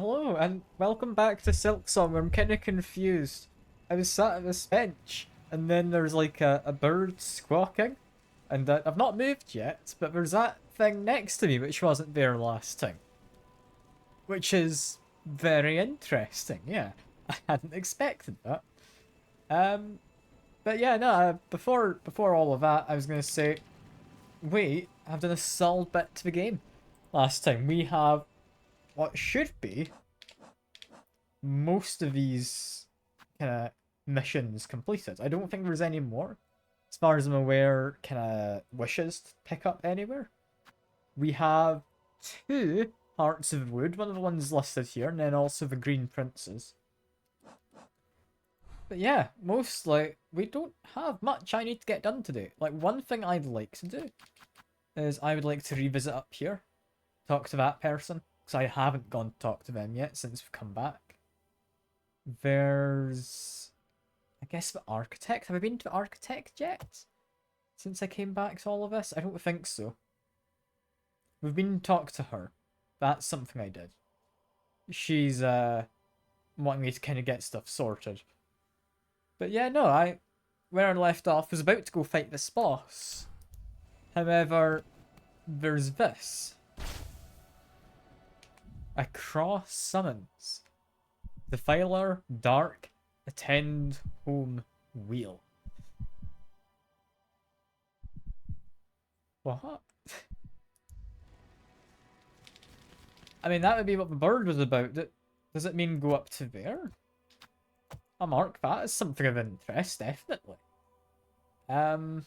Hello, and welcome back to Silksong. I'm kind of confused. I was sat at this bench, and then there's like a bird squawking, and I've not moved yet, but there's that thing next to me which wasn't there last time. Which is very interesting, yeah. I hadn't expected that. But yeah, no, before all of that, I was going to say, wait, I've done a solid bit to the game. Last time, we have what should be most of these kind of missions completed. I don't think there's any more. As far as I'm aware, kind of wishes to pick up anywhere. We have 2 Hearts of Wood, one of the ones listed here, and then also the Green Princes. But yeah, mostly, we don't have much I need to get done today. Like, one thing I'd like to do is I would like to revisit up here, talk to that person, because I haven't gone to talk to them yet since we've come back. There's, I guess, the Architect. Have I been to the Architect yet? Since I came back to all of this? I don't think so. We've been to talk to her. That's something I did. She's, wanting me to kind of get stuff sorted. But yeah, no, where I left off was about to go fight this boss. However, there's this. A cross summons. Defiler, Dark, Attend Home Wheel. What? I mean, that would be what the bird was about. Does it mean go up to there? I'll mark that as something of interest, definitely. Yeah,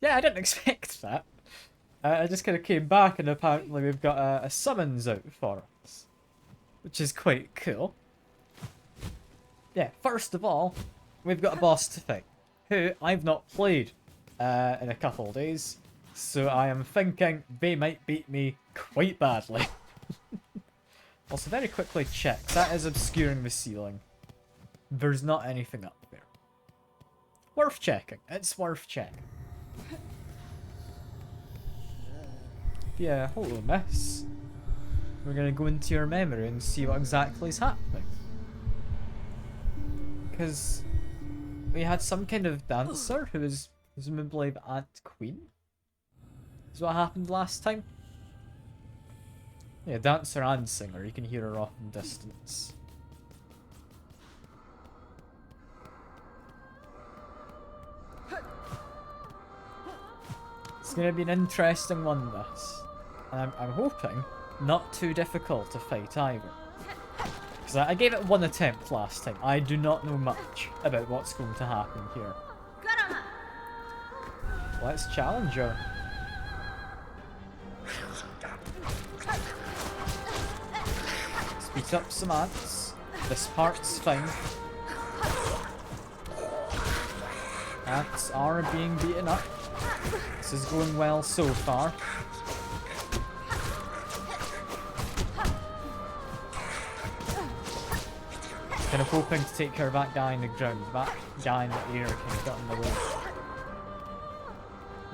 I didn't expect that. I just kind of came back and apparently we've got a summons out for us. Which is quite cool. Yeah, first of all, we've got a boss to fight. Who I've not played in a couple of days. So I am thinking they might beat me quite badly. Also, very quickly check. That is obscuring the ceiling. There's not anything up there. Worth checking. It's worth checking. Yeah, hello, miss. We're gonna go into your memory and see what exactly is happening. Because we had some kind of dancer who was presumably the Ant Queen. Is what happened last time. Yeah, dancer and singer. You can hear her off in distance. It's gonna be an interesting one, this. And I'm hoping not too difficult to fight either. Because I gave it one attempt last time. I do not know much about what's going to happen here. Let's challenge her. Speed up some ants. This part's fine. Ants are being beaten up. This is going well so far. Kind of hoping to take care of that guy in the ground. That guy in the air kind of got in the way.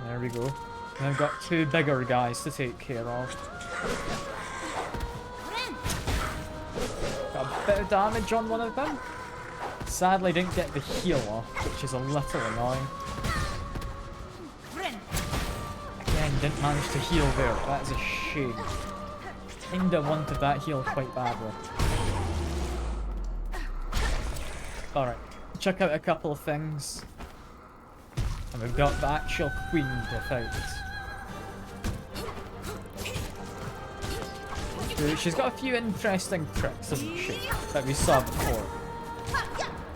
There we go. And I've got 2 bigger guys to take care of. Got a bit of damage on one of them. Sadly didn't get the heal off, which is a little annoying. Again, didn't manage to heal there. That is a shame. Kinda wanted that heal quite badly. Alright, check out a couple of things. And we've got the actual queen to fight. She's got a few interesting tricks, hasn't she? That we saw before.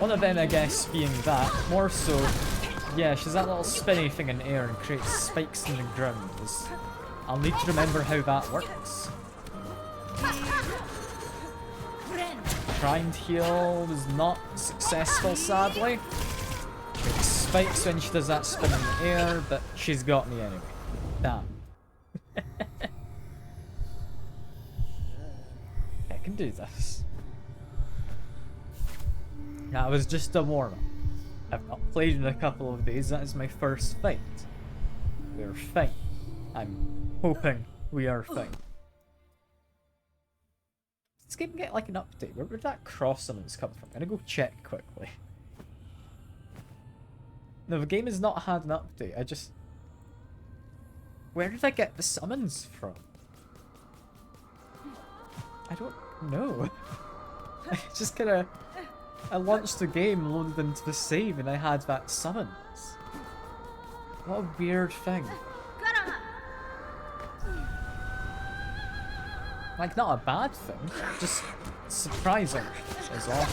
One of them, I guess, being that. More so, yeah, she's that little spinny thing in the air and creates spikes in the ground. I'll need to remember how that works. Trying to heal was not successful, sadly. Creates spikes when she does that spin in the air, but she's got me anyway. Damn. I can do this. That was just a warm-up. I've not played in a couple of days. That is my first fight. We're fine. I'm hoping we are fine. This game get like an update. Where would that cross summons come from? I'm gonna go check quickly. No, the game has not had an update. I just... Where did I get the summons from? I don't know. I just kinda... I launched the game, loaded into the save, and I had that summons. What a weird thing. Like, not a bad thing, just surprising is all.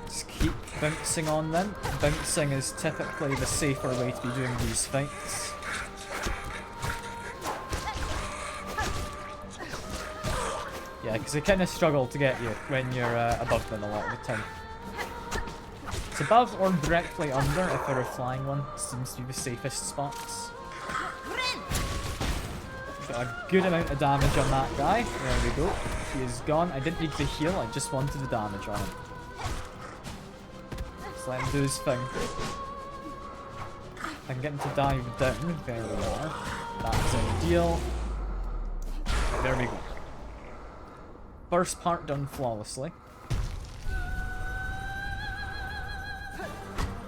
Just keep bouncing on them. Bouncing is typically the safer way to be doing these fights. Yeah, because they kind of struggle to get you when you're above them a lot of the time. It's above or directly under if they're a flying one. Seems to be the safest spots. Got a good amount of damage on that guy. There we go. He is gone. I didn't need to heal, I just wanted the damage on him. Let's let him do his thing. I can get him to dive down. There we are. That's ideal. There we go. First part done flawlessly.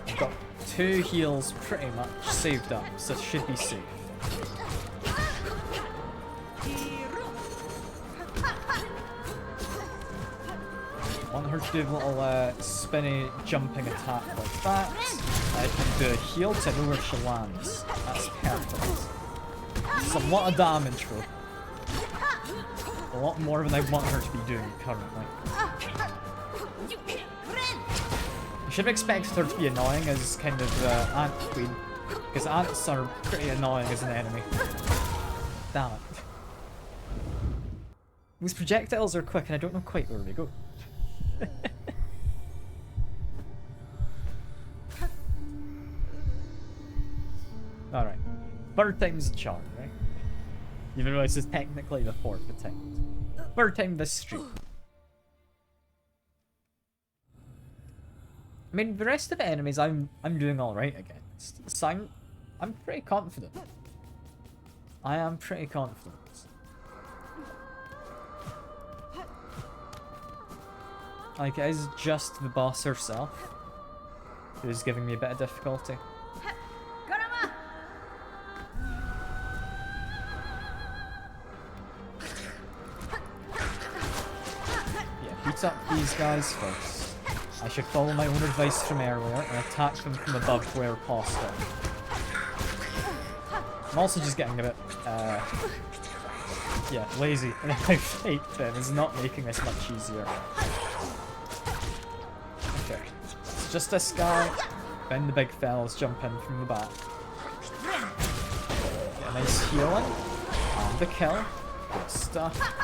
I've got 2 heals pretty much saved up, so it should be safe. Want her to do a little spinny jumping attack like that. I can do a heal to know where she lands. That's perfect. It's a lot of damage though. A lot more than I want her to be doing currently. I should have expected her to be annoying as kind of ant queen, because ants are pretty annoying as an enemy. Damn it. These projectiles are quick and I don't know quite where they go. Alright. Third time's the charm, right? Even though this is technically the 4th attempt. Third time this stream. I mean, the rest of the enemies I'm doing alright against. So I'm pretty confident. I am pretty confident. Like, it is just the boss herself who's giving me a bit of difficulty. Beat up these guys first. I should follow my own advice from earlier and attack them from above where possible. I'm also just getting a bit, yeah, lazy in my fight then. It's not making this much easier. Okay, it's just this guy, then the big fellas jump in from the back. Get a nice healing, and the kill. Good stuff.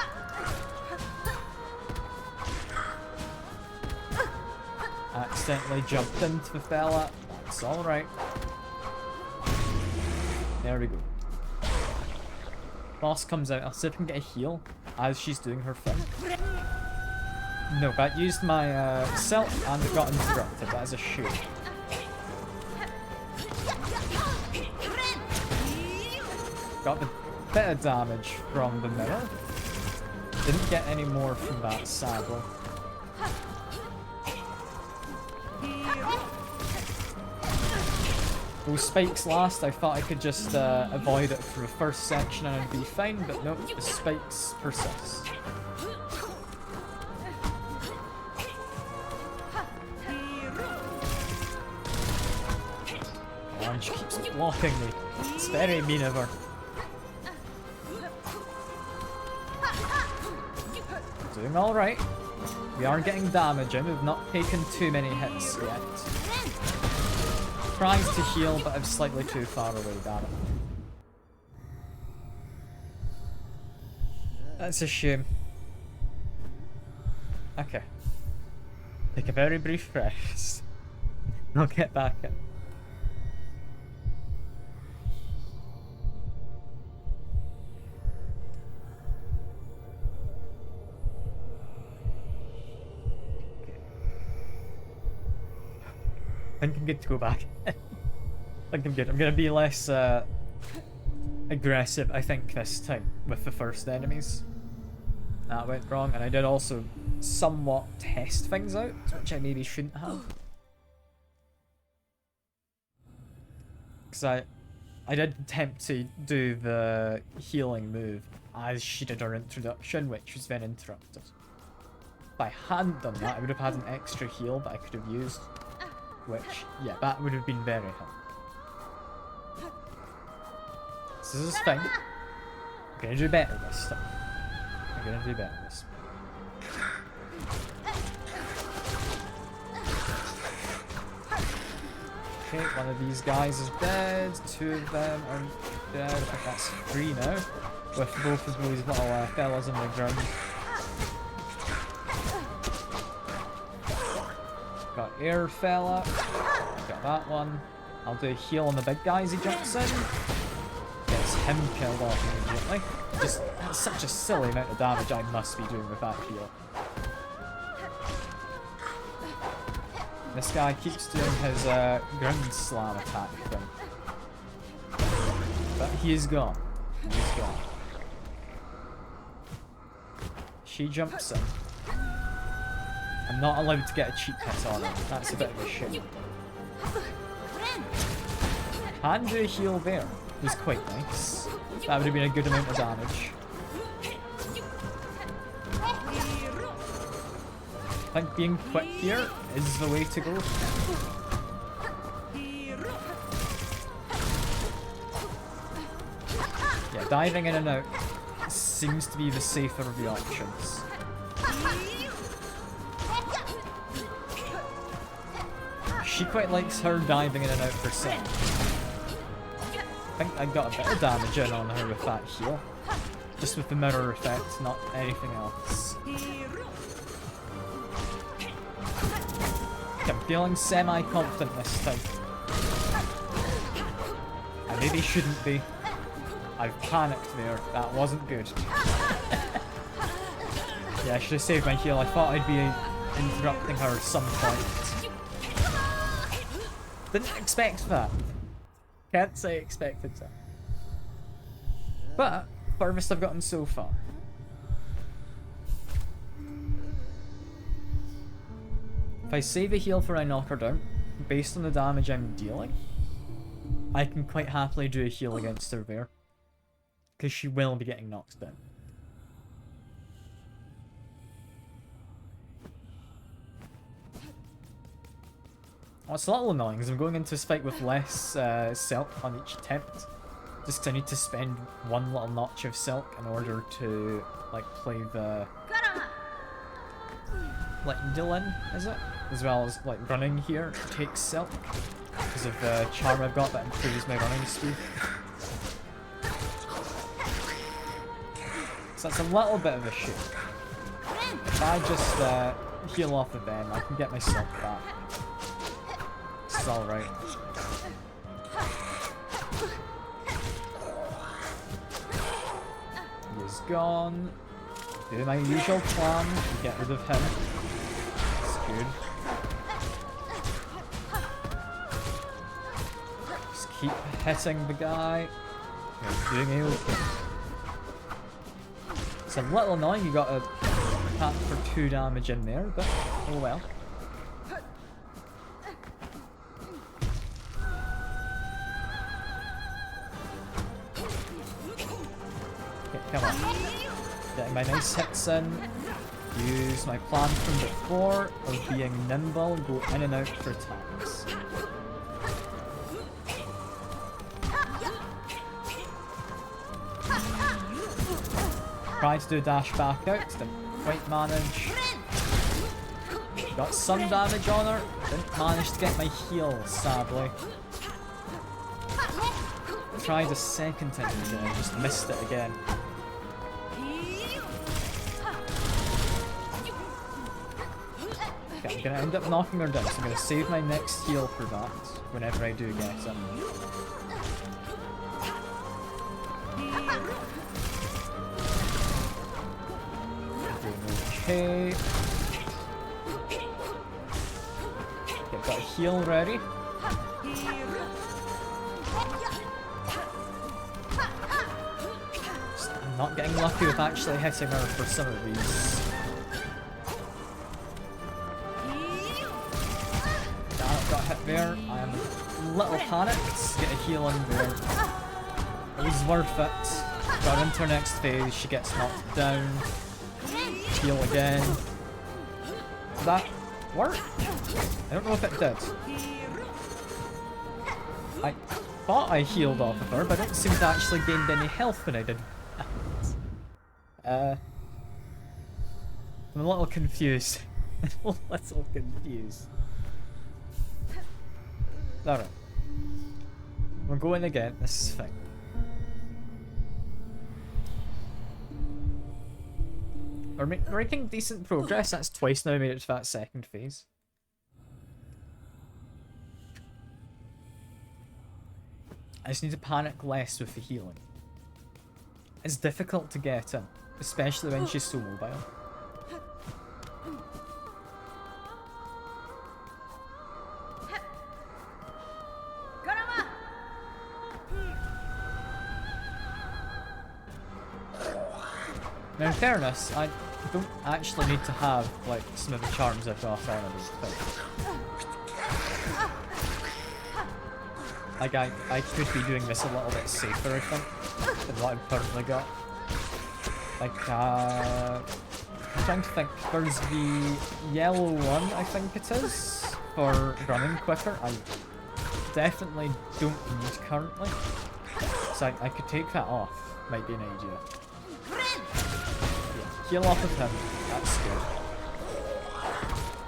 Accidentally jumped into the fella. That's alright. There we go. Boss comes out. I'll see if I can get a heal as she's doing her thing. No, that used my self and it got interrupted. That is a shame. Got a bit of damage from the mirror. Didn't get any more from that, sadly. Those spikes last, I thought I could just avoid it for the first section and I'd be fine, but nope, the spikes persist. Oh, she keeps blocking me. It's very mean of her. Doing alright. We are getting damage in, we've not taken too many hits yet. Tries to heal, but I'm slightly too far away, damn it. That's a shame. Okay. Take a very brief rest. I'll get back in. I think I'm good to go back. I think I'm good. I'm gonna be less aggressive, I think, this time with the first enemies. That went wrong, and I did also somewhat test things out, which I maybe shouldn't have. Because I did attempt to do the healing move as she did her introduction, which was then interrupted. If I hadn't done that, I would have had an extra heal that I could have used. Which, yeah, that would have been very helpful. So this is fine. I'm gonna do better this time. I'm gonna do better this time. Okay, one of these guys is dead. Two of them are dead. I think that's 3 now. With both of those little fellas on the ground. Got air fella. Got that one. I'll do a heal on the big guy as he jumps in. Gets him killed off immediately. Just that's such a silly amount of damage I must be doing with that heal. This guy keeps doing his ground slam attack thing. But he is gone. He's gone. She jumps in. I'm not allowed to get a cheap hit on him. That's a bit of a shame. Can do a heal there. It was quite nice. That would have been a good amount of damage. I think being quick here is the way to go. Yeah, diving in and out seems to be the safer of the options. She quite likes her diving in and out percent. I think I got a bit of damage in on her with that heal. Just with the mirror effect, not anything else. I'm feeling semi-confident this time. I maybe shouldn't be. I've panicked there. That wasn't good. Yeah, I should have saved my heal. I thought I'd be interrupting her at some point. Didn't expect that. Can't say expected that. But, furthest I've gotten so far. If I save a heal for I knock her down, based on the damage I'm dealing, I can quite happily do a heal against her there. Because she will be getting knocked down. Oh, it's a little annoying because I'm going into this fight with less silk on each attempt. Just because I need to spend one little notch of silk in order to, like, play the... like, Dylan, is it? As well as, like, running here takes silk. Because of the charm I've got that improves my running speed. So that's a little bit of a shame. If I just heal off of them, I can get my silk back. This is alright. He is gone. Do my usual plan to get rid of him. That's good. Just keep hitting the guy. You're doing okay. It's a little annoying you got a attack for 2 damage in there, but oh well. Okay, come on. Getting my nice hits in. Use my plan from before of being nimble, go in and out for attacks. Tried to do a dash back out, didn't quite manage. Got some damage on her, didn't manage to get my heal, sadly. Tried a second time and just missed it again. Okay, I'm gonna end up knocking her down, so I'm gonna save my next heal for that whenever I do get it. Okay. Okay, got a heal ready. not getting lucky with actually hitting her for some of these. Garrett got hit there. I am a little panicked. Get a heal in there. It was worth it. Got into her next phase. She gets knocked down. Heal again. Did that work? I don't know if it did. I thought I healed off of her, but I don't seem to actually gained any health when I did that. I'm a little confused. A little confused. Alright. We're going again, this is fine. We're making decent progress, that's twice now we made it to that second phase. I just need to panic less with the healing. It's difficult to get in, especially when she's so mobile. Now in fairness, I don't actually need to have like some of the charms I've got on things. Like I could be doing this a little bit safer, I think, than what I've currently got. Like I'm trying to think. There's the yellow one, I think it is, for running quicker. I definitely don't need currently, so I could take that off. Might be an idea. Yeah, heal off of him. That's good.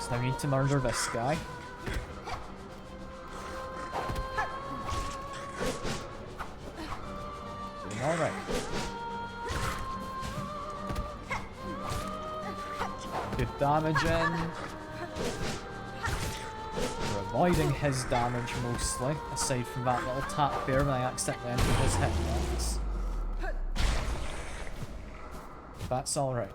So now we need to murder this guy. Alright. Good damage in. We're avoiding his damage mostly, aside from that little tap there when I accidentally entered his hitbox. That's alright.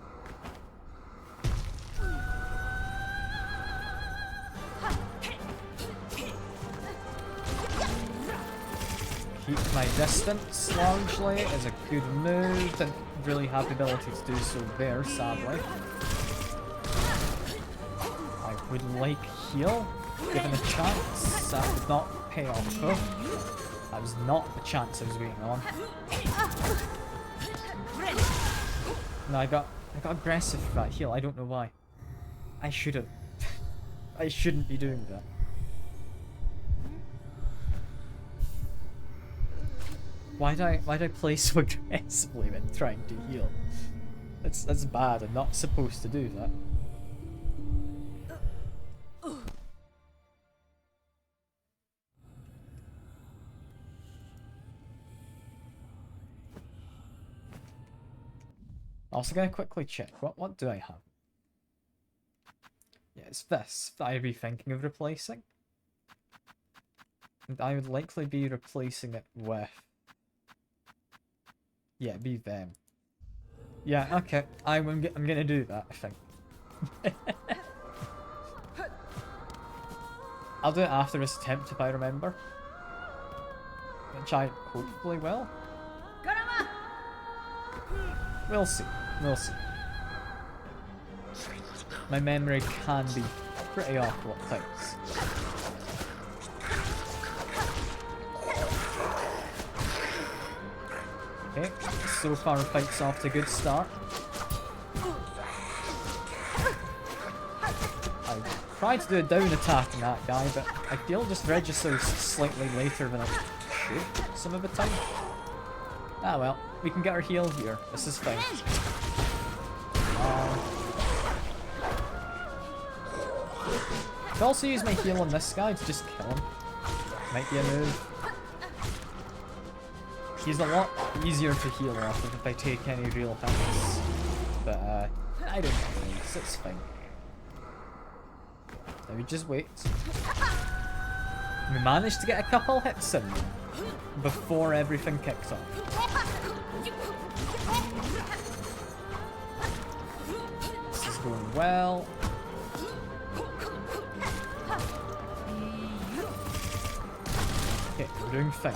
Keep my distance largely is a good move. Didn't really have the ability to do so there, sadly. I would like heal, given a chance. That would not pay off though. That was not the chance I was waiting on. No, I got aggressive for that heal. I don't know why. I should have. I shouldn't be doing that. Why'd I play so aggressively when trying to heal? That's bad. I'm not supposed to do that. Also gonna quickly check. What do I have? Yeah, it's this that I'd be thinking of replacing. And I would likely be replacing it with... Yeah, be them. Yeah, okay. I'm gonna do that, I think. I'll do it after this attempt if I remember. Which I hopefully will. We'll see. We'll see. My memory can be pretty awful at times. Okay, so far the fight's off to a good start. I tried to do a down attack on that guy, but I feel just registers slightly later than I should some of the time. Ah well, we can get our heal here. This is fine. I could also use my heal on this guy to just kill him. Might be a move. He's a lot easier to heal off if I take any real hits. But I don't know, it's fine. Now we just wait. We managed to get a couple hits in before everything kicked off. This is going well. Okay, we're doing fine.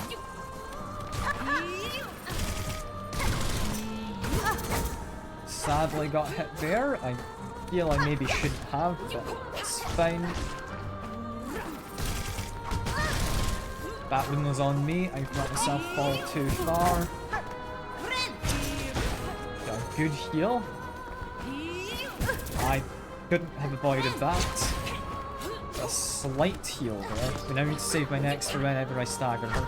sadly got hit there. I feel I maybe shouldn't have, but it's fine. That one was on me. I've let myself fall too far. Got a good heal. I couldn't have avoided that. A slight heal there. I now need to save my next for whenever I stagger her.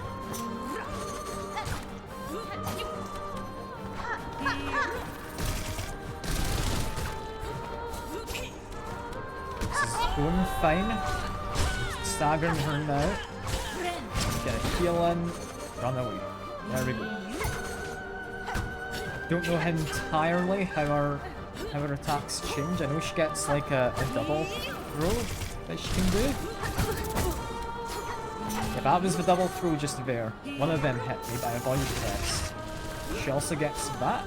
Going fine. Staggering her now. Get a heal in. Run away. There we go. Don't know entirely how her attacks change. I know she gets like a double throw that she can do. Yeah, that was the double throw just there. One of them hit me, but I avoided the rest. She also gets that.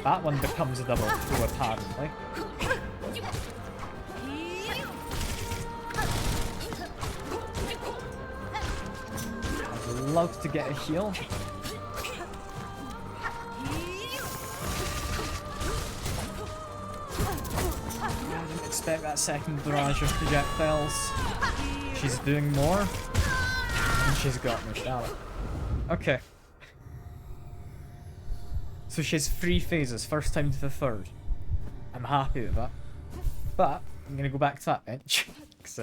That one becomes a double throw apparently. Love to get a heal. I didn't expect that second barrage of projectiles. She's doing more. And she's got me, damn it. Okay. So she's 3 phases, first time to the third. I'm happy with that. But I'm gonna go back to that bench. Because,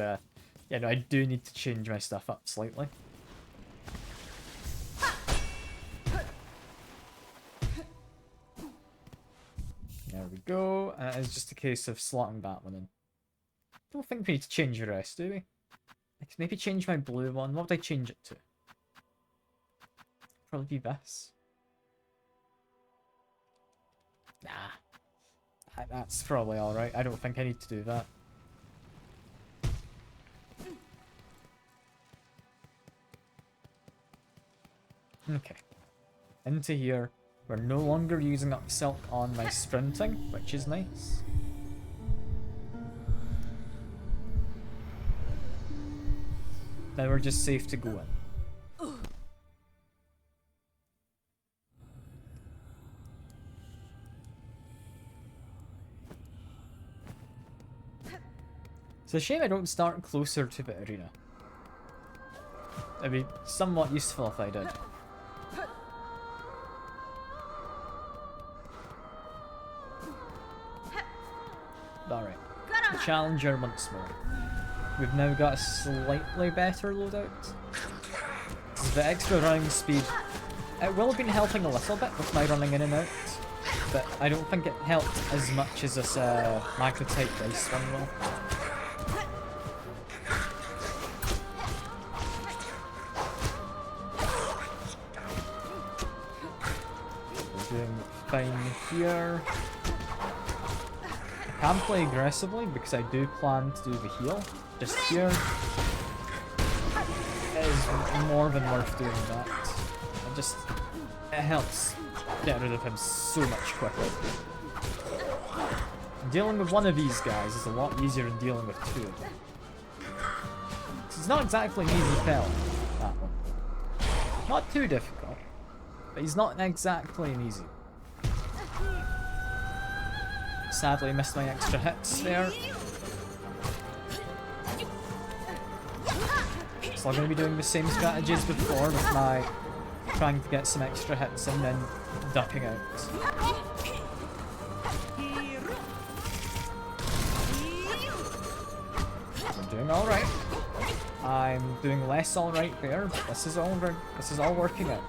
yeah, no, I do need to change my stuff up slightly. There we go. It's just a case of slotting that one in. Don't think we need to change the rest, do we? I could maybe change my blue one. What would I change it to? Probably be this. Nah. That's probably alright. I don't think I need to do that. Okay. Into here. We're no longer using up silk on my sprinting, which is nice. Now we're just safe to go in. It's a shame I don't start closer to the arena. It'd be somewhat useful if I did. Alright. The Challenger once more. We've now got a slightly better loadout. The extra running speed, it will have been helping a little bit with my running in and out, but I don't think it helped as much as this Magnetite Dice one will. We're doing fine here. I can play aggressively because I do plan to do the heal. Just here, it is more than worth doing that. It helps get rid of him so much quicker. Dealing with one of these guys is a lot easier than dealing with 2 of them. It's not exactly an easy fell, that one. Not too difficult, but he's not exactly an easy one. Sadly missed my extra hits there. So I'm going to be doing the same strategy as before with my trying to get some extra hits and then ducking out. I'm doing alright. I'm doing less alright there, but this is all working out.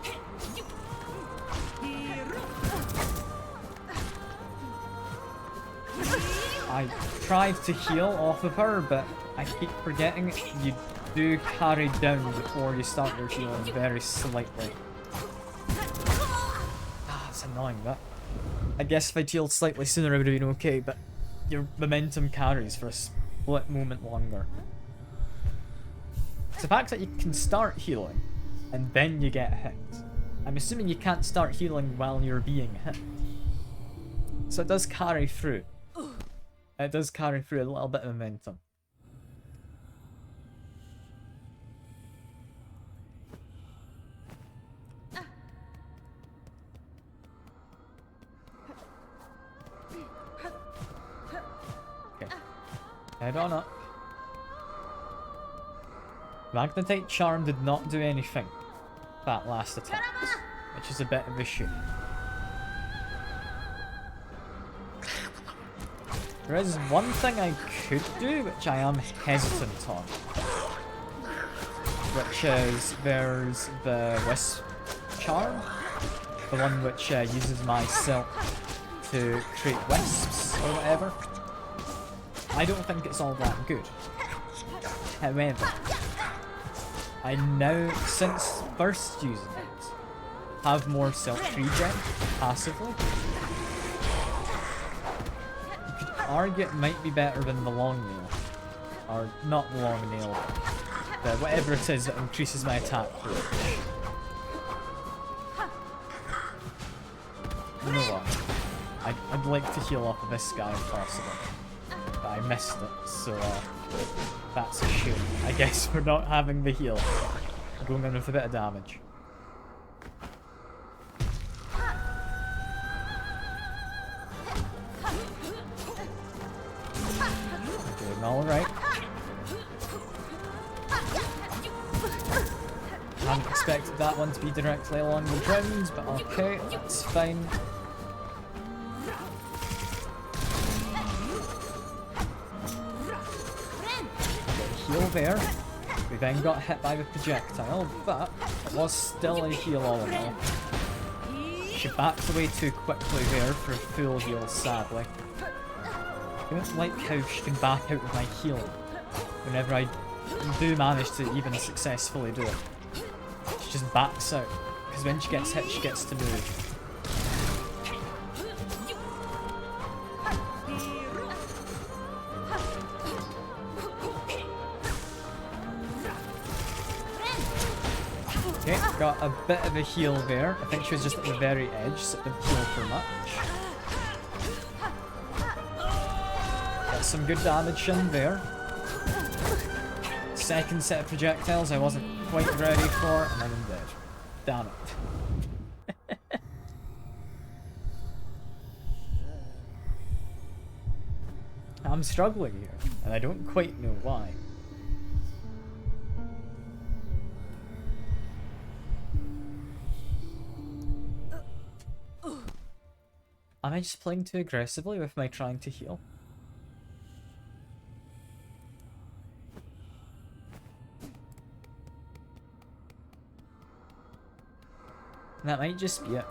I tried to heal off of her, but I keep forgetting you do carry down before you start your healing very slightly. Ah, it's annoying that. I guess if I'd healed slightly sooner I would have been okay, but your momentum carries for a split moment longer. It's the fact that you can start healing, and then you get hit. I'm assuming you can't start healing while you're being hit. So it does carry through. It does carry through a little bit of momentum. Head on up. Magnetite Charm did not do anything that last attempt, which is a bit of a shame. There is one thing I could do, which I am hesitant on. Which is, there's the Wisp Charm. The one which uses my silk to create wisps or whatever. I don't think it's all that good. However, I now, since first using it, have more silk regen passively. You could argue it might be better than the long nail. Or not the long nail, but whatever it is that increases my attack range. You know what? I'd like to heal up this guy if possible. But I missed it, so that's a shame. I guess we're not having the heal. I'm going in with a bit of damage. Doing alright. Hadn't expected that one to be directly along the ground, but okay, that's fine. Heal there. We then got hit by the projectile, but it was still a heal all in all. She backed away too quickly there for a full heal, sadly. I don't like how she can back out of my healing whenever I do manage to even successfully do it. She just backs out, because when she gets hit, she gets to move. Okay, got a bit of a heal there. I think she was just at the very edge, so it didn't heal for much. Got some good damage in there. Second set of projectiles I wasn't quite ready for, and I'm dead. Damn it. I'm struggling here, and I don't quite know why. Am I just playing too aggressively with my trying to heal? That might just be it.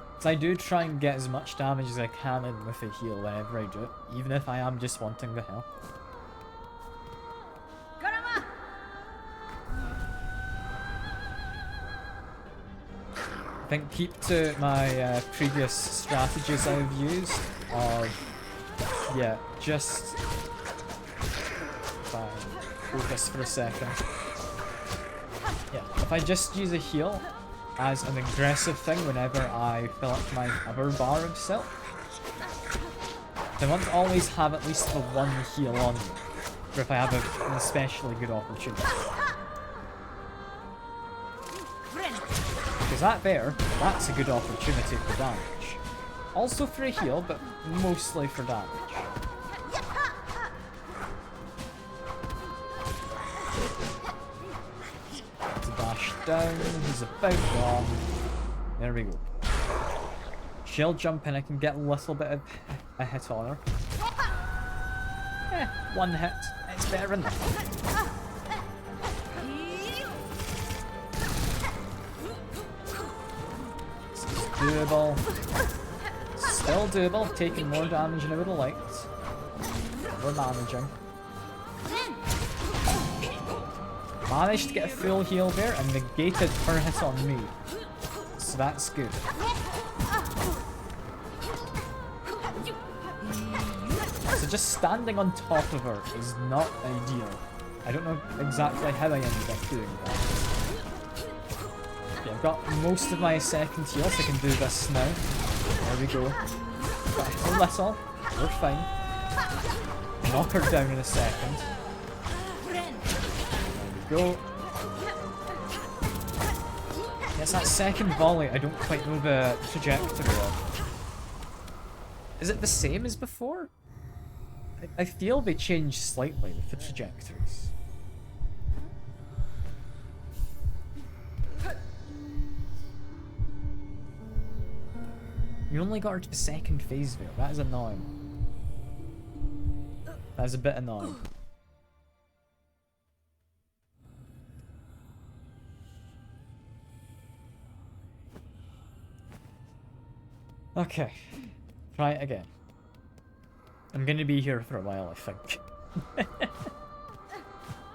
Because I do try and get as much damage as I can in with a heal whenever I do it, even if I am just wanting the health. I think keep to my previous strategies I've used of, yeah, just focus for a second. Yeah, if I just use a heal as an aggressive thing whenever I fill up my other bar of silk, then I want to always have at least the one heal on me, or if I have an especially good opportunity. Because that there, that's a good opportunity for damage. Also for a heal, but mostly for damage. To dash down, he's about gone. There we go. She'll jump in, I can get a little bit of a hit on her. One hit, it's better than nothing. Doable. Still doable, taking more damage than I would have liked. We're managing. Managed to get a full heal there and negated her hit on me. So that's good. So just standing on top of her is not ideal. I don't know exactly how I ended up doing that. Okay, I've got most of my second heal, so I can do this now. There we go. Got a little little. We're fine. Knock her down in a second. There we go. Yes, that second volley, I don't quite know the trajectory of. Is it the same as before? I feel they changed slightly with the trajectories. You only got her to the second phase there. That is annoying. That is a bit annoying. Okay. Try it again. I'm gonna be here for a while, I think.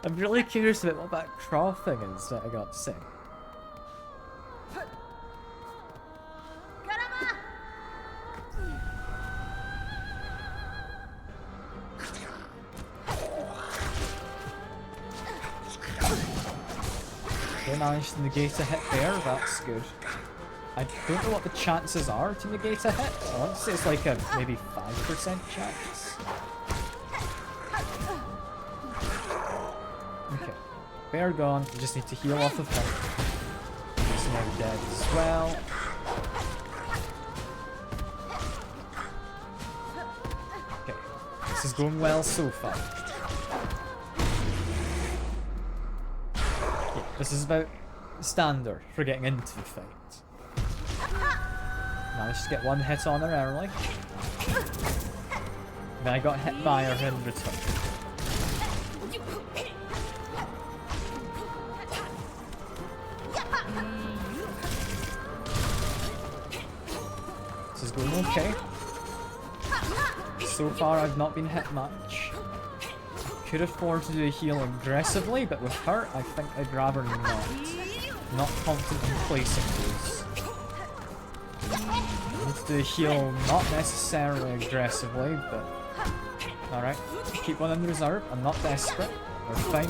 I'm really curious about what that crawl thing is that I got to say. They managed to negate a hit there, that's good. I don't know what the chances are to negate a hit. I want to say it's like a maybe 5% chance. Okay. Bear gone. We just need to heal off of him. He's now dead as well. Okay. This is going well so far. Yeah, this is about standard for getting into the fight. Managed to get one hit on her early. Then I got hit by her in return. This is going okay. So far I've not been hit much. Could afford to do a heal aggressively, but with her I think I'd rather not. Not confident in placing those. Need to do a heal, not necessarily aggressively, but alright. Keep one in reserve. I'm not desperate. We're fine.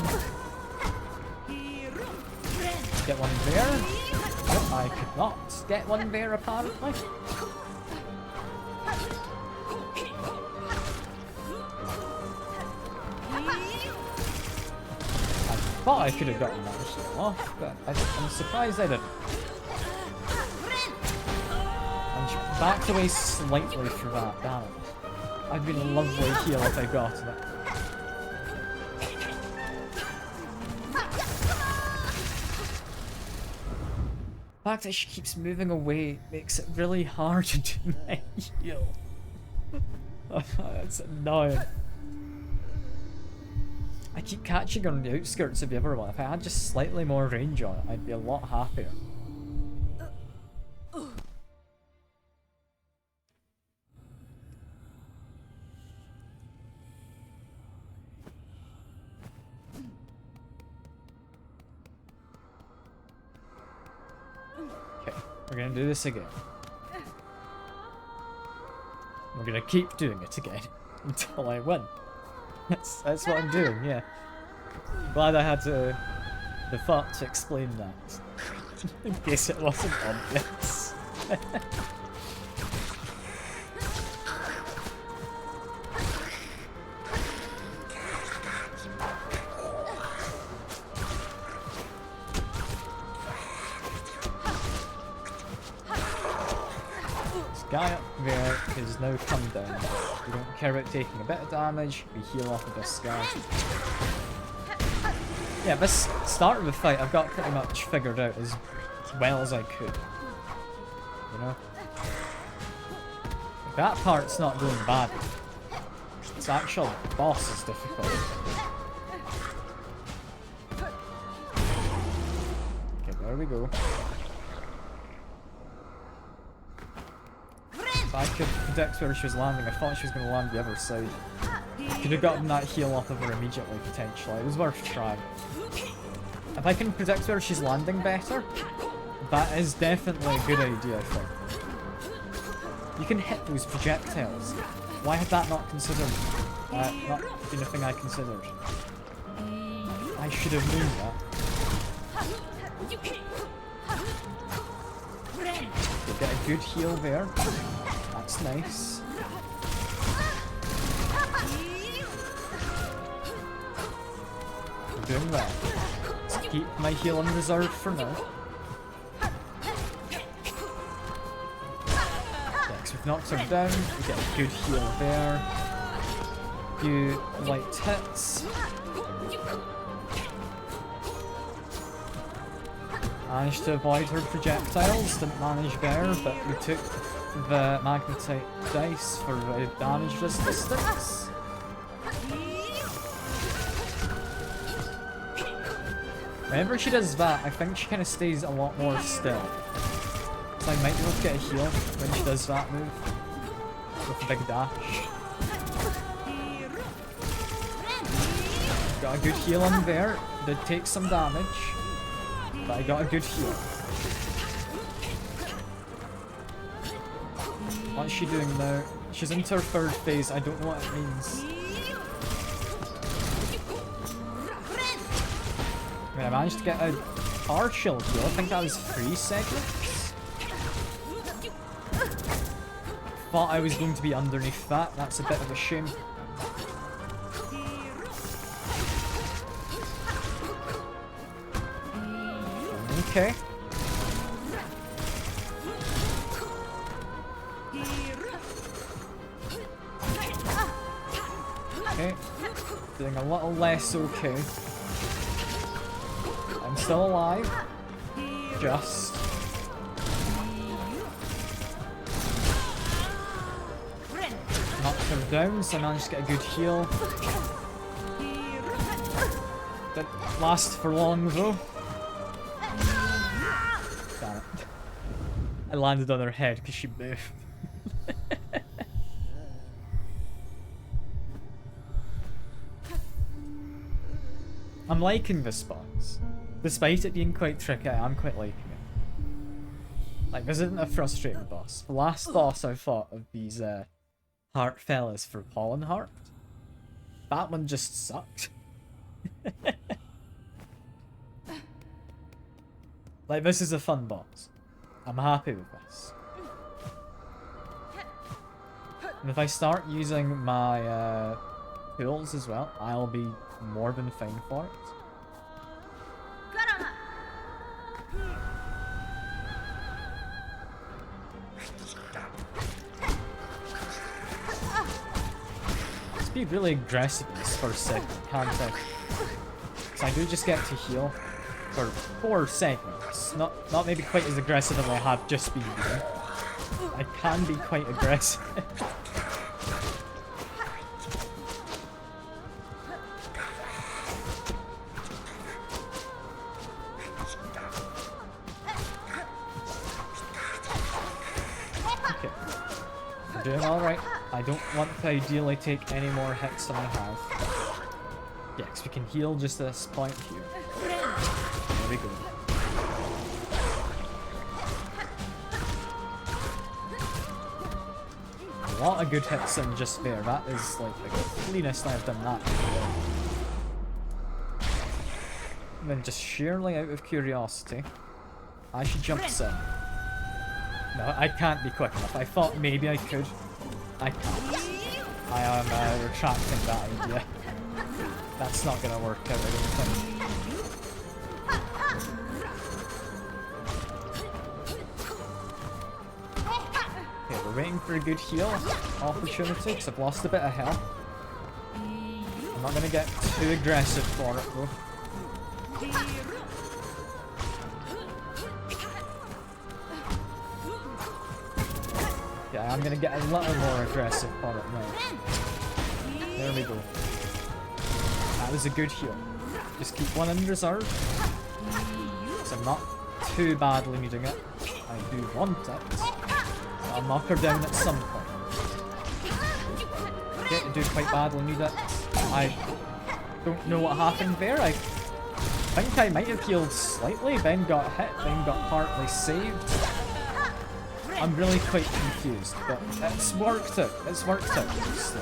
Get one there. Nope, I could not get one there apparently. I thought I could have gotten that shit off, but I'm surprised I didn't. Backed away slightly for that damage. I'd been a lovely heal if I got it. The fact that she keeps moving away makes it really hard to do my heal. That's annoying. I keep catching her on the outskirts of the other one. If I had just slightly more range on it, I'd be a lot happier. We're gonna do this again. We're gonna keep doing it again until I win. That's what I'm doing, yeah. Glad I had the thought to explain that. In case it wasn't obvious. Guy up there is now come down. We don't care about taking a bit of damage, we heal off of this guy. Yeah, this start of the fight I've got pretty much figured out as well as I could. You know? That part's not going bad. It's actual boss is difficult. Okay, there we go. I could predict where she was landing. I thought she was going to land the other side. Could have gotten that heal off of her immediately, potentially. It was worth trying. If I can predict where she's landing better, that is definitely a good idea, I think. You can hit those projectiles. Why had that not considered? Not been a thing I considered. I should have known that. We'll get a good heal there. That's nice. I'm doing well. Let's keep my heal in reserve for now. Next, we've knocked her down. We get a good heal there. few light hits. Managed to avoid her projectiles, didn't manage there, but we took the magnetite dice for damage resistance. Whenever she does that, I think she kind of stays a lot more still. So I might be able to get a heal when she does that move. With a big dash. Got a good heal on there. Did take some damage. But I got a good heal. What's she doing now? She's into her third phase. I don't know what it means. I mean, I managed to get a partial heal. I think that was 3 segments. Thought I was going to be underneath that. That's a bit of a shame. Okay. Okay. Doing a little less okay. I'm still alive. Just. Knocked her down, so I managed to get a good heal. Didn't last for long though. Damn it. I landed on her head because she moved. I'm liking this boss. Despite it being quite tricky, I'm quite liking it. Like, this isn't a frustrating boss. The last boss I fought of these heart fellas for Pollen Heart, that one just sucked. Like, this is a fun boss. I'm happy with this. And if I start using my tools as well, I'll be more than fine for it. Let's be really aggressive in this first segment, can't I? Because I do just get to heal for 4 segments. Not maybe quite as aggressive as I have just been doing. I can be quite aggressive. Okay. I'm doing alright. I don't want to ideally take any more hits than I have. Yeah, because we can heal just at this point here. There we go. A lot of good hits in just there. That is like the cleanest I've done that before. And then just sheerly out of curiosity, I should jump in. No, I can't be quick enough. I thought maybe I could. I can't. I am retracting that idea. That's not gonna work out, I don't think. Okay, we're waiting for a good heal opportunity because I've lost a bit of health. I'm not gonna get too aggressive for it though. Yeah, I'm gonna get a little more aggressive for it now. There we go. That was a good heal. Just keep one in reserve. Because I'm not too badly needing it. I do want it. I'll knock her down at some point. Okay, I do quite badly need it. I don't know what happened there. I think I might have healed slightly, then got hit, then got partly saved. I'm really quite confused, but it's worked out. It's worked out. So.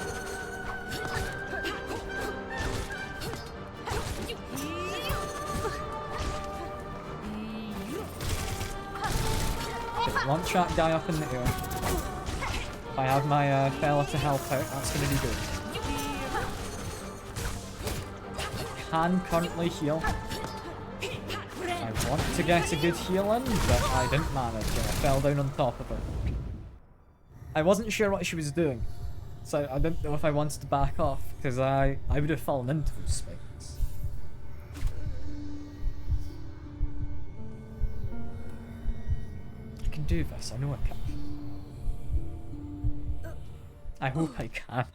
Okay, launch that guy up in the air. If I have my fella to help out, that's going to be good. I can currently heal. I want to get a good heal in, but I didn't manage and I fell down on top of her. I wasn't sure what she was doing. So I didn't know if I wanted to back off, because I would have fallen into those spikes. I can do this, I know I can. I hope I can.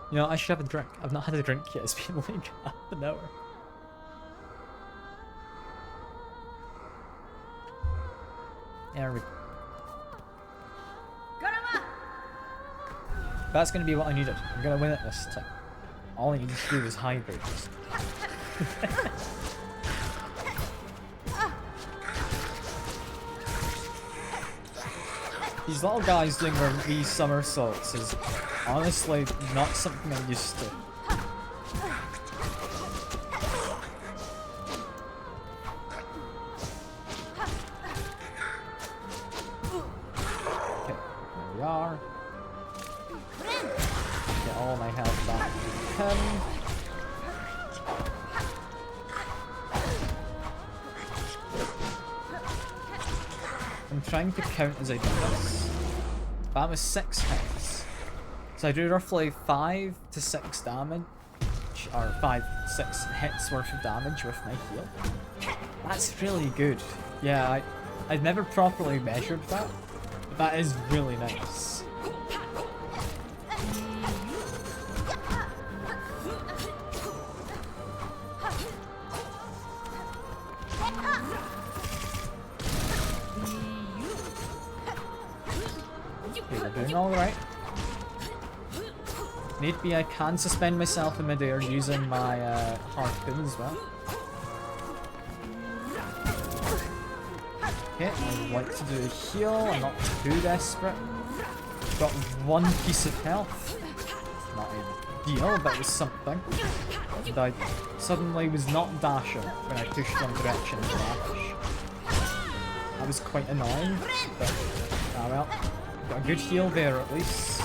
You know, I should have a drink. I've not had a drink yet. It's been like half an hour. There we go. That's going to be what I needed. I'm going to win it this time. All I need to do is hydrate. These little guys doing these somersaults is honestly not something I'm used to. Okay, there we are. Get all my health back to him. I'm trying to count as I do this. That was 6 hits. So I do roughly 5 to 6 damage, or 5 to 6 hits worth of damage with my heal. That's really good. Yeah, I've never properly measured that, but that is really nice. Okay, we're doing alright. Need be, I can suspend myself in midair using my harpoon as well. Okay, I'd like to do a heal. I'm not too desperate. Got 1 piece of health. Not a deal, but it was something. And I suddenly was not dashing when I pushed one direction to dash. That was quite annoying, but ah well. Got a good heal there at least.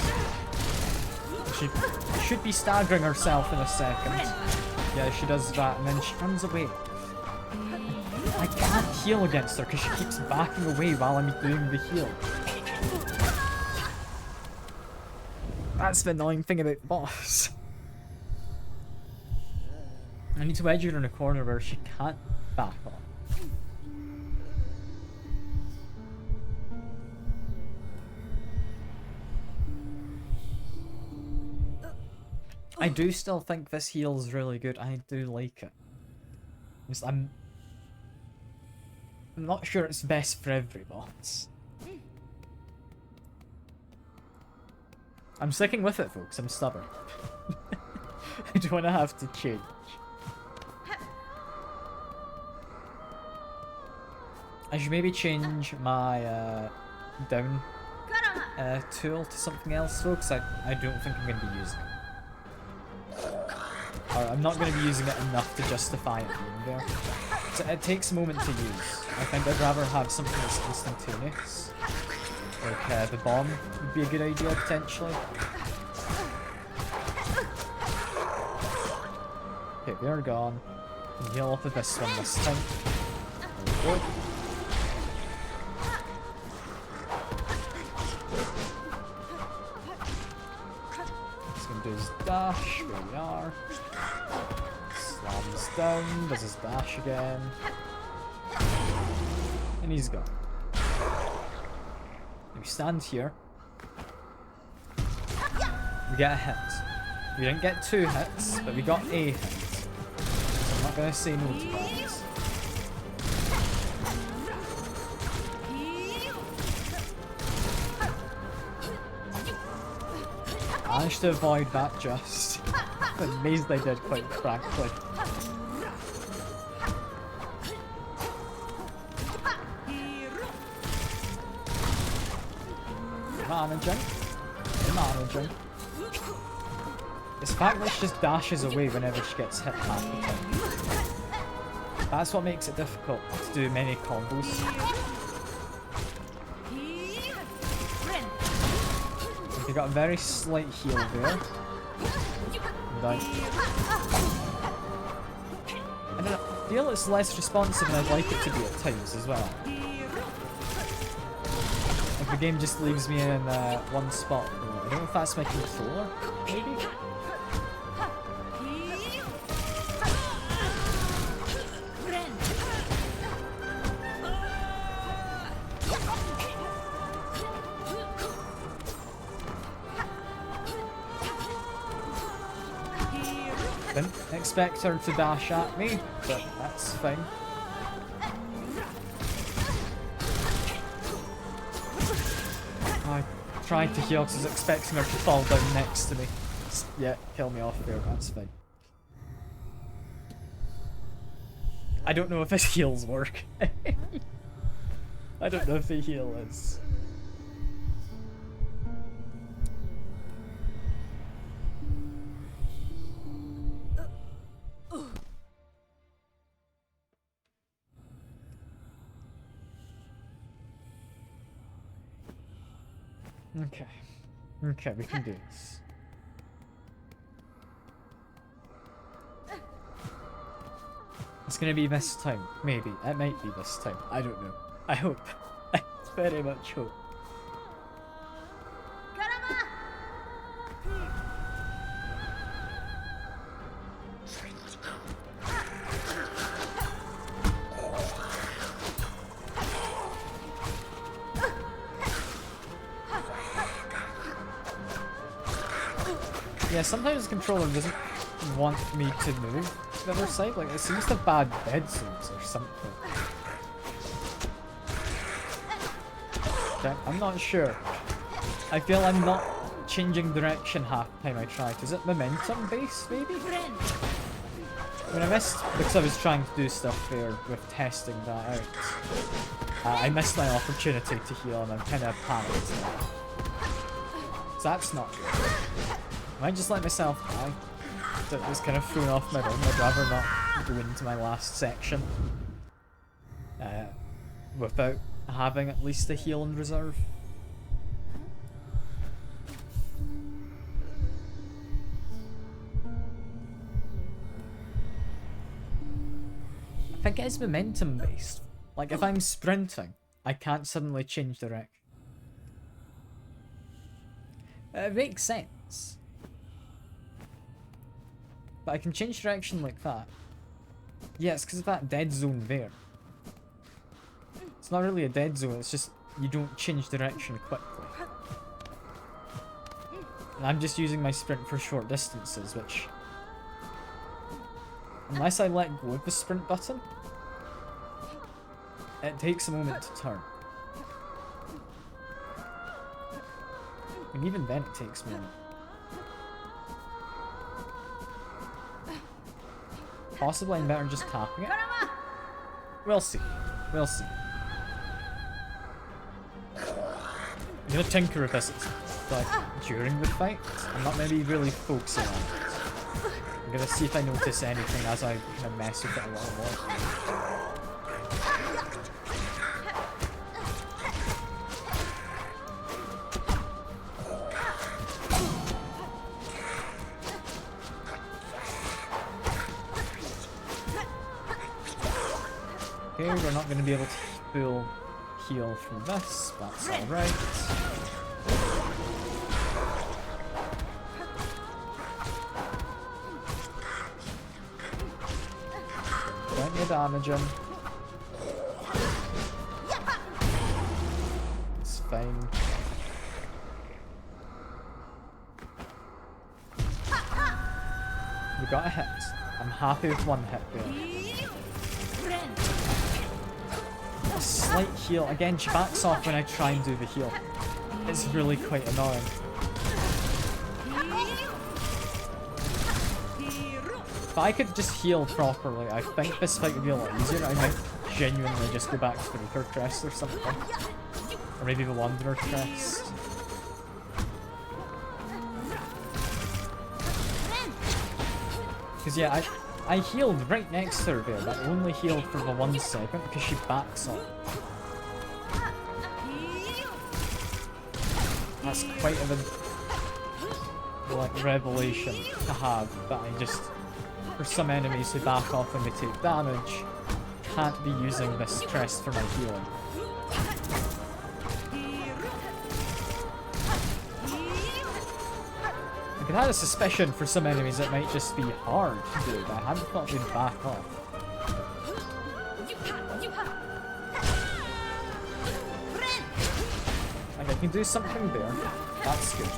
She should be staggering herself in a second. Yeah, she does that, and then she runs away. I can't heal against her because she keeps backing away while I'm doing the heal. That's the annoying thing about the boss. I need to edge her in a corner where she can't back off. I do still think this heal is really good. I do like it. I'm not sure it's best for every boss. I'm sticking with it, folks. I'm stubborn. I don't want to have to change. I should maybe change my down tool to something else, though, because I don't think I'm going to be using it. Or I'm not going to be using it enough to justify it being there. So it takes a moment to use. I think I'd rather have something that's instantaneous. Like the bomb would be a good idea, potentially. Okay, they're gone. Can heal off of this one this time. There we go. Do his dash, where we are. Slams down, does his dash again. And he's gone. We stand here. We get a hit. We didn't get 2 hits, but we got a hit. So I'm not going to say no to that. I managed to avoid that just. I'm amazed I did, quite frankly. Managing. It's the fact that she just dashes away whenever she gets hit half the time. That's what makes it difficult to do many combos. They got a very slight heal there. Right. I don't know, I feel it's less responsive than I'd like it to be at times as well. Like the game just leaves me in one spot. I don't know if that's my controller, maybe? Didn't expect her to dash at me, but that's fine. I tried to heal because I was expecting her to fall down next to me. Yeah, kill me off there, that's fine. I don't know if his heals work. I don't know if the heal is. Okay. Okay, we can do this. It's gonna be this time. Maybe. It might be this time. I don't know. I hope. I very much hope. Yeah, sometimes the controller doesn't want me to move to the other side. Like, it seems to have bad dead zones or something. Okay, I'm not sure. I feel I'm not changing direction half the time I try. Is it momentum based, maybe? I mean, I missed, because I was trying to do stuff there with testing that out. I missed my opportunity to heal and I'm kind of panicked now. So that's not good. I might just let myself die. That was kind of thrown off my run. I'd rather not go into my last section without having at least a heal in reserve. I think it is momentum based. Like if I'm sprinting, I can't suddenly change direction. It makes sense. But I can change direction like that. Yeah, it's because of that dead zone there. It's not really a dead zone, it's just you don't change direction quickly. And I'm just using my sprint for short distances, which... unless I let go of the sprint button, it takes a moment to turn. And even then it takes a moment. Possibly I'm better just tapping it. We'll see. We'll see. I'm gonna tinker with this like during the fight. I'm not maybe really focusing on it. I'm gonna see if I notice anything as I kind of mess with it a little more. Okay, we're not going to be able to full heal from this, that's alright. Plenty of damage him. It's fine. We got a hit. I'm happy with one hit there. A slight heal. Again, she backs off when I try and do the heal. It's really quite annoying. If I could just heal properly, I think this fight would be a lot easier. I might genuinely just go back to the Reaper Crest or something. Or maybe the Wanderer Crest. Because yeah, I healed right next to her there, but only healed for the 1 second because she backs up. That's quite a like revelation to have, that I just, for some enemies who back off when they take damage, can't be using this crest for my healing. Like, I had a suspicion for some enemies it might just be hard to do, but I hadn't thought they'd back off. Like, I can do something there. That's good.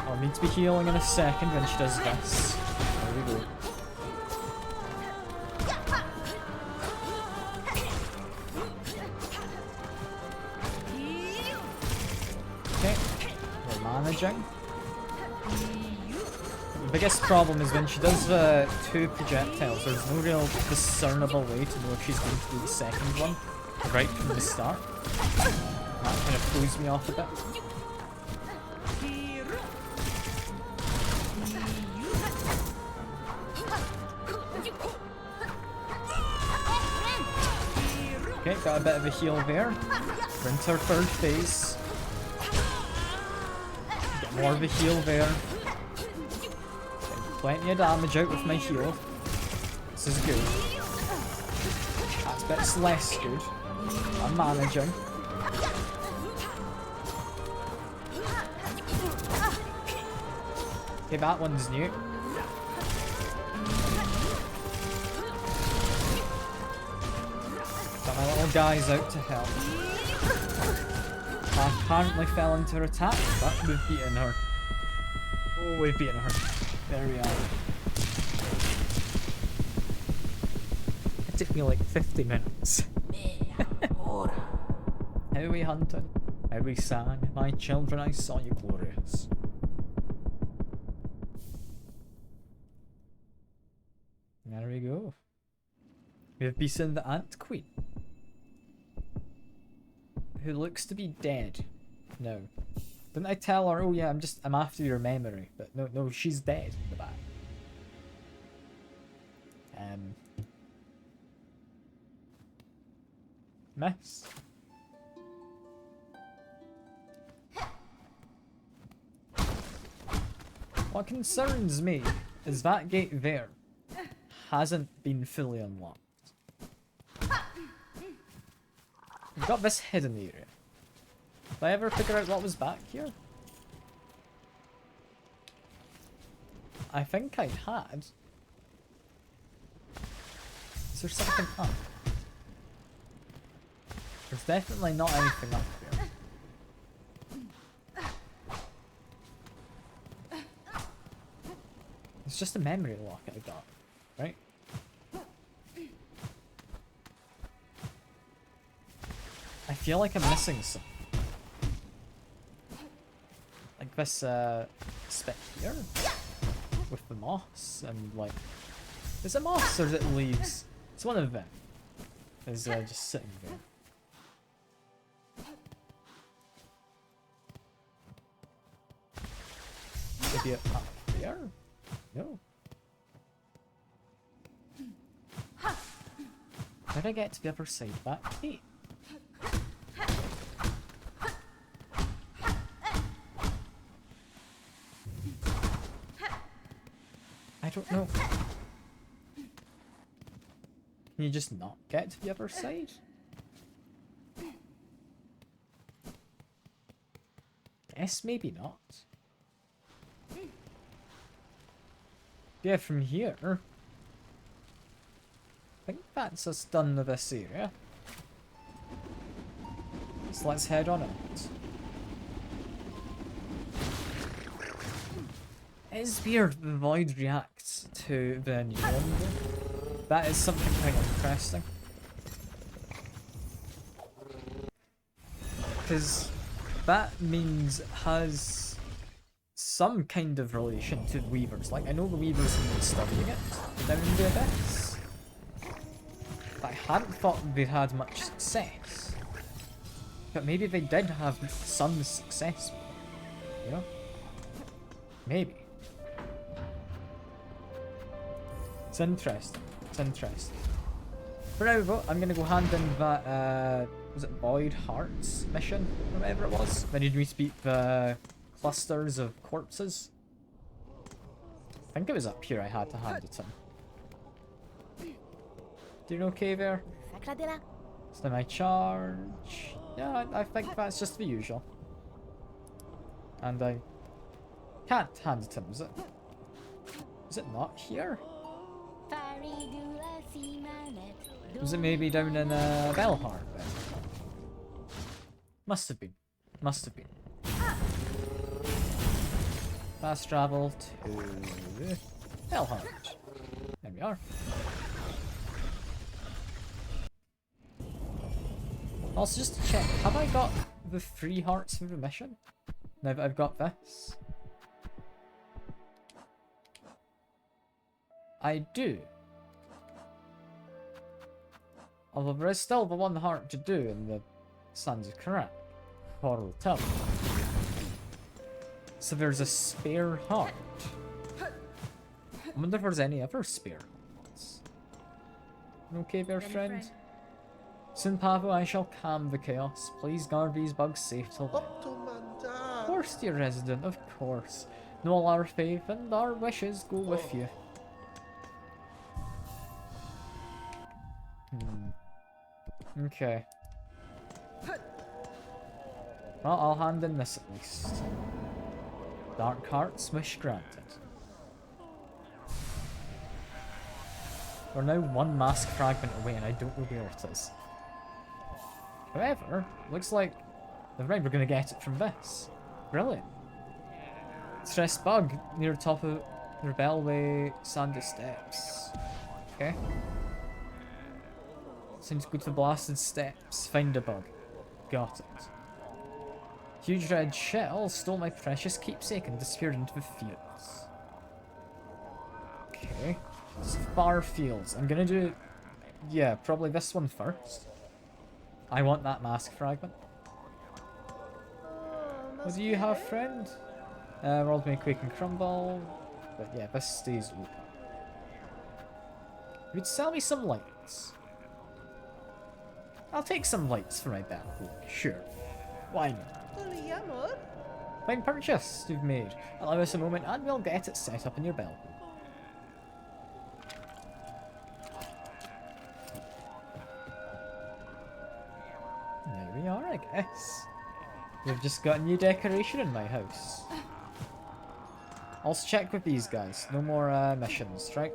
I'll need to be healing in a second when she does this. There we go. Okay, we're managing. The biggest problem is when she does 2 projectiles, there's no real discernible way to know if she's going to do the second one right from the start. That kind of throws me off a bit. Okay, got a bit of a heal there. We're into our 3rd phase. Get more of a heal there. Getting plenty of damage out with my heal. This is good. That's bits less good. I'm managing. Okay, that one's new. Got my little guys out to help. I apparently fell into her attack, but we've beaten her. Oh, we've beaten her. There we are. It took me like 50 minutes. How we hunted, how we sang, my children, I saw you glorious. There we go. We have beaten the Ant Queen, who looks to be dead. No. Didn't I tell her, oh yeah, I'm after your memory, but no, she's dead in the back. Miss. What concerns me is that gate there hasn't been fully unlocked. We've got this hidden area. Did I ever figure out what was back here? I think I had. Is there something up? There's definitely not anything up here. It's just a memory lock I got, right? I feel like I'm missing something. Like this spit here with the moss and like, is it moss or is it leaves? It's one of them. Is just sitting there. Maybe up there? No. How did I get to the other side of that gate? I don't know. Can you just not get to the other side? Guess maybe not. Yeah, from here. I think that's us done with this area. So let's head on out. It is weird the void reacts to the new one. That is something quite interesting. Because that means it has some kind of relation to the Weavers. Like, I know the Weavers have been studying it down in the Abyss, but I hadn't thought they'd had much success. But maybe they did have some success, you know? Maybe. It's interesting. It's interesting. For now, though, I'm gonna go hand in that, was it Void Hearts mission? Or whatever it was. Then you'd me to beat the clusters of corpses. I think it was up here I had to hand it to him. Doing okay there? Is that my charge? Yeah, I think that's just the usual. And I can't hand it to him, is it? Is it not here? Was it maybe down in Bellheart then? Must have been. Must have been. Fast travel to Bellheart. There we are. Also, just to check, have I got the 3 hearts for the mission? Now that I've got this? I do. Although there is still the 1 heart to do in the Sands of Karak. Coral Tub. So there's a spare heart. I wonder if there's any other spare hearts. Okay there, friend? Soon, Pavo, I shall calm the chaos. Please guard these bugs safe till then. Of course, dear resident, of course. Know all our faith and our wishes go with you. Okay. Well, I'll hand in this at least. Dark Hearts, wish granted. We're now 1 mask fragment away and I don't know where it is. However, looks like never mind, we're gonna get it from this. Brilliant. Stress bug near the top of the Bellway Sandy Steps. Okay. Seems to go to the blasted steps. Find a bug. Got it. Huge red shell stole my precious keepsake and disappeared into the fields. Okay. Far fields. I'm gonna do... yeah, probably this one first. I want that mask fragment. What do you have, friend? World may quake and crumble. But yeah, this stays open. You'd sell me some lights. I'll take some lights for my balcony. Sure. Why not? Fine purchase you've made. Allow us a moment and we'll get it set up in your balcony. There we are, I guess. We've just got a new decoration in my house. Also check with these guys. No more missions, right?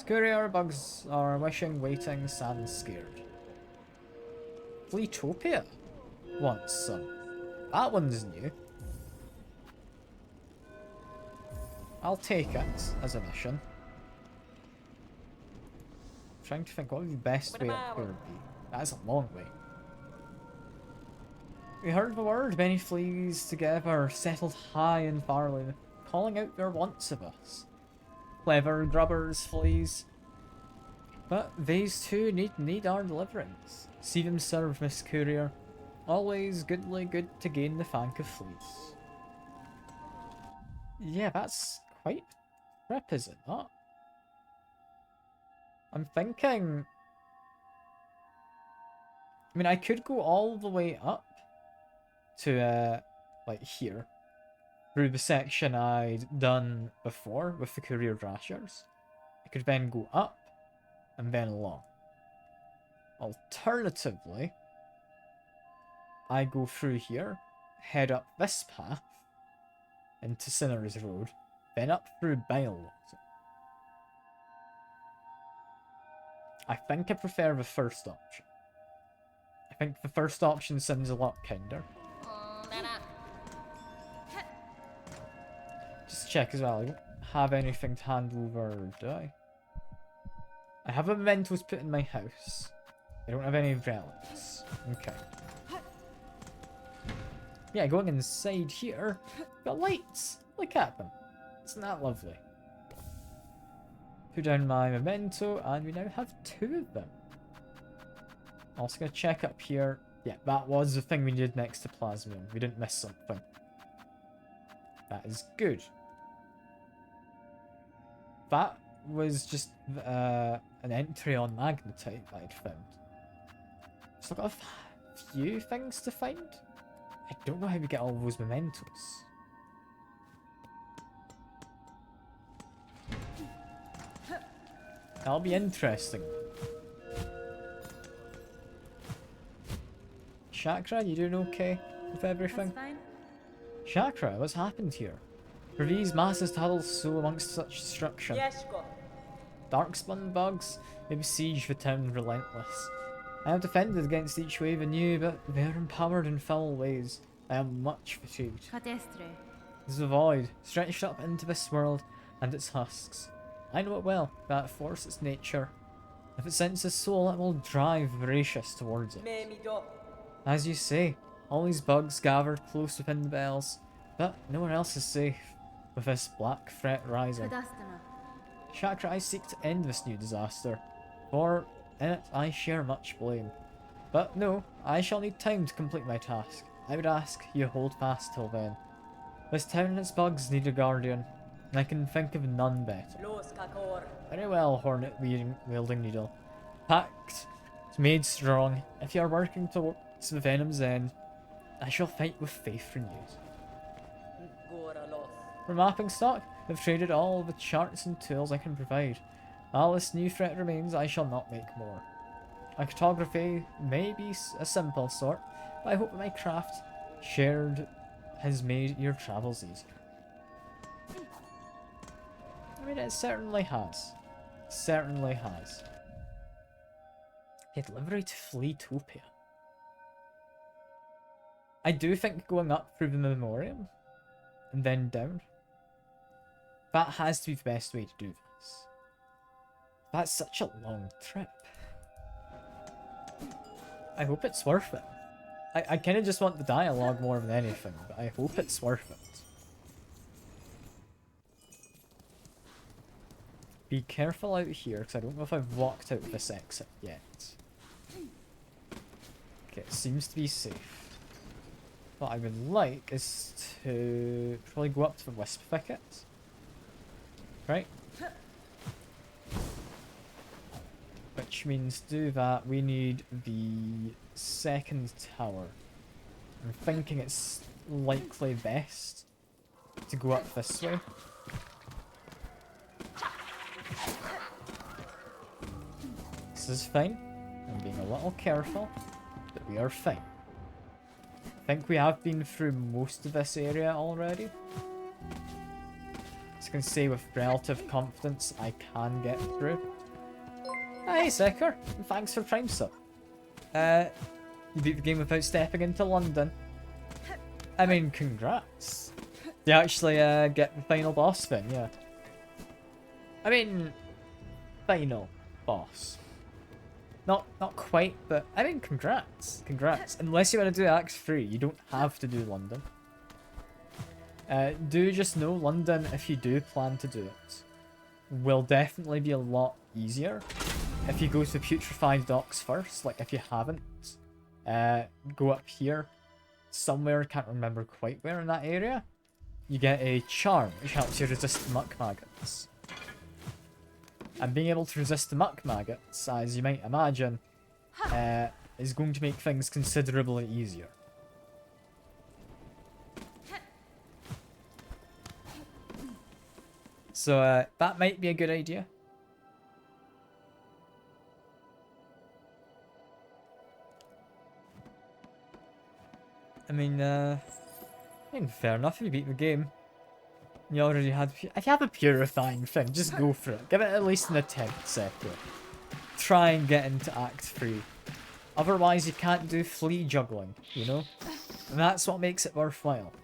Courier bugs are wishing, waiting, sad and scared. Fleetopia wants some. That one's new. I'll take it as a mission. I'm trying to think what would be the best way up here would be. That's a long way. We heard the word, many fleas together, settled high in Farley, calling out their wants of us. Clever grubbers, fleas. But these two need our deliverance. See them serve, Miss Courier. Always goodly good to gain the thank of fleas. Yeah, that's quite rip, is it not? I'm thinking... I mean, I could go all the way up to, like here. Through the section I'd done before with the Courier Drashers. I could then go up and then along. Alternatively, I go through here, head up this path into Sinners Road, then up through Bylewater. I think I prefer the first option. I think the first option sounds a lot kinder. Just check as well, I don't have anything to hand over, do I? I have a mementos put in my house. I don't have any relics. Okay. Yeah, going inside here, got lights. Look at them. Isn't that lovely? Put down my memento, and we now have 2 of them. Also gonna check up here. Yeah, that was the thing we did next to Plasmium. We didn't miss something. That is good. That was just an entry on Magnetite that I'd found. So I've got a few things to find. I don't know how we get all those mementos. That'll be interesting. Chakra, you doing okay with everything? Chakra, what's happened here? For these masses to huddle so amongst such destruction. Darkspawn bugs may besiege the town relentless. I have defended against each wave anew, but they are empowered in foul ways. I am much fatigued. This is a void, stretched up into this world and its husks. I know it well, that force its nature. If it senses soul, it will drive voracious towards it. As you say, all these bugs gathered close within the bells, but no one else is safe, with this black threat rising. Chakra, I seek to end this new disaster, for in it I share much blame. But no, I shall need time to complete my task. I would ask you hold fast till then. This town and its bugs need a guardian, and I can think of none better. Very well, hornet-wielding needle. Pact, made strong. If you are working towards the venom's end, I shall fight with faith renewed. For mapping stock, I've traded all the charts and tools I can provide. While this new threat remains, I shall not make more. My cartography may be a simple sort, but I hope that my craft shared has made your travels easier. I mean, it certainly has. Certainly has. A delivery to Fleetopia. I do think going up through the memoriam and then down, that has to be the best way to do this. That's such a long trip. I hope it's worth it. I kind of just want the dialogue more than anything, but I hope it's worth it. Be careful out here, because I don't know if I've walked out this exit yet. Okay, it seems to be safe. What I would like is to probably go up to the wisp thicket. Right? Which means to do that, we need the second tower. I'm thinking it's likely best to go up this way. This is fine. I'm being a little careful, but we are fine. I think we have been through most of this area already. As I can say with relative confidence, I can get through. Hey, Secker, and thanks for Prime Sub. You beat the game without stepping into London. I mean, congrats. You actually get the final boss then, yeah. I mean, final boss. Not quite, but I mean, congrats. Congrats. Unless you want to do Act 3, you don't have to do London. Do just know London, if you do plan to do it, will definitely be a lot easier if you go to Putrefied Docks first. Like, if you haven't, go up here somewhere, can't remember quite where in that area. You get a charm, which helps you resist muck maggots. And being able to resist the muck maggots, as you might imagine, is going to make things considerably easier. So that might be a good idea. I mean, fair enough if you beat the game. You already had... If you have a purifying thing, just go for it. Give it at least an attempt, Separate. Try and get into Act 3. Otherwise, you can't do flea juggling, you know? And that's what makes it worthwhile.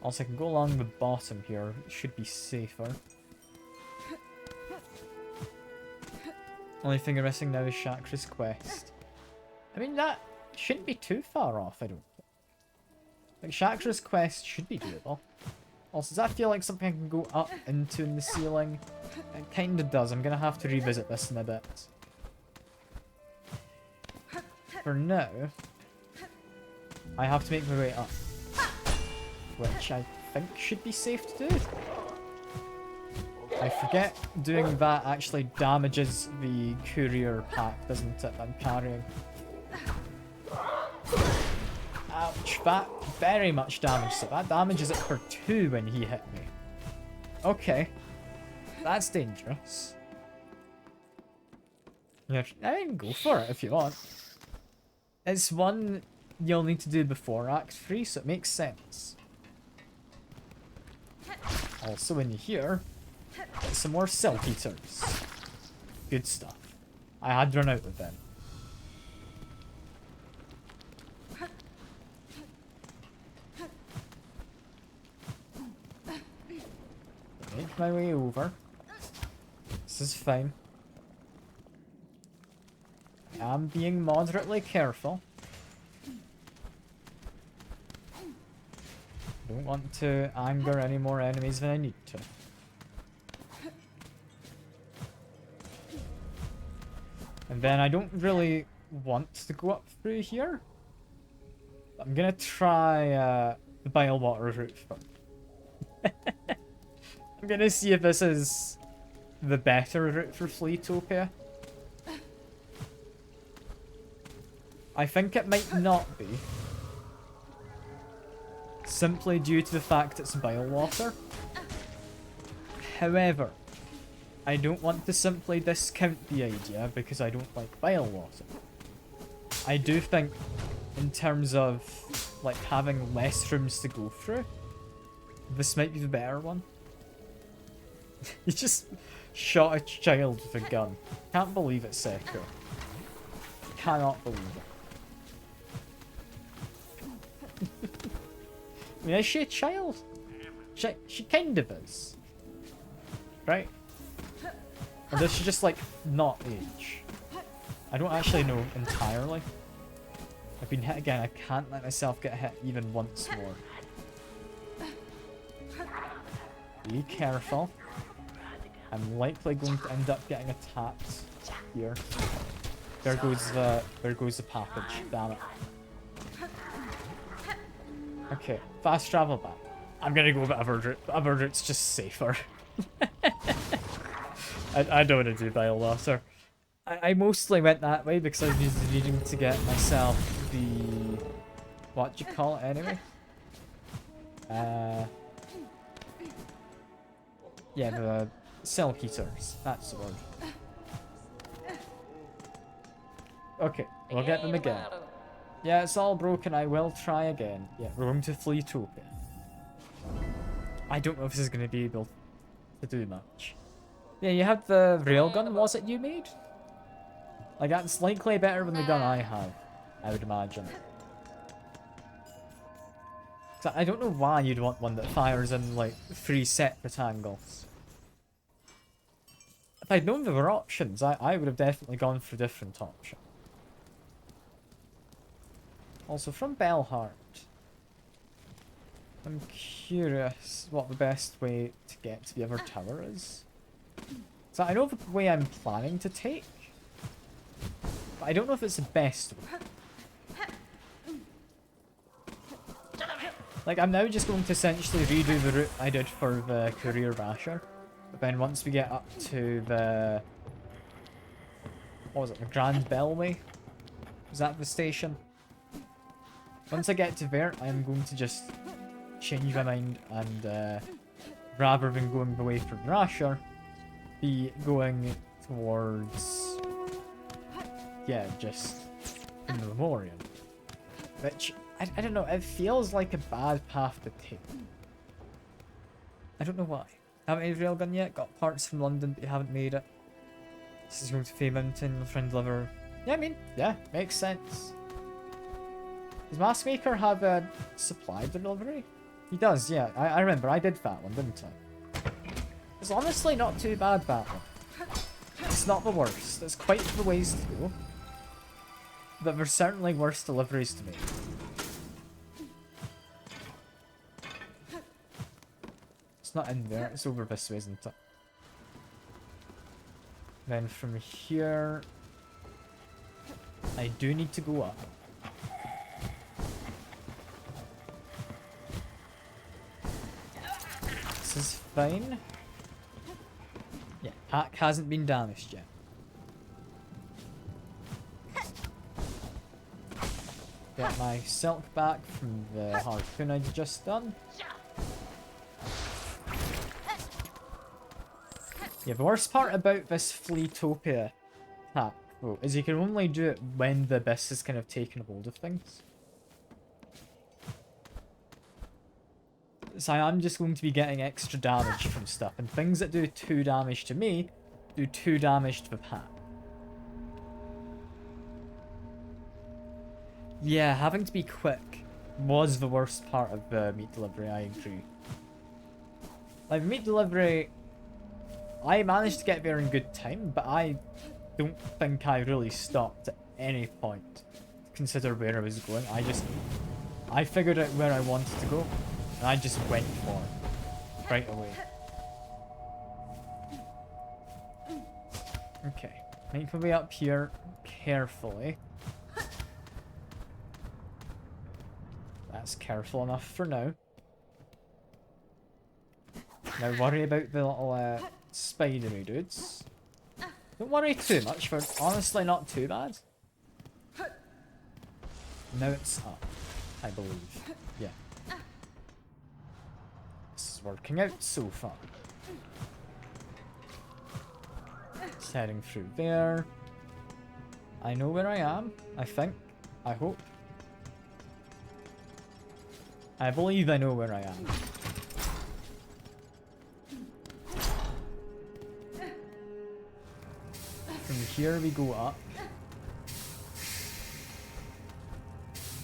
Also, I can go along the bottom here. It should be safer. Only thing I'm missing now is Chakra's quest. I mean, that shouldn't be too far off, I don't think. Like, Chakra's quest should be doable. Also, does that feel like something I can go up into in the ceiling? It kinda does. I'm gonna have to revisit this in a bit. For now, I have to make my way up. Which I think should be safe to do. I forget doing that actually damages the courier pack, doesn't it, that I'm carrying. Ouch, that very much damages it. That damages it for 2 when he hit me. Okay. That's dangerous. Yeah, I mean, go for it if you want. It's one you'll need to do before Act 3, so it makes sense. Also in here, get some more Silk Eaters. Good stuff. I had run out of them. Make my way over. This is fine. I'm being moderately careful. Don't want to anger any more enemies than I need to. And then I don't really want to go up through here. I'm gonna try the bile water route first. I'm gonna see if this is the better route for Fleetopia. I think it might not be. Simply due to the fact it's bile water. However, I don't want to simply discount the idea because I don't like bile water. I do think, in terms of like having less rooms to go through, this might be the better one. You just shot a child with a gun. Can't believe it, Seko. Cannot believe it. I mean, is she a child? She kind of is. Right? Or does she just, like, not age? I don't actually know entirely. I've been hit again. I can't let myself get hit even once more. Be careful. I'm likely going to end up getting attacked here. There goes the package. Damn it. Okay, fast travel back. I'm gonna go with other route. Other route's just safer. I don't want to do bile water. I mostly went that way because I was needing to get myself the what do you call it anyway? Yeah, the Silk Eaters. That's the word. Okay, we'll get them again. Yeah, it's all broken. I will try again. Yeah, we're going to Fleetopia. I don't know if this is going to be able to do much. Yeah, you had the railgun, was it you made? Like, that's likely better than the gun I have, I would imagine. So I don't know why you'd want one that fires in, like, 3 separate angles. If I'd known there were options, I would have definitely gone for a different option. Also, from Bellheart, I'm curious what the best way to get to the other tower is. So I know the way I'm planning to take, but I don't know if it's the best way. Like, I'm now just going to essentially redo the route I did for the Courier Basher. But then once we get up to the... what was it? The Grand Bellway? Was that the station? Once I get to there, I'm going to just change my mind and rather than going away from Rasher, be going towards... yeah, just in the Memorial. Which, I don't know, it feels like a bad path to take. I don't know why. Haven't made a railgun yet, got parts from London but you haven't made it. This is going to Fey Mountain, friend deliver. Yeah, I mean, yeah, makes sense. Does Maskmaker have a supply delivery? He does, yeah. I remember, I did that one, didn't I? It's honestly not too bad, that one. It's not the worst. It's quite the ways to go. But there's certainly worse deliveries to make. It's not in there, it's over this way, isn't it? Then from here... I do need to go up. This is fine. Yeah, pack hasn't been damaged yet. Get my silk back from the harpoon I'd just done. Yeah, the worst part about this Fleetopia hack, though, is you can only do it when the abyss has kind of taken hold of things. So I'm just going to be getting extra damage from stuff, and things that do 2 damage to me do 2 damage to the pack. Yeah, having to be quick was the worst part of the meat delivery, I agree. Like, meat delivery, I managed to get there in good time, but I don't think I really stopped at any point to consider where I was going. I figured out where I wanted to go, and I just went for it right away. Okay, make my way up here carefully. That's careful enough for now. Now worry about the little spidery dudes. Don't worry too much, they're honestly not too bad. Now it's up, I believe. Yeah. This is working out so far. Just heading through there. I know where I am, I think. I hope. I believe I know where I am. From here we go up.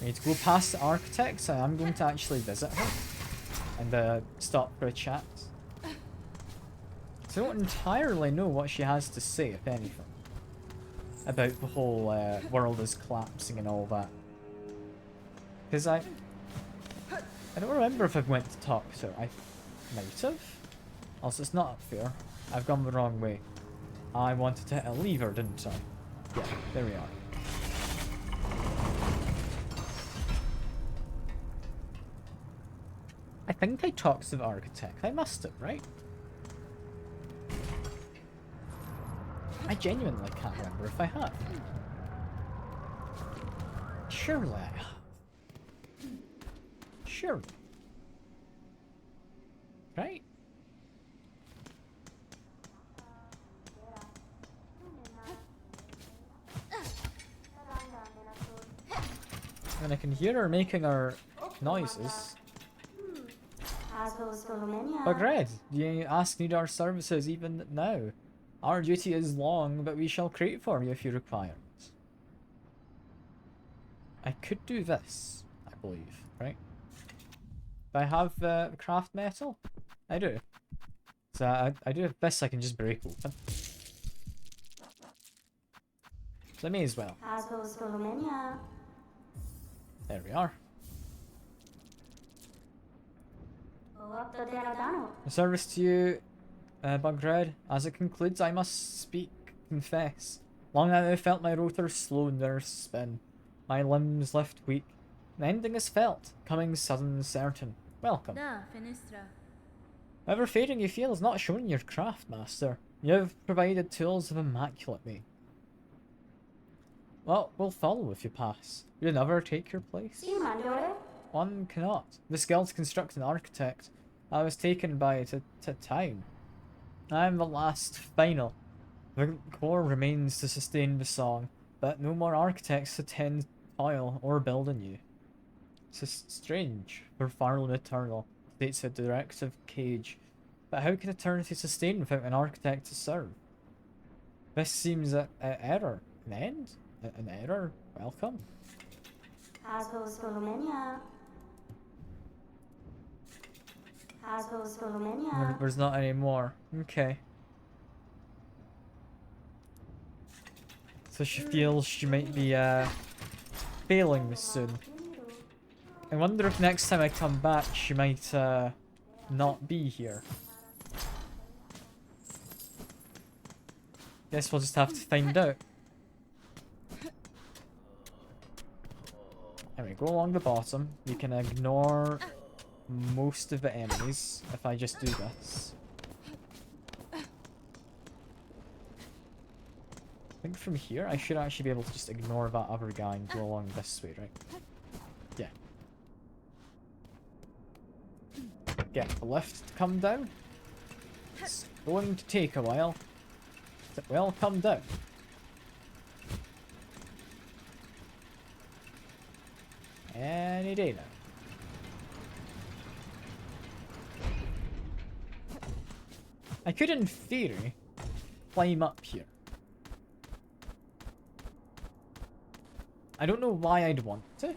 We need to go past the architect, so I'm going to actually visit her. And stop for a chat. So I don't entirely know what she has to say, if anything. About the whole world is collapsing and all that. Because I don't remember if I went to talk to her. I might have. Also, it's not up there. I've gone the wrong way. I wanted to hit a lever, didn't I? Yeah, there we are. I think I talked to the architect. I must have, right? I genuinely can't remember if I have. Surely I have. Surely. Right? And I can hear her making her noises. But Red, do you need our services even now? Our duty is long, but we shall crate for you if you require it. I could do this, I believe, right? Do I have craft metal? I do. So I do have this I can just break open. So I may as well. There we are. A service to you, Bugred. As it concludes, I must confess. Long have I felt my rotor slow in their spin. My limbs left weak. The ending is felt, coming sudden and certain. Welcome. However fading you feel is not showing your craft, master. You have provided tools of immaculate make. Well, we'll follow if you pass. You'll never take your place. One cannot. The skill to construct an architect. I was taken by to time. I am the last, final. The core remains to sustain the song, but no more architects to tend, toil, or build anew. It's strange, for Farland Eternal, states a directive cage. But how can eternity sustain without an architect to serve? This seems an error. An end? An error? Welcome. There's not any more. Okay. So she feels she might be failing this soon. I wonder if next time I come back she might not be here. Guess we'll just have to find out. Anyway, go along the bottom. You can ignore most of the enemies if I just do this. I think from here I should actually be able to just ignore that other guy and go along this way, right? Yeah. Get the lift to come down. It's going to take a while. It will come down. Any day now. I could, in theory, climb up here. I don't know why I'd want to.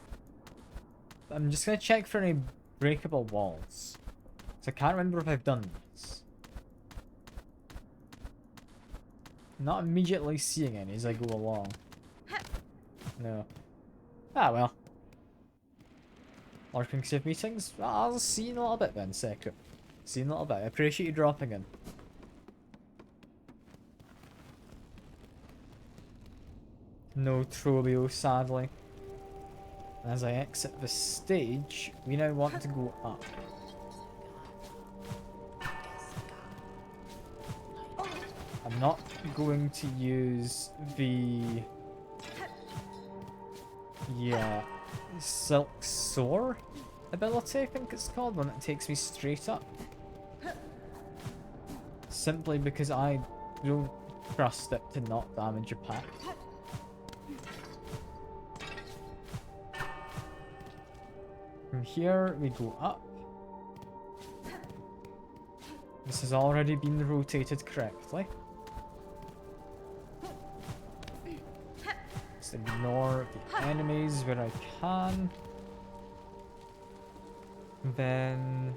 But I'm just going to check for any breakable walls. So I can't remember if I've done this. Not immediately seeing any as I go along. No. Ah, well. Lurking Save meetings? I'll see you in a little bit then, Secret. See you in a little bit. I appreciate you dropping in. No Trobio, sadly. And as I exit the stage, we now want to go up. I'm not going to use the... yeah... Silksong ability, I think it's called, when it takes me straight up. Simply because I don't trust it to not damage a pack. From here, we go up. This has already been rotated correctly. Just ignore the enemies where I can. Then...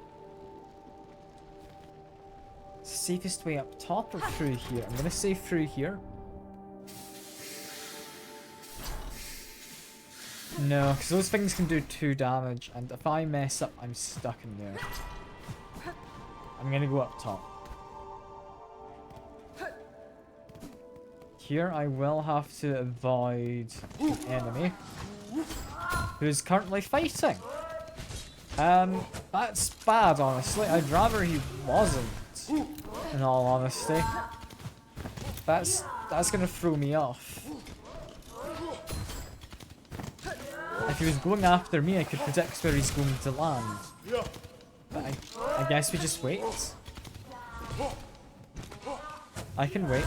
safest way up top or through here? I'm gonna say through here. No, because those things can do 2 damage, and if I mess up, I'm stuck in there. I'm gonna go up top. Here I will have to avoid the enemy who is currently fighting. That's bad, honestly. I'd rather he wasn't, in all honesty. That's gonna throw me off. If he was going after me, I could predict where he's going to land. But I guess we just wait. I can wait.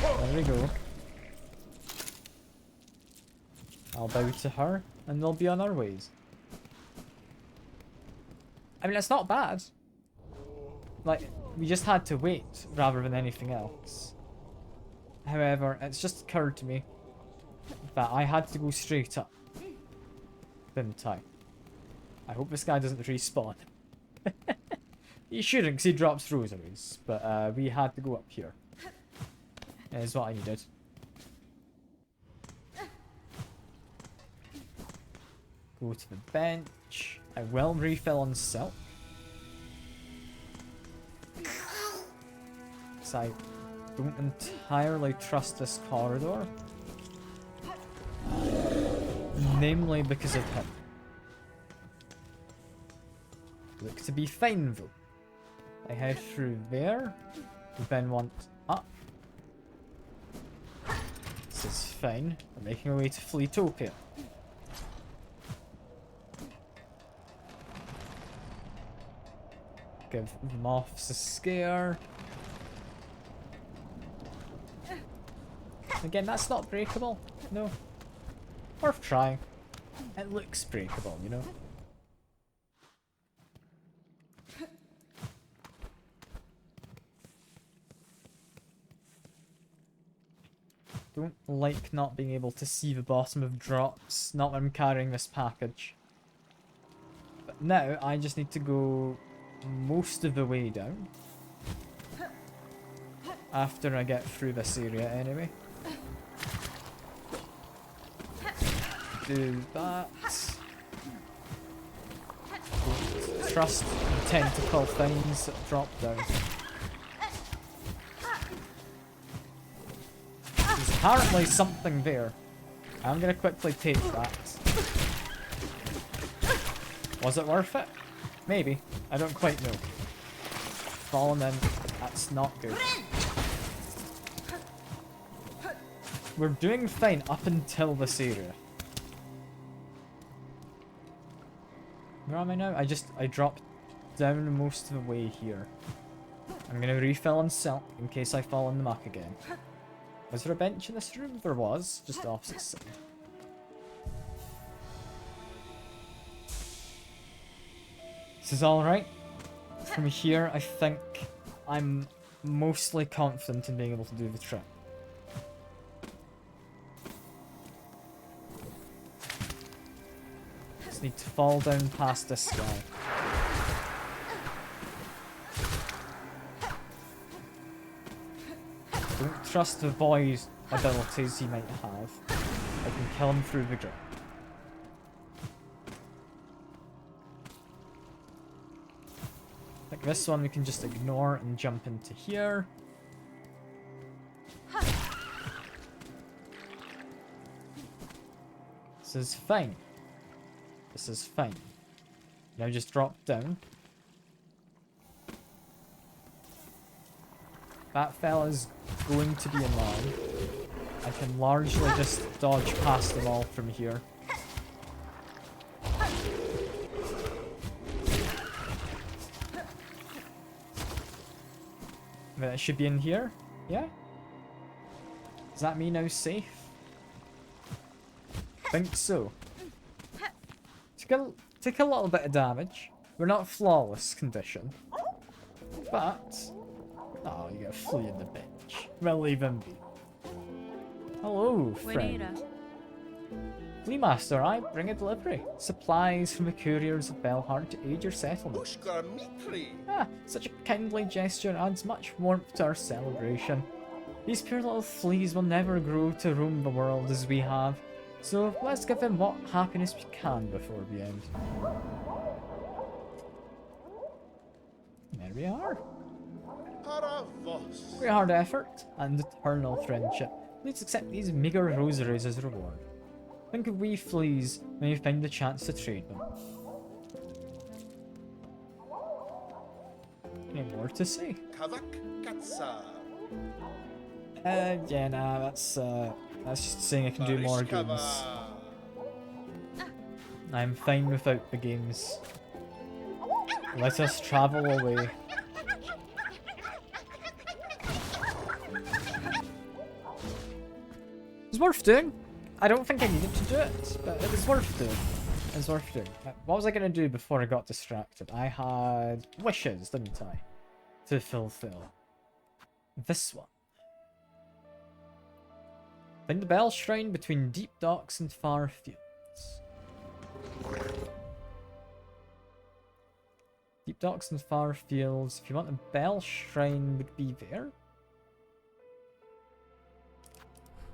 There we go. I'll bow to her, and we'll be on our ways. I mean, it's not bad. Like, we just had to wait, rather than anything else. However, it's just occurred to me that I had to go straight up. Didn't I? I hope this guy doesn't respawn. He shouldn't, because he drops rosaries. But we had to go up here. Is what I needed. Go to the bench. I will refill on silk. So I don't entirely trust this corridor. Namely because of him. Look to be fine though. I head through there. We then want up. This is fine. We're making our way to Fleetopia. Give the moths a scare. Again, that's not breakable. No. Worth trying. It looks breakable, you know? Don't like not being able to see the bottom of drops, not when I'm carrying this package. But now, I just need to go most of the way down. After I get through this area anyway. Do that. Don't trust the tentacle things that drop down. There's apparently something there. I'm gonna quickly take that. Was it worth it? Maybe. I don't quite know. Fallen in. That's not good. We're doing fine up until this area. Where am I now? I dropped down most of the way here. I'm gonna refill on silk in case I fall in the muck again. Was there a bench in this room? There was, just opposite side. This is alright. From here, I think I'm mostly confident in being able to do the trick. Just need to fall down past this guy. Don't trust the boy's abilities he might have. I can kill him through the ground. Like this one we can just ignore and jump into here. This is fine. This is fine. Now just drop down. That fella's going to be annoying. I can largely just dodge past them all from here. That should be in here. Yeah? Does that mean I'm safe? Think so. Took a little bit of damage. We're not flawless condition. But... oh, you gotta flee in the bench. Well, leave him be. Hello, friend. Flea Master, I bring a delivery. Supplies from the couriers of Belhart to aid your settlement. Ah, such a kindly gesture adds much warmth to our celebration. These poor little fleas will never grow to roam the world as we have, so let's give them what happiness we can before we end. There we are. Very hard effort and eternal friendship. Please accept these meager rosaries as reward. Think of wee fleas when you find the chance to trade them. Any more to say? Yeah, nah, that's just saying I can do more games. I'm fine without the games. Let us travel away. It's worth doing. I don't think I needed to do it, but it was worth doing. It was worth doing. What was I going to do before I got distracted? I had wishes, didn't I? To fulfill. This one. Find the bell shrine between deep docks and far fields. Deep docks and far fields. If you want a bell shrine, would be there.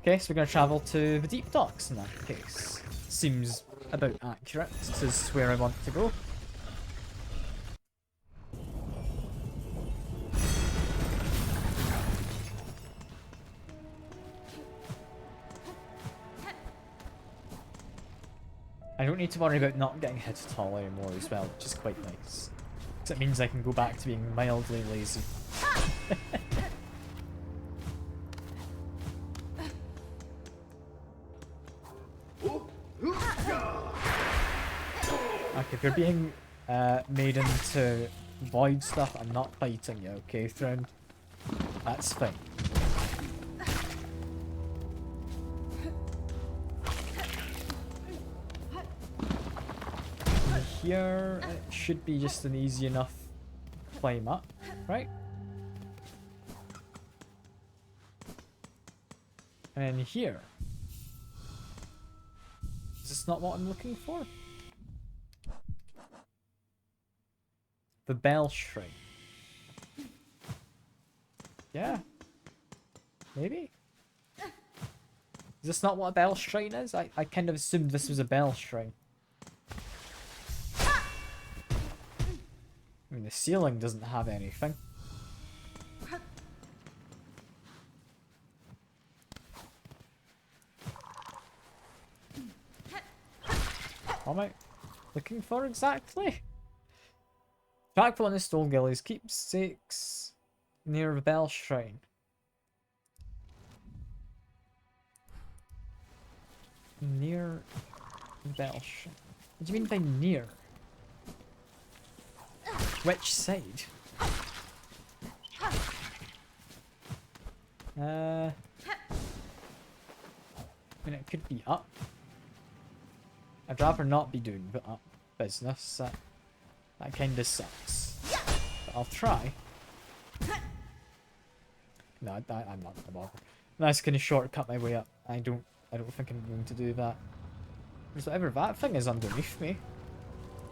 Okay, so we're going to travel to the deep docks in that case. Seems about accurate. This is where I want to go. I don't need to worry about not getting hit at all anymore as well, which is quite nice. Because it means I can go back to being mildly lazy. Okay, if you're being made into void stuff, I'm not fighting you, okay, friend? That's fine. And here, it should be just an easy enough climb up, right? And then here. Is this not what I'm looking for? The bell shrine. Yeah. Maybe? Is this not what a bell shrine is? I kind of assumed this was a bell shrine. I mean, the ceiling doesn't have anything. What am I looking for exactly? Track one of the Stolgillies. Keepsakes near the bell shrine. Near bell shrine. What do you mean by near? Which side? I mean, it could be up. I'd rather not be doing the up business. That kind of sucks. But I'll try. No, I'm not gonna bother. Nice, gonna shortcut my way up. I don't think I'm going to do that. There's whatever that thing is underneath me.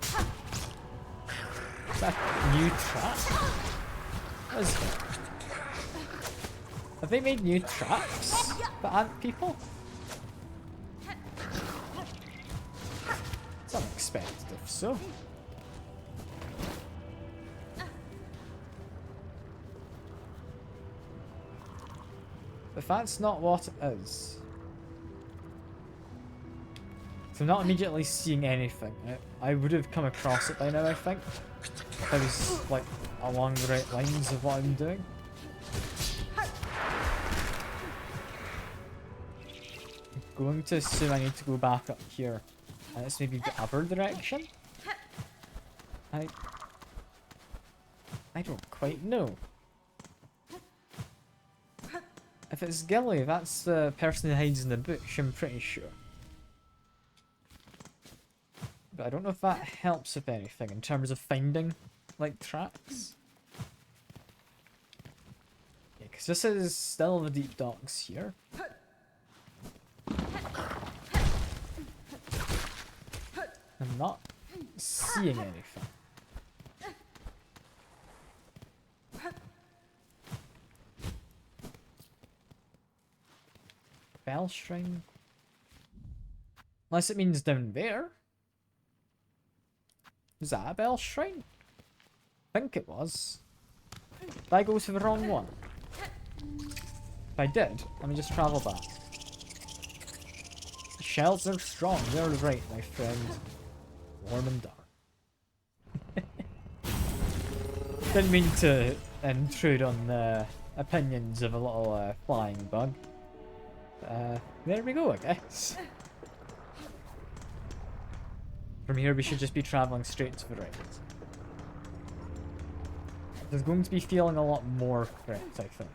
Is that a new trap? What is that? Have they made new traps for ant people? It's unexpected if so. If that's not what it is. So I'm not immediately seeing anything. I would have come across it by now, I think. If I was, like, along the right lines of what I'm doing. I'm going to assume I need to go back up here. And it's maybe the other direction? I don't quite know. If it's Gilly, that's the person who hides in the bush, I'm pretty sure. But I don't know if that helps with anything in terms of finding, like, tracks. Yeah, because this is still the deep docks here. I'm not seeing anything. Bell shrine? Unless it means down there. Is that a bell shrine? I think it was. Did I go to the wrong one? If I did, let me just travel back. The shells are strong, they're right, my friend. Warm and dark. Didn't mean to intrude on the opinions of a little flying bug. There we go, I guess. From here we should just be travelling straight to the right. There's going to be feeling a lot more threats, I think.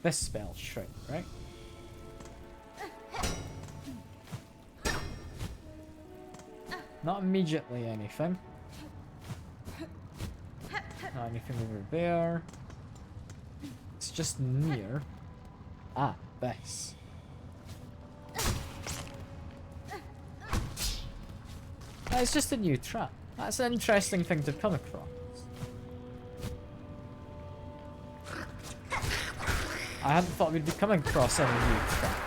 This spell shrine, right? Not immediately anything. Not anything over there. It's just near. Ah, this. It's just a new trap. That's an interesting thing to come across. I hadn't thought we'd be coming across any new traps.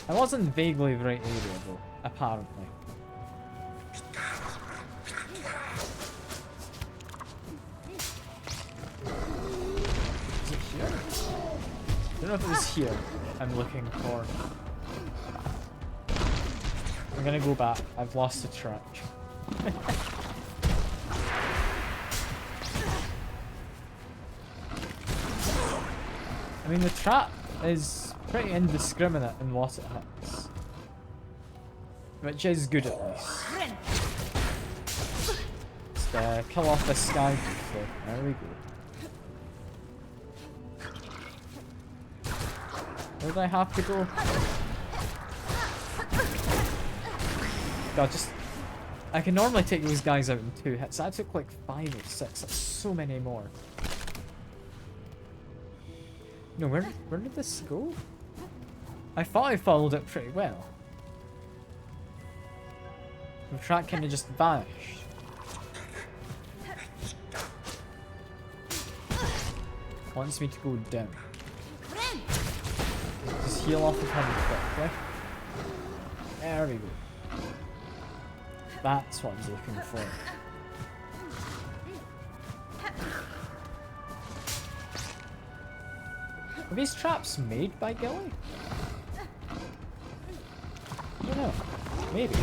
I was in vaguely the right area though, apparently. Is it here? I don't know if it was here I'm looking for. I'm gonna go back. I've lost the track. I mean, the trap is pretty indiscriminate in what it hits. Which is good at least. Just kill off this guy briefly. There we go. Where do I have to go? God, just... I can normally take those guys out in 2 hits. I took like 5 or 6. That's so many more. No, where did this go? I thought I followed it pretty well. The track kind of just vanished. Wants me to go down. Just heal off of him quickly. There we go. That's what I was looking for. Are these traps made by Gilly? I don't know. Maybe.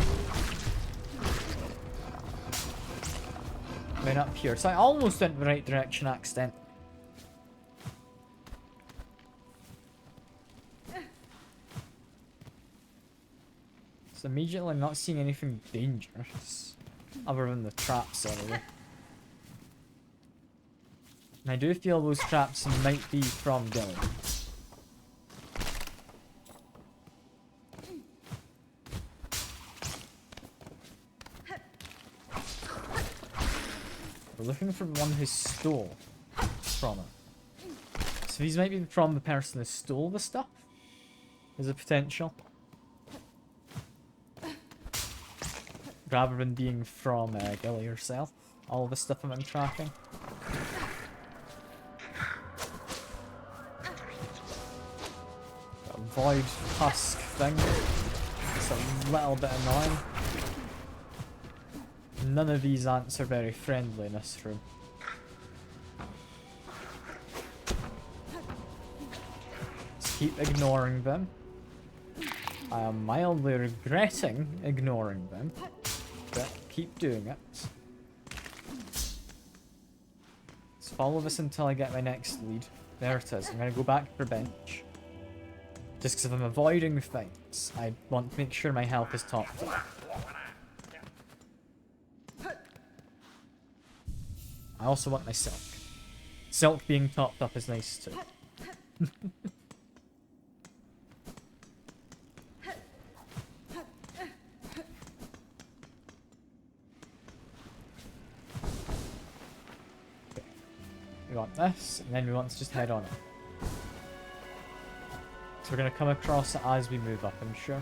Went up here. So I almost went the right direction accidentally. So immediately I'm not seeing anything dangerous. Other than the traps anyway. And I do feel those traps might be from Gilly. We're looking for the one who stole from her. So these might be from the person who stole the stuff. There's a potential. Rather than being from Gilly herself. All the stuff I'm tracking. That void husk thing. It's a little bit annoying. None of these ants are very friendly in this room. Just keep ignoring them. I am mildly regretting ignoring them, but keep doing it. Let's follow this until I get my next lead. There it is. I'm going to go back to the bench. Just because if I'm avoiding fights, I want to make sure my health is topped up. I also want my silk. Silk being topped up is nice too. We want this, and then we want to just head on it. So we're going to come across it as we move up, I'm sure.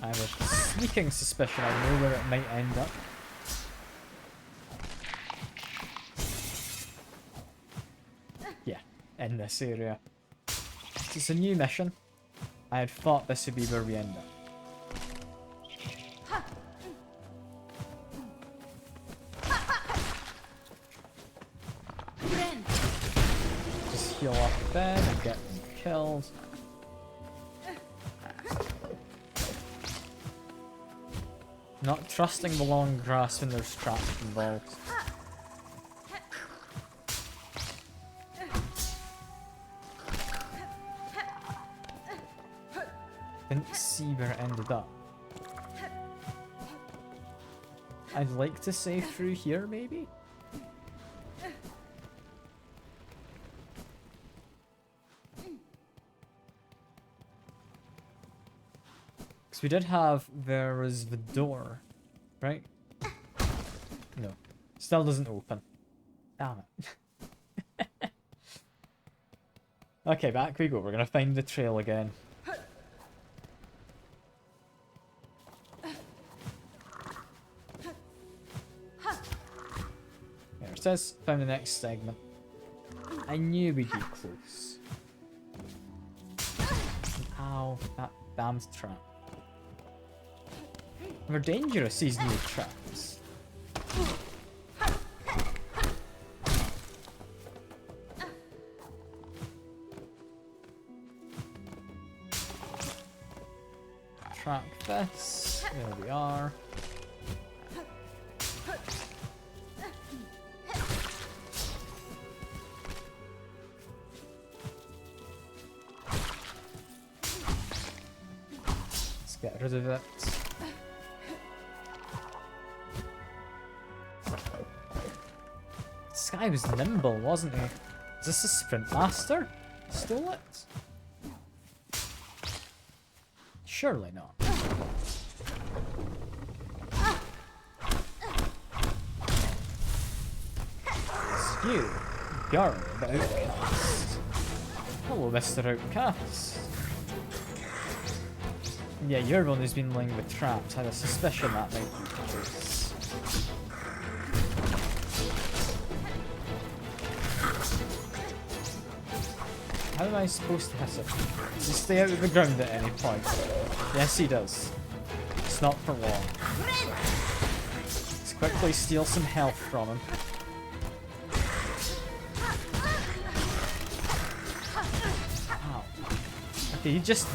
I have a sneaking suspicion I know where it might end up. Yeah, in this area. It's a new mission. I had thought this would be where we end up. Heal off them and get them killed. Not trusting the long grass when there's traps involved. Didn't see where it ended up. I'd like to say through here, maybe? We did have, there was the door, right? No. Still doesn't open. Damn it. Okay, back we go. We're gonna find the trail again. There it says, found the next segment. I knew we'd be close. Ow, that damned trap. They're dangerous, these new traps. Track this. There we are. Let's get rid of it. This guy was nimble, wasn't he? Is this a sprint master? Stole it? Surely not. It's you, Bjorn, the outcast. Hello, Mr. Outcast. Yeah, you're the one who's been laying with traps. I had a suspicion that might be the case. How am I supposed to hit it? Does he stay out of the ground at any point? Yes, he does. It's not for long. Let's quickly steal some health from him. Ow. Okay, he just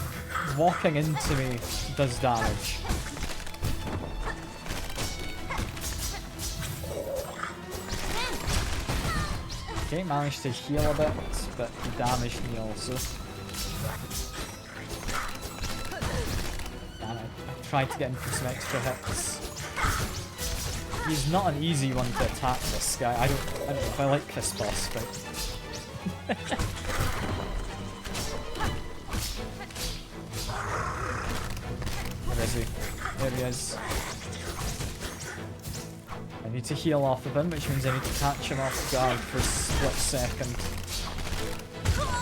walking into me does damage. Okay, managed to heal a bit, but he damaged me also. Damn it, I tried to get him for some extra hits. He's not an easy one to attack, this guy. I don't know if I like this boss fight. Where is he? There he is. I need to heal off of him, which means I need to catch him off guard for a split second.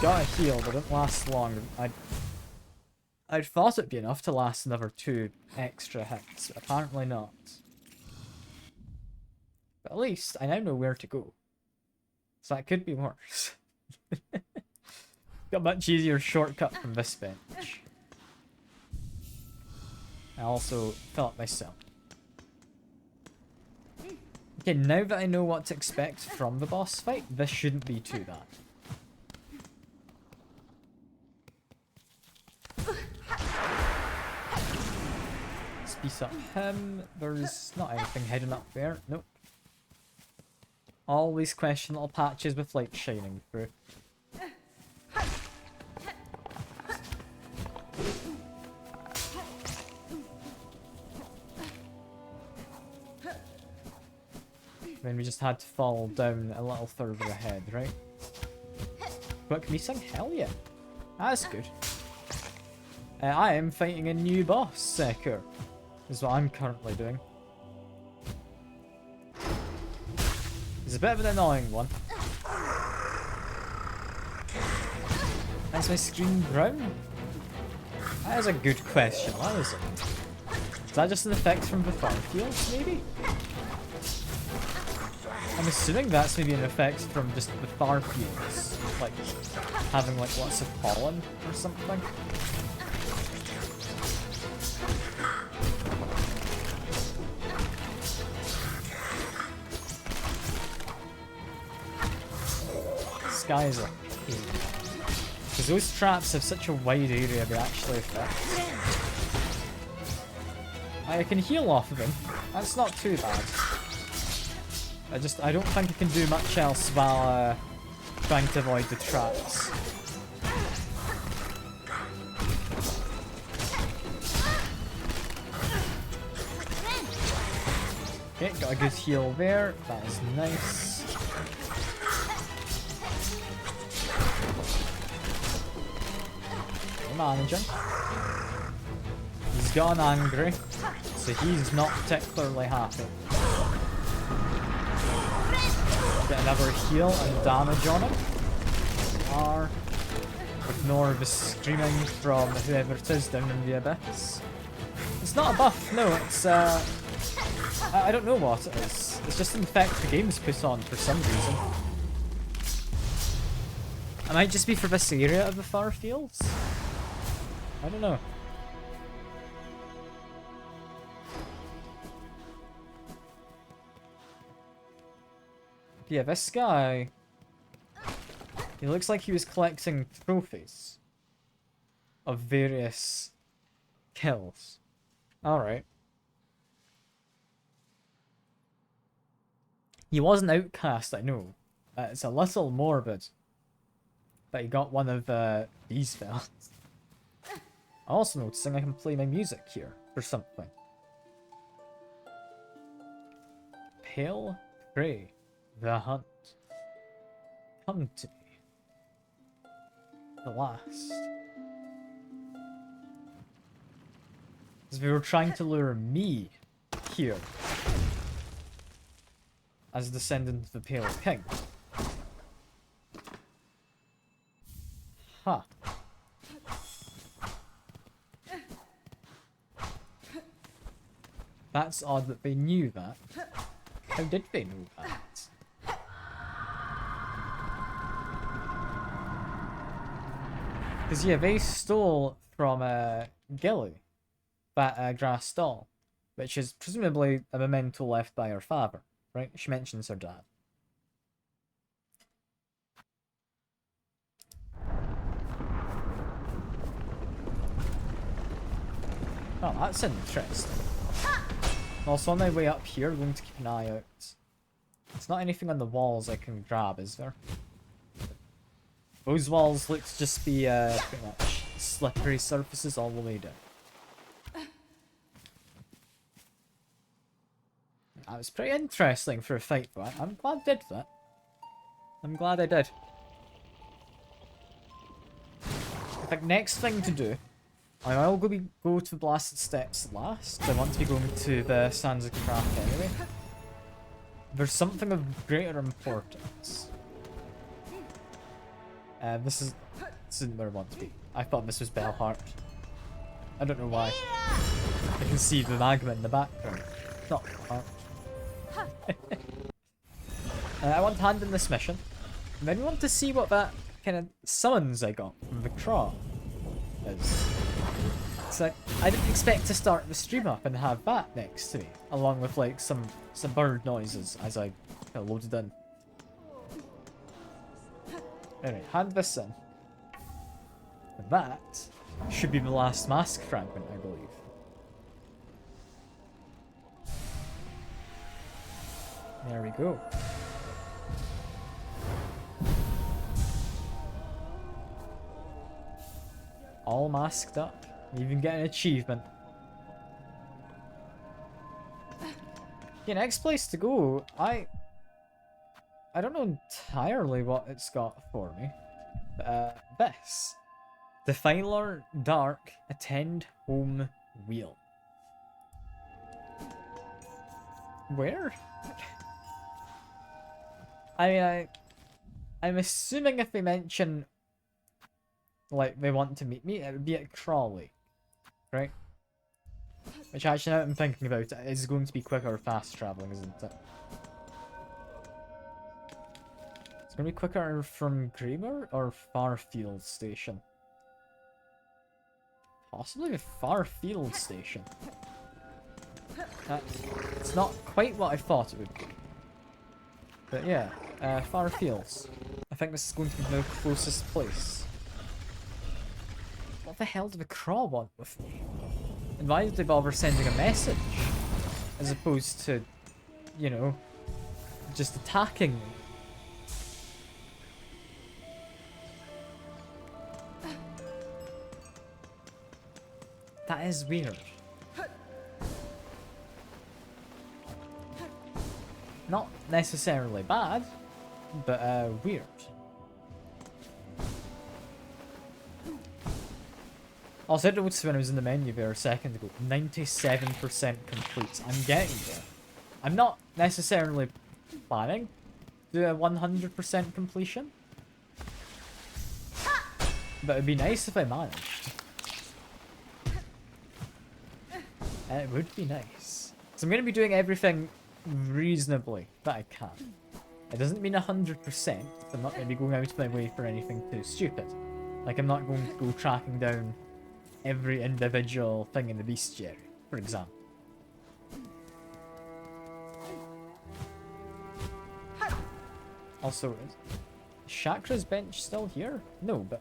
Got a heal, but it didn't last long. I'd thought it'd be enough to last another 2 extra hits, but apparently not. But at least I now know where to go. So that could be worse. Got a much easier shortcut from this bench. I also fill up my cell. Okay, now that I know what to expect from the boss fight, this shouldn't be too bad. Speed up him. There's not anything hidden up there. Nope. Always question little patches with light shining through. Then we just had to fall down a little further ahead, right? But can we sing? Hell yeah. That's good. I am fighting a new boss, Seeker. Is what I'm currently doing. He's a bit of an annoying one. Is my screen brown? That is a good question. Why is it? Is that just an effect from the far fields, maybe? I'm assuming that's maybe an effect from just the far fields, like having like lots of pollen or something. This guy is a pain. Because those traps have such a wide area they actually affect. I can heal off of him. That's not too bad. I don't think I can do much else while trying to avoid the traps. Okay, got a good heal there. That is nice. We're managing. He's gone angry, so he's not particularly happy. Get another heal and damage on him. Or ignore the screaming from whoever it is down in the abyss. It's not a buff, no, it's I don't know what it is. It's just an effect the game's put on for some reason. It might just be for this area of the far fields. I don't know. Yeah, this guy, he looks like he was collecting trophies of various kills. Alright. He was an outcast, I know. It's a little morbid. But he got one of these fellas. Also noticing I can play my music here for something. Pale Prey. The hunt. Come to me. The last. As they were trying to lure me here. As descendant of the Pale King. Huh. That's odd that they knew that. How did they know that? Because, yeah, they stole from Gilly that grass doll, which is presumably a memento left by her father, right? She mentions her dad. Oh, that's interesting. Also, on my way up here, I'm going to keep an eye out It's not anything on the walls I can grab, is there? Those walls look to just be pretty much slippery surfaces all the way down. That was pretty interesting for a fight, but I'm glad I did that. I'm glad I did. I think next thing to do, I will go to the Blasted Steps last. I want to be going to the Sands of Craft anyway. There's something of greater importance. This isn't where I want to be. I thought this was Bellheart. I don't know why. I can see the magma in the background. Not Bellheart. I want to hand in this mission. And then we want to see what that kind of summons I got from the craw is. So I didn't expect to start the stream up and have that next to me, along with like some bird noises as I kind of loaded in. Anyway, hand this in. And that should be the last mask fragment, I believe. There we go. All masked up. You even get an achievement. Okay, next place to go. I don't know entirely what it's got for me. But, this. Defiler Dark Attend Home Wheel. Where? I'm assuming if they mention like they want to meet me, it would be at Crawley, right? Which actually, now that I'm thinking about it, is going to be quicker fast traveling, isn't it? It's going to be quicker from Gramer or Farfield Station? Possibly the Farfield Station. It's not quite what I thought it would be. But yeah, Farfields. I think this is going to be the closest place. What the hell did the craw want with me? And why did they bother sending a message? As opposed to, you know, just attacking me? That is weird. Not necessarily bad, but weird. Also, I noticed when I was in the menu there a second ago, 97% complete. I'm getting there. I'm not necessarily planning to do a 100% completion, but it'd be nice if I managed. It would be nice. So I'm going to be doing everything reasonably that I can. It doesn't mean 100%. I'm not going to be going out of my way for anything too stupid. Like, I'm not going to go tracking down every individual thing in the bestiary, for example. Also, is Chakra's bench still here? No, but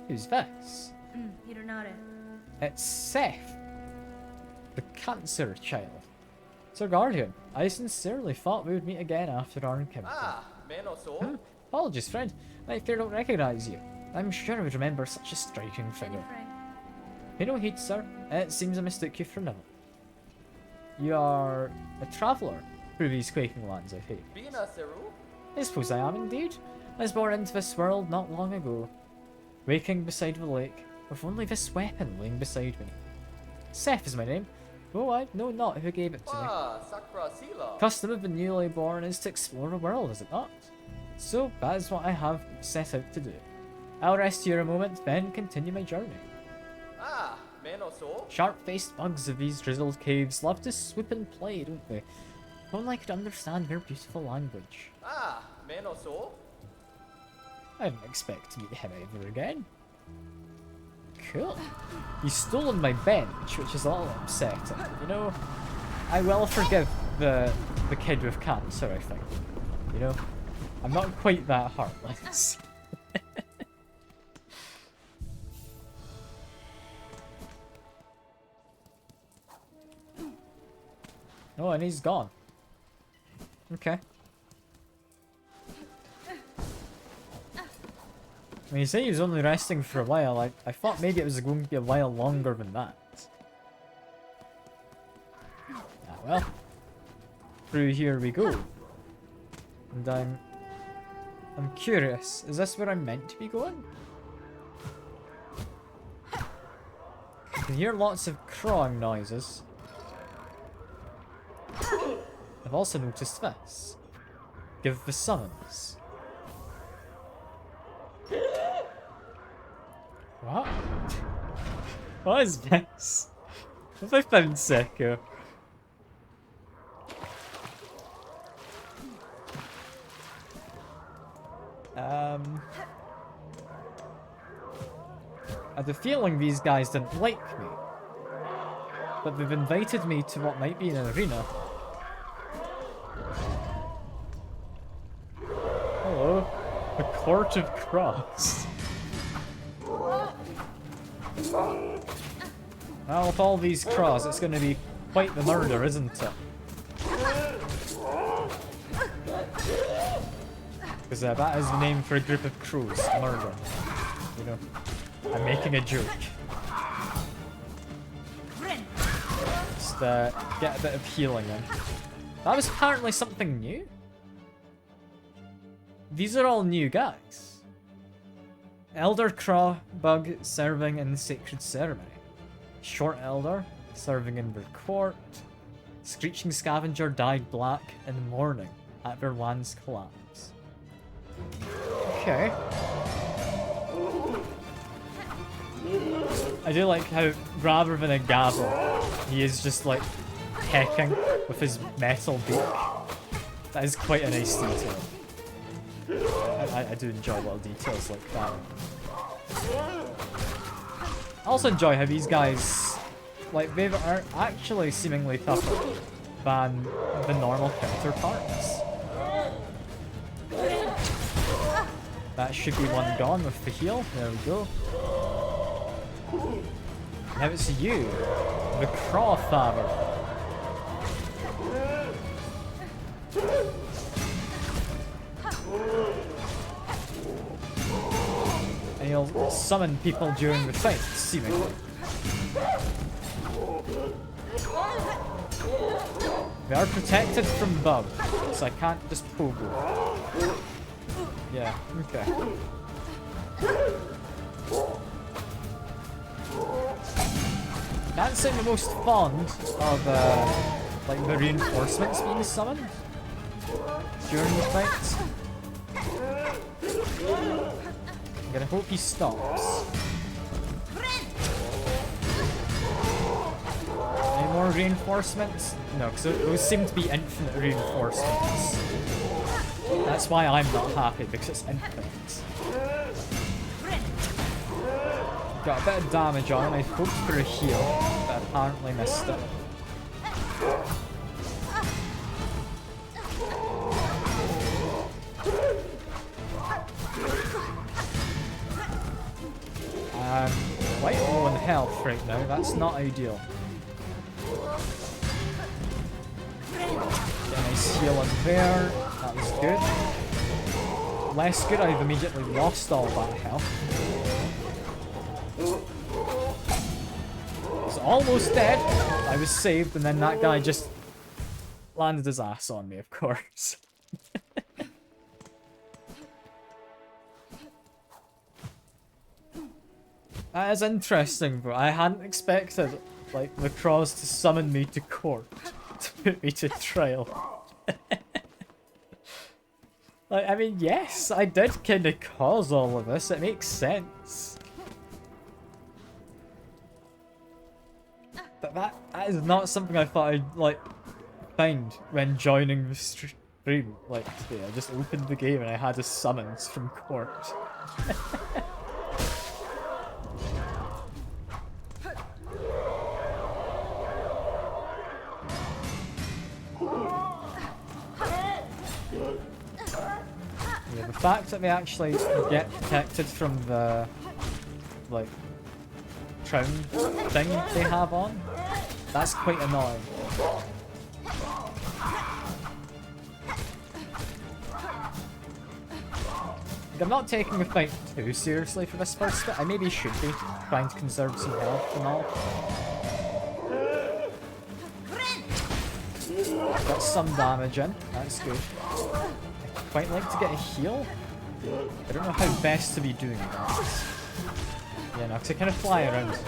who's this? It's Seth, the cancer child. Sir Guardian, I sincerely thought we would meet again after our encounter. Apologies, friend. I fear I don't recognize you. I'm sure I would remember such a striking figure. Pay no heed, sir. It seems I mistook you for another. You are a traveller through these quaking lands, I think. I suppose I am indeed. I was born into this world not long ago, waking beside the lake, with only this weapon laying beside me. Seth is my name. Oh, I know not who gave it to me. Custom of the newly born is to explore the world, is it not? So, that is what I have set out to do. I'll rest here a moment, then continue my journey. Sharp-faced bugs of these drizzled caves love to swoop and play, don't they? If only I could understand their beautiful language. I didn't expect to meet him ever again. Cool. He's stolen my bench, which is a little upsetting. You know, I will forgive the kid with cancer, I think. You know, I'm not quite that heartless. Oh, and he's gone. Okay. When you say he was only resting for a while, I thought maybe it was going to be a while longer than that. Ah, well. Through here we go. And I'm curious, is this where I'm meant to be going? I can hear lots of crowing noises. I've also noticed this. Give the summons. What? What is this? Have I found Sekiro? I had a feeling these guys didn't like me. But they've invited me to what might be an arena. Hello. The Court of Cross. Well, with all these crows, it's going to be quite the murder, isn't it? Because that is the name for a group of crows. Murder. You know, I'm making a joke. Just get a bit of healing in. That was apparently something new. These are all new guys. Elder Crow Bug serving in the sacred ceremony. Short Elder serving in their court. Screeching Scavenger dyed black in the morning at their land's collapse. Okay. I do like how, rather than a gavel, he is just like pecking with his metal beak. That is quite a nice detail. I do enjoy little details like that. I also enjoy how these guys, like, they are actually seemingly tougher than the normal counterparts. That should be one gone with the heal. There we go. Now it's you, the Crawfather. And he'll summon people during the fight, seemingly. They are protected from bugs, so I can't just pogo. Yeah, okay. Can't say I'm the most fond of like the reinforcements being summoned during the fight. I'm gonna hope he stops. Any more reinforcements? No, because those seem to be infinite reinforcements. That's why I'm not happy, because it's infinite. Got a bit of damage on him. I hoped for a heal, but apparently missed it. Quite low on health right now. That's not ideal. Get a nice heal in there. That was good. Less good, I've immediately lost all that health. Was almost dead. I was saved, and then that guy just landed his ass on me, of course. That is interesting, bro. I hadn't expected, like, the Crows to summon me to court to put me to trial. Like, I mean, yes, I did kind of cause all of this. It makes sense. But that is not something I thought I'd, like, find when joining the stream, like, today. I just opened the game and I had a summons from court. Yeah, the fact that they actually get protected from the, like, crown thing they have on, that's quite annoying. Like, I'm not taking the fight too seriously for this first bit. I maybe should be, trying to conserve some health and all. Got some damage in, that's good. I'd quite like to get a heal. I don't know how best to be doing that. Yeah, no, because I kind of fly around.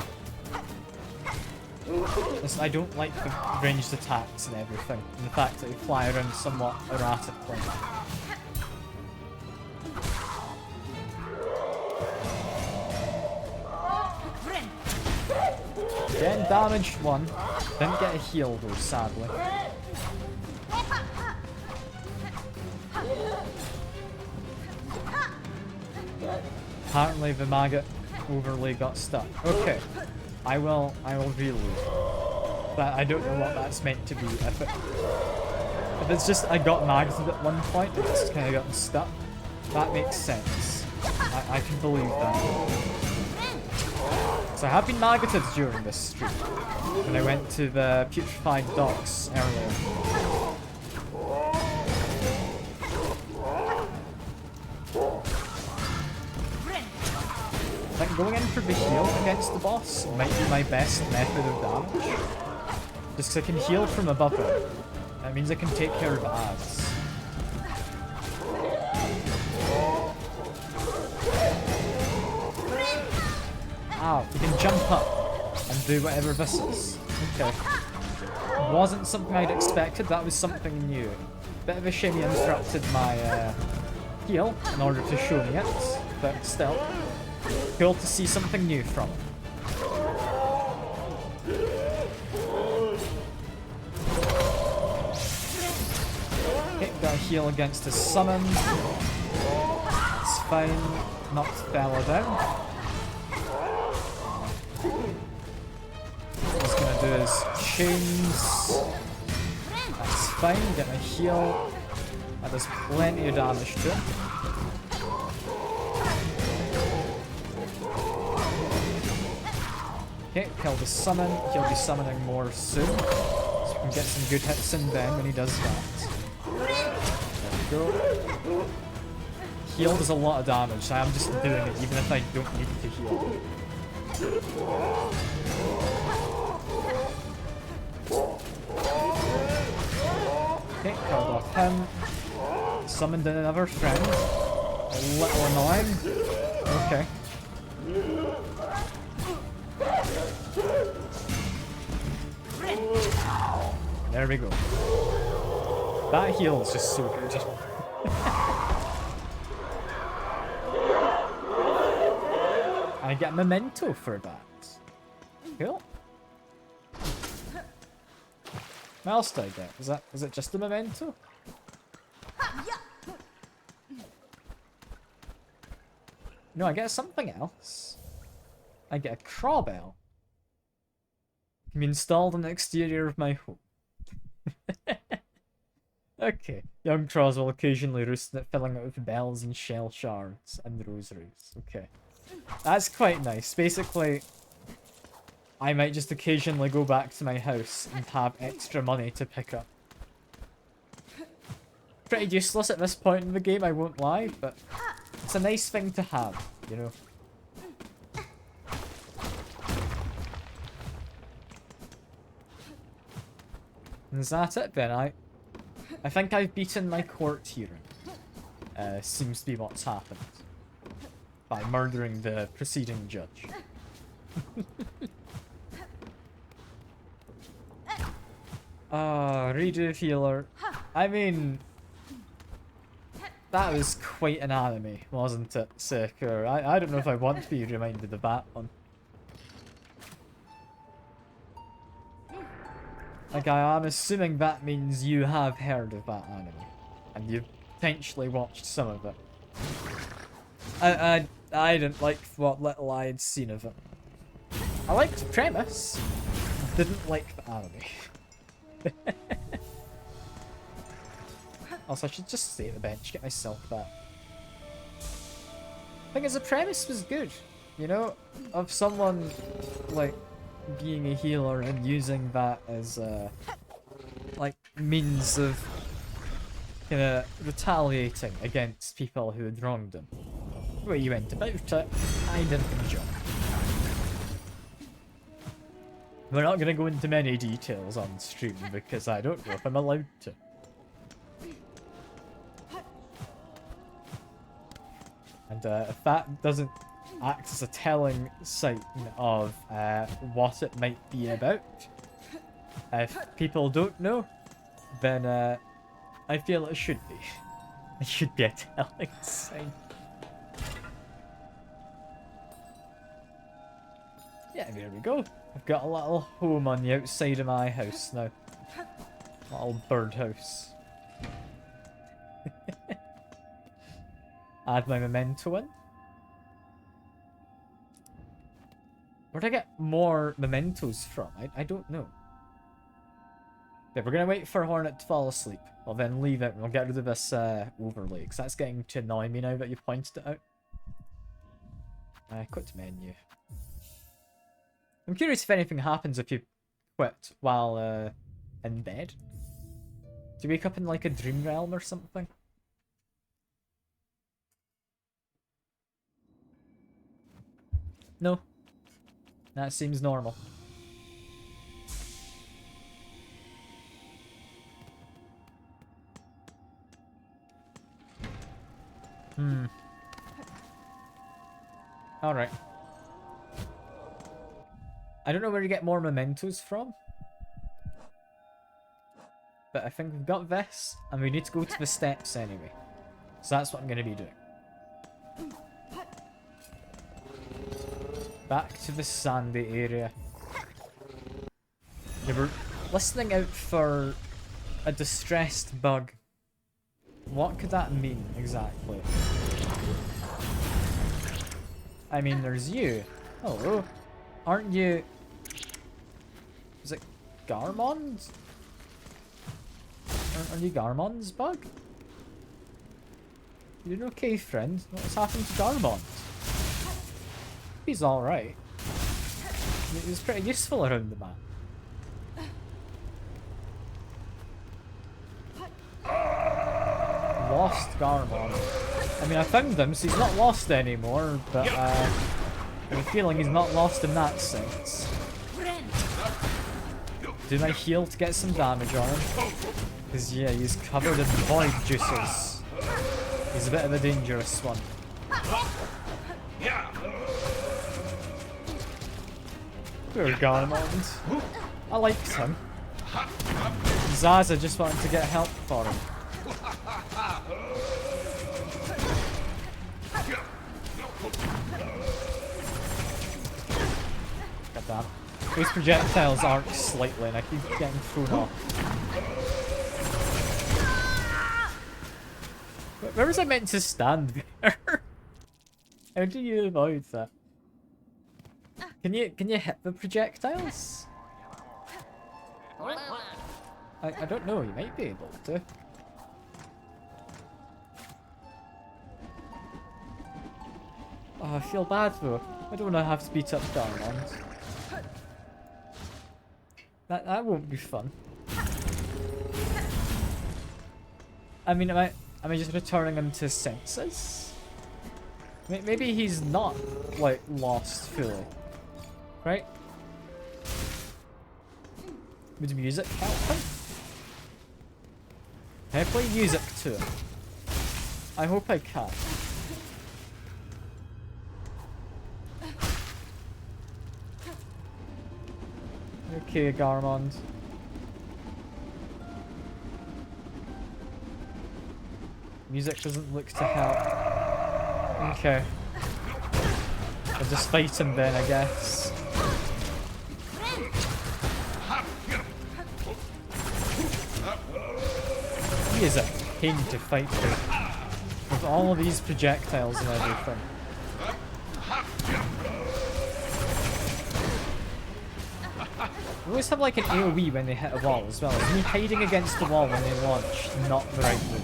Listen, I don't like the ranged attacks and everything, and the fact that they fly around somewhat erratically. Getting damaged one. Didn't get a heal though, sadly. Apparently the maggot overlay got stuck. Okay. I will reload. But I don't know what that's meant to be. If it's just I got maggoted at one point and it's kind of gotten stuck, that makes sense. I can believe that. So I have been maggoted during this stream when I went to the putrefied docks earlier. I think going in for the heal against the boss might be my best method of damage. Just because I can heal from above him. That means I can take care of ads. Ow, you can jump up and do whatever this is. Okay. Wasn't something I'd expected, that was something new. Bit of a shame he interrupted my heal in order to show me it, but still. Cool to see something new from him. Okay, got a heal against his summon. That's fine. Knocked Fella down. What he's gonna do is chains. That's fine. Get my heal. That does plenty of damage to him. Okay, kill the summon. He'll be summoning more soon. So we can get some good hits in then when he does that. There we go. Heal does a lot of damage, so I'm just doing it even if I don't need to heal. Okay, killed off him. Summoned in another friend. A little annoying. Okay. There we go. That heal is just so good. I get a memento for that. Cool. What else did I get? Is it just a memento? No, I get something else. I get a crawbell. Can be installed on the exterior of my home. Okay. Young craws will occasionally roost in it, filling it with bells and shell shards and rosaries. Okay. That's quite nice. Basically, I might just occasionally go back to my house and have extra money to pick up. Pretty useless at this point in the game, I won't lie, but it's a nice thing to have, you know. And is that it then? I think I've beaten my court hearing. Seems to be what's happened. By murdering the preceding judge. Redo healer. I mean, that was quite an anime, wasn't it, Seeker? I don't know if I want to be reminded of that one. Like, I'm assuming that means you have heard of that anime. And you've potentially watched some of it. I didn't like what little I had seen of it. I liked the premise. Didn't like the anime. Also, I should just stay at the bench, get myself that. I think the premise was good. You know, of someone, like, being a healer and using that as like means of retaliating against people who had wronged him. The way you went about it, I didn't enjoy. We're not going to go into many details on stream because I don't know if I'm allowed to. And if that doesn't act as a telling sign of what it might be about, if people don't know, then I feel it should be. It should be a telling sign. Yeah, there we go. I've got a little home on the outside of my house now. Little birdhouse. Add my memento in. Where'd I get more mementos from? I don't know. Yeah, we're gonna wait for Hornet to fall asleep. We'll then leave it and we'll get rid of this overlay, because that's getting to annoy me now that you've pointed it out. Quit menu. I'm curious if anything happens if you quit while in bed. Do you wake up in like a dream realm or something? No. That seems normal. Alright. I don't know where you get more mementos from. But I think we've got this, and we need to go to the steps anyway. So that's what I'm going to be doing. Back to the sandy area. They were listening out for a distressed bug. What could that mean exactly? I mean, there's you. Hello. Aren't you... Is it Garmond? Are you Garmond's bug? You doing okay, friend? What's happened to Garmond? He's alright. He's pretty useful around the map. Lost Garmond. I mean, I found him, so he's not lost anymore, but I have a feeling he's not lost in that sense. Do my heal to get some damage on him. Because, yeah, he's covered in void juices. He's a bit of a dangerous one. Poor Garmond. I liked him. Zaza just wanted to get help for him. God damn. Those projectiles arc slightly and I keep getting thrown off. Where was I meant to stand there? How do you avoid that? Can you hit the projectiles? I don't know, you might be able to. Oh, I feel bad though. I don't want to have to beat up Garmond. That won't be fun. I mean, am I just returning him to senses? Maybe he's not, like, lost fully. Right? Would music help him? Can I play music to him? I hope I can. Okay, Garmond. Music doesn't look to help. Okay. I'll just fight him then, I guess. He is a pain to fight with all of these projectiles and everything. They always have like an AoE when they hit a wall as well. Is me hiding against the wall when they launch not the right move?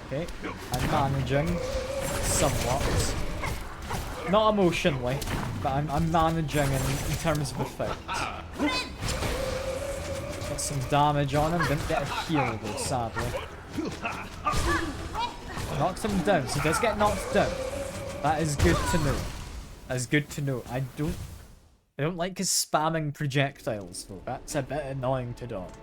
Okay, I'm managing somewhat. Not emotionally, but I'm managing in terms of effect. Got some damage on him, didn't get a heal though, sadly. Knocked him down, so he does get knocked down. That is good to know. That's good to know. I don't like his spamming projectiles though. That's a bit annoying to dodge.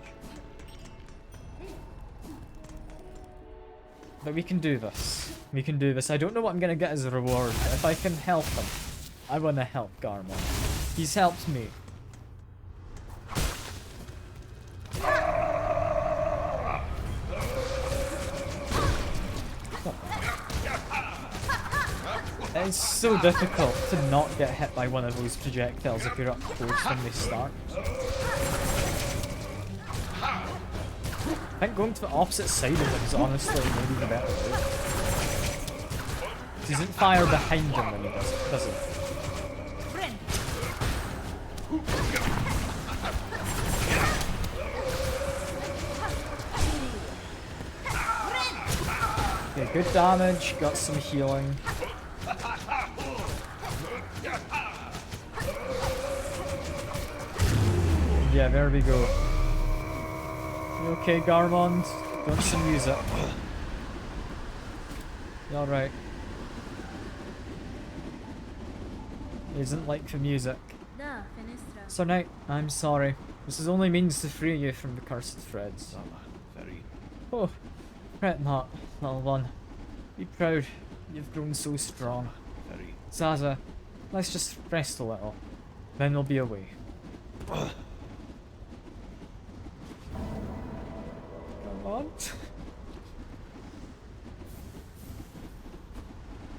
But we can do this. We can do this. I don't know what I'm gonna get as a reward, but if I can help him, I wanna help Garmon. He's helped me. It's so difficult to not get hit by one of those projectiles if you're up close when they start. I think going to the opposite side of him is honestly maybe the better way. He doesn't fire behind him when he does it? Okay, good damage, got some healing. Yeah, there we go. You okay, Garmond? Want some music? You alright? He doesn't like the music. So now, I'm sorry. This is only means to free you from the cursed threads. Oh, fret not, little one. Be proud. You've grown so strong. Zaza, let's just rest a little. Then we'll be away. Come on.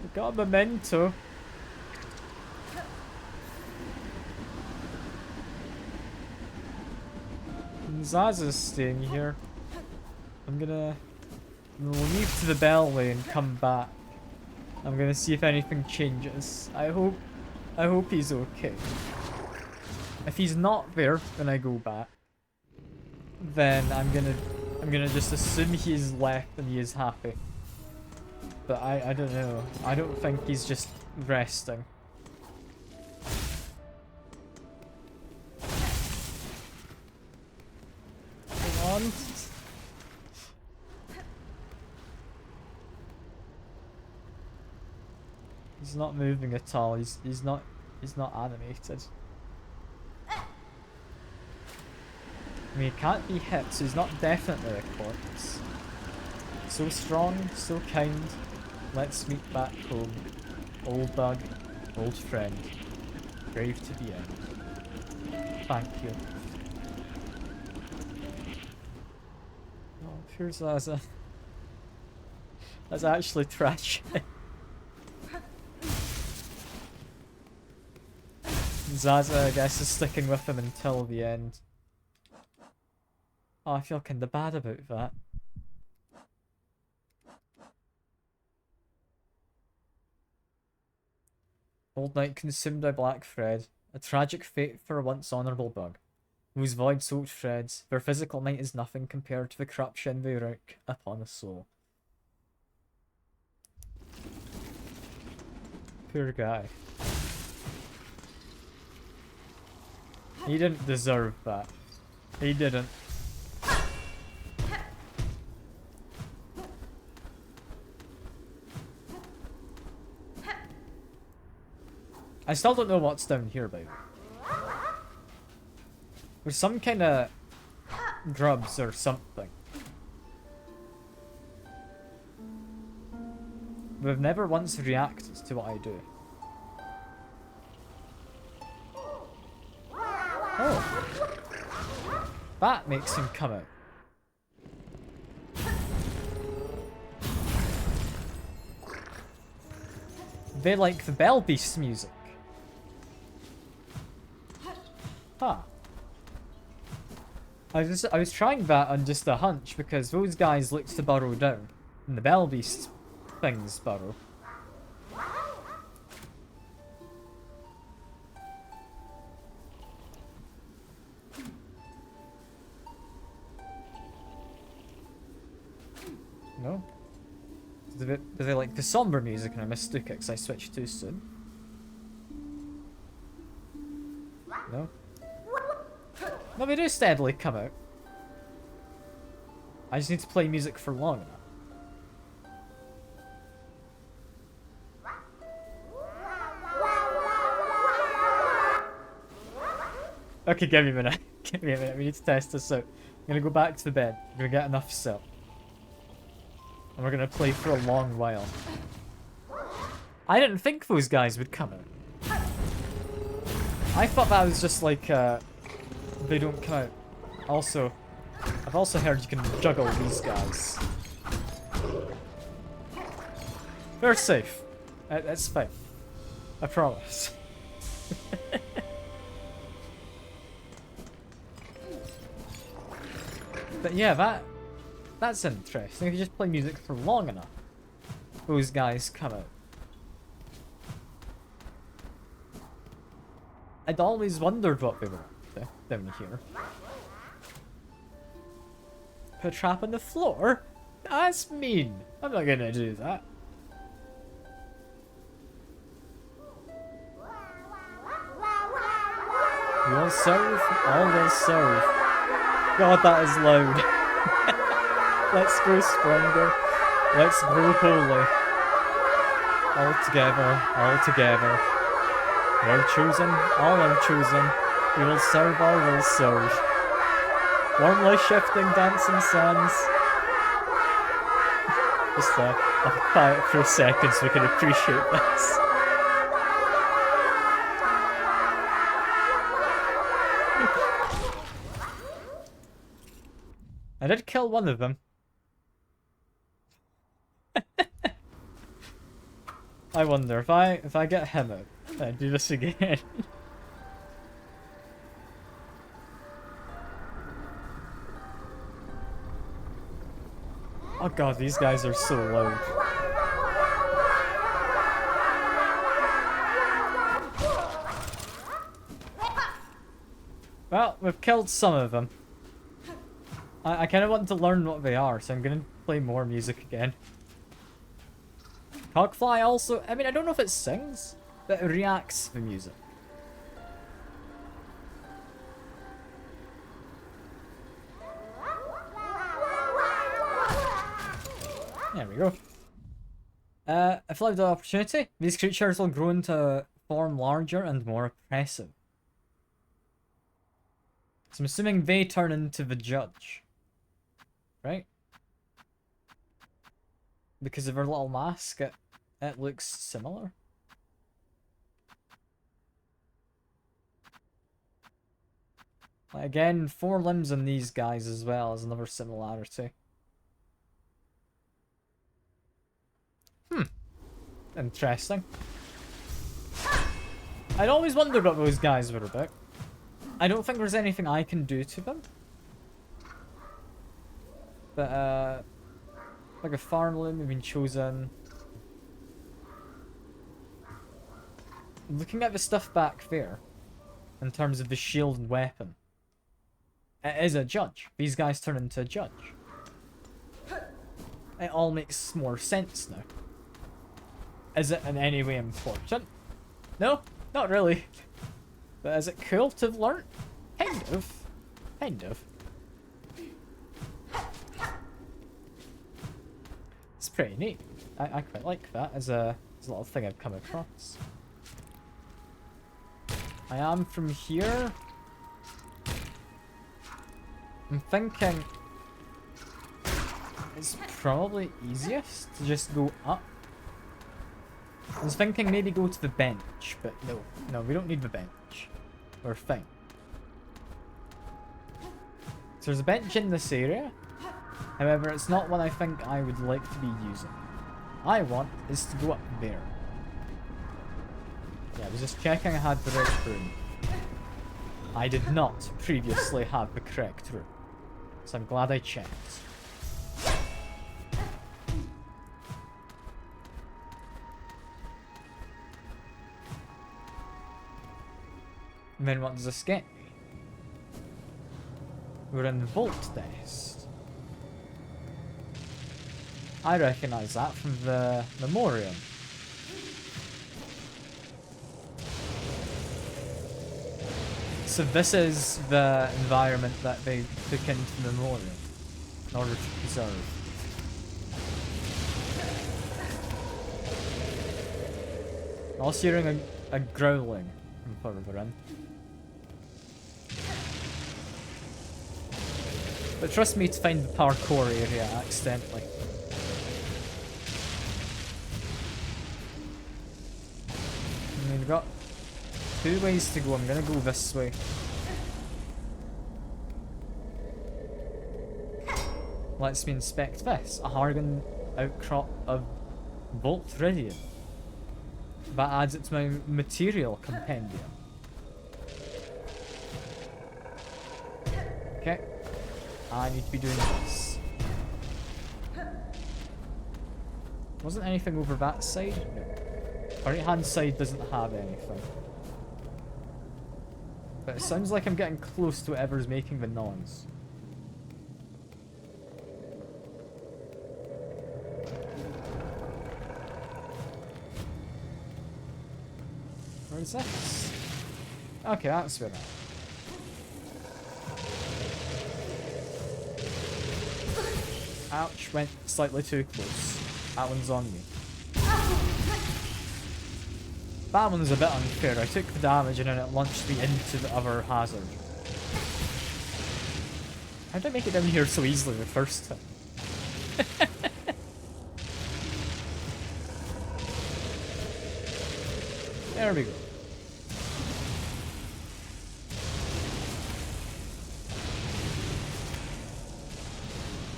We got a memento. And Zaza's staying here. We'll leave to the bell lane and come back. I'm gonna see if anything changes. I hope he's okay. If he's not there when I go back, then I'm gonna just assume he's left and he is happy. But I don't know. I don't think he's just resting. Come on. He's not moving at all. He's not animated. I mean, he can't be hit, so he's not definitely a corpse. So strong, so kind. Let's meet back home. Old bug, old friend. Brave to the end. Thank you. Oh, here's Zaza. That's actually tragic. Zaza, I guess, is sticking with him until the end. Oh, I feel kinda bad about that. Old night consumed by black thread. A tragic fate for a once honourable bug, whose void-soaked threads, their physical might is nothing compared to the corruption they wreak upon a soul. Poor guy. He didn't deserve that. He didn't. I still don't know what's down here, babe. There's some kind of grubs or something. We've never once reacted to what I do. Oh. That makes him come out. They like the Bell Beast music. Huh. I was trying that on just a hunch because those guys looked to burrow down, and the Bell Beast things burrow. No? Do they like the somber music and I mistook it because I switched too soon? No? No, they do steadily come out. I just need to play music for long enough. Okay, give me a minute. Give me a minute. We need to test this out. I'm gonna go back to the bed. I'm gonna get enough silk. And we're gonna play for a long while. I didn't think those guys would come out. I thought that was just like, they don't come out. Also, I've also heard you can juggle these guys. They're safe. It's fine. I promise. But yeah, that's interesting. If you just play music for long enough, those guys come out. I'd always wondered what they were up to down here. Put a trap on the floor? That's mean. I'm not gonna do that. We will serve, all will serve. God, that is loud. Let's grow stronger. Let's grow holy. All together, all together. We're chosen, all are chosen. We will serve, all will serve. Warmly shifting, dancing sands. Just quiet for a second so we can appreciate this. I did kill one of them. I wonder if I get him out, I do this again. Oh god, these guys are so loud. Well, we've killed some of them. I kind of want to learn what they are, so I'm gonna play more music again. Hogfly also, I mean, I don't know if it sings, but it reacts to the music. There we go. If allowed the opportunity, these creatures will grow into form larger and more oppressive. So I'm assuming they turn into the judge. Right? Because of her little mask, it looks similar. Like, again, 4 limbs on these guys as well is another similarity. Interesting. I'd always wondered what those guys were about. I don't think there's anything I can do to them. But, like a farm limb have been chosen. Looking at the stuff back there, in terms of the shield and weapon, it is a judge. These guys turn into a judge. It all makes more sense now. Is it in any way important? No, not really. But is it cool to have learnt? Kind of. Kind of. It's pretty neat. I quite like that as a little thing I've come across. I am from here. I'm thinking it's probably easiest to just go up. I was thinking maybe go to the bench, but no, we don't need the bench. We're fine. So there's a bench in this area. However, it's not one I think I would like to be using. I want is to go up there. Yeah, I was just checking I had the right room. I did not previously have the correct room. So I'm glad I checked. And then what does this get me? We're in the vault test. I recognise that from the memoriam. So this is the environment that they took into Memorial in order to preserve. Also hearing a growling from further in. But trust me to find the parkour area accidentally. And we've got 2 ways to go. I'm gonna go this way. Let's me inspect this. A Hargan outcrop of Voltridium. That adds it to my material compendium. Okay. I need to be doing this. Wasn't anything over that side? No. Right hand side doesn't have anything. But it sounds like I'm getting close to whatever's making the noise. Where's this? Okay, that's where Ouch, went slightly too close. That one's on me. That one's a bit unfair. I took the damage and then it launched me into the other hazard. How did I make it down here so easily the first time? There we go.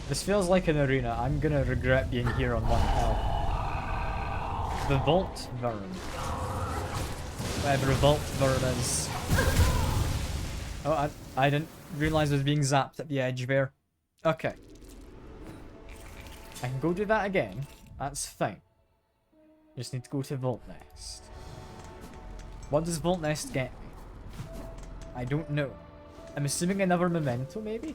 This feels like an arena. I'm gonna regret being here on 1 health. The Vault Worm. Whatever a Vault Worm is. Oh, I didn't realise I was being zapped at the edge there. Okay. I can go do that again. That's fine. Just need to go to Vault Nest. What does Vault Nest get me? I don't know. I'm assuming another memento, maybe?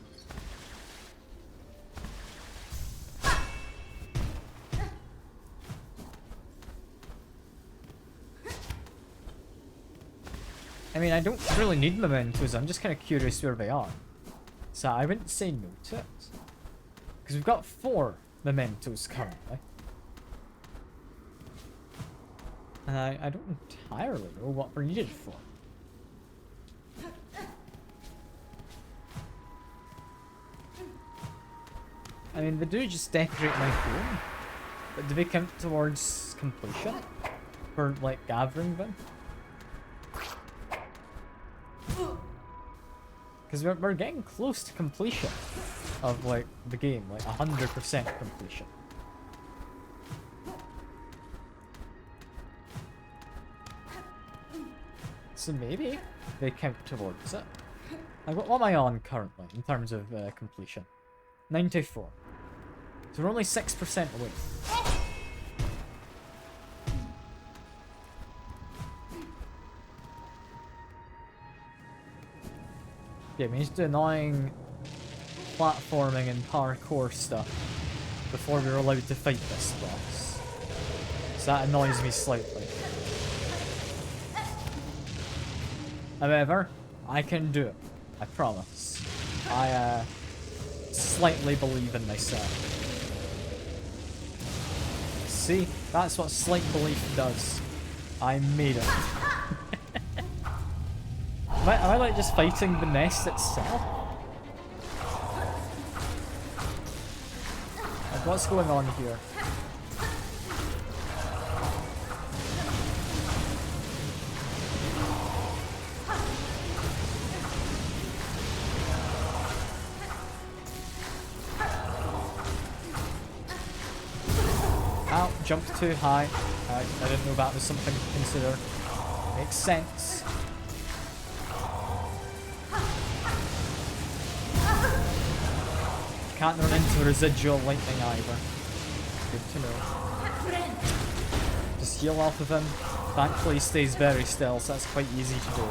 I mean, I don't really need mementos, I'm just kind of curious where they are. So I wouldn't say no to it. Because we've got 4 mementos currently. And I don't entirely know what we're needed for. I mean, they do just decorate my home. But do they count towards completion? For, like, gathering them? Because we're getting close to completion of, like, the game. Like, 100% completion. So maybe they count towards it. Like, what am I on currently in terms of completion? 94. So we're only 6% away. Yeah, we need to do annoying platforming and parkour stuff before we're allowed to fight this boss. So that annoys me slightly. However, I can do it. I promise. I slightly believe in myself. See? That's what slight belief does. I made it. Am I like just fighting the nest itself? Like, what's going on here? Ow, jumped too high. I didn't know that was something to consider. Makes sense. Can't run into residual lightning either. Good to know. Just heal off of him. Thankfully he stays very still, so that's quite easy to do.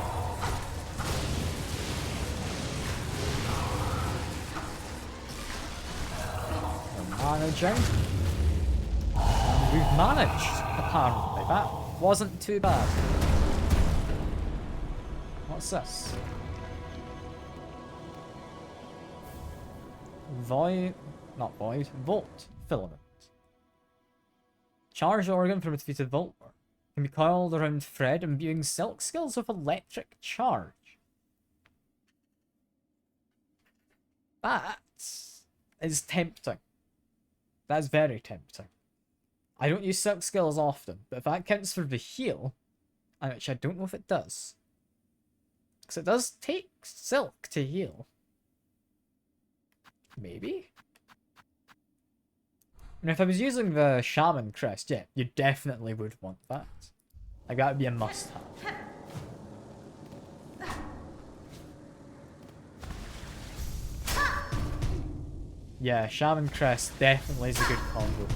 We're managing. And we've managed, apparently. That wasn't too bad. What's this? Volt filament. Charge organ from a defeated Volt worm. Can be coiled around thread imbuing silk skills with electric charge. That is tempting. That's very tempting. I don't use silk skills often, but if that counts for the heal, which I don't know if it does, because it does take silk to heal. Maybe? And if I was using the Shaman Crest, yeah, you definitely would want that. Like, that would be a must-have. Yeah, Shaman Crest definitely is a good combo.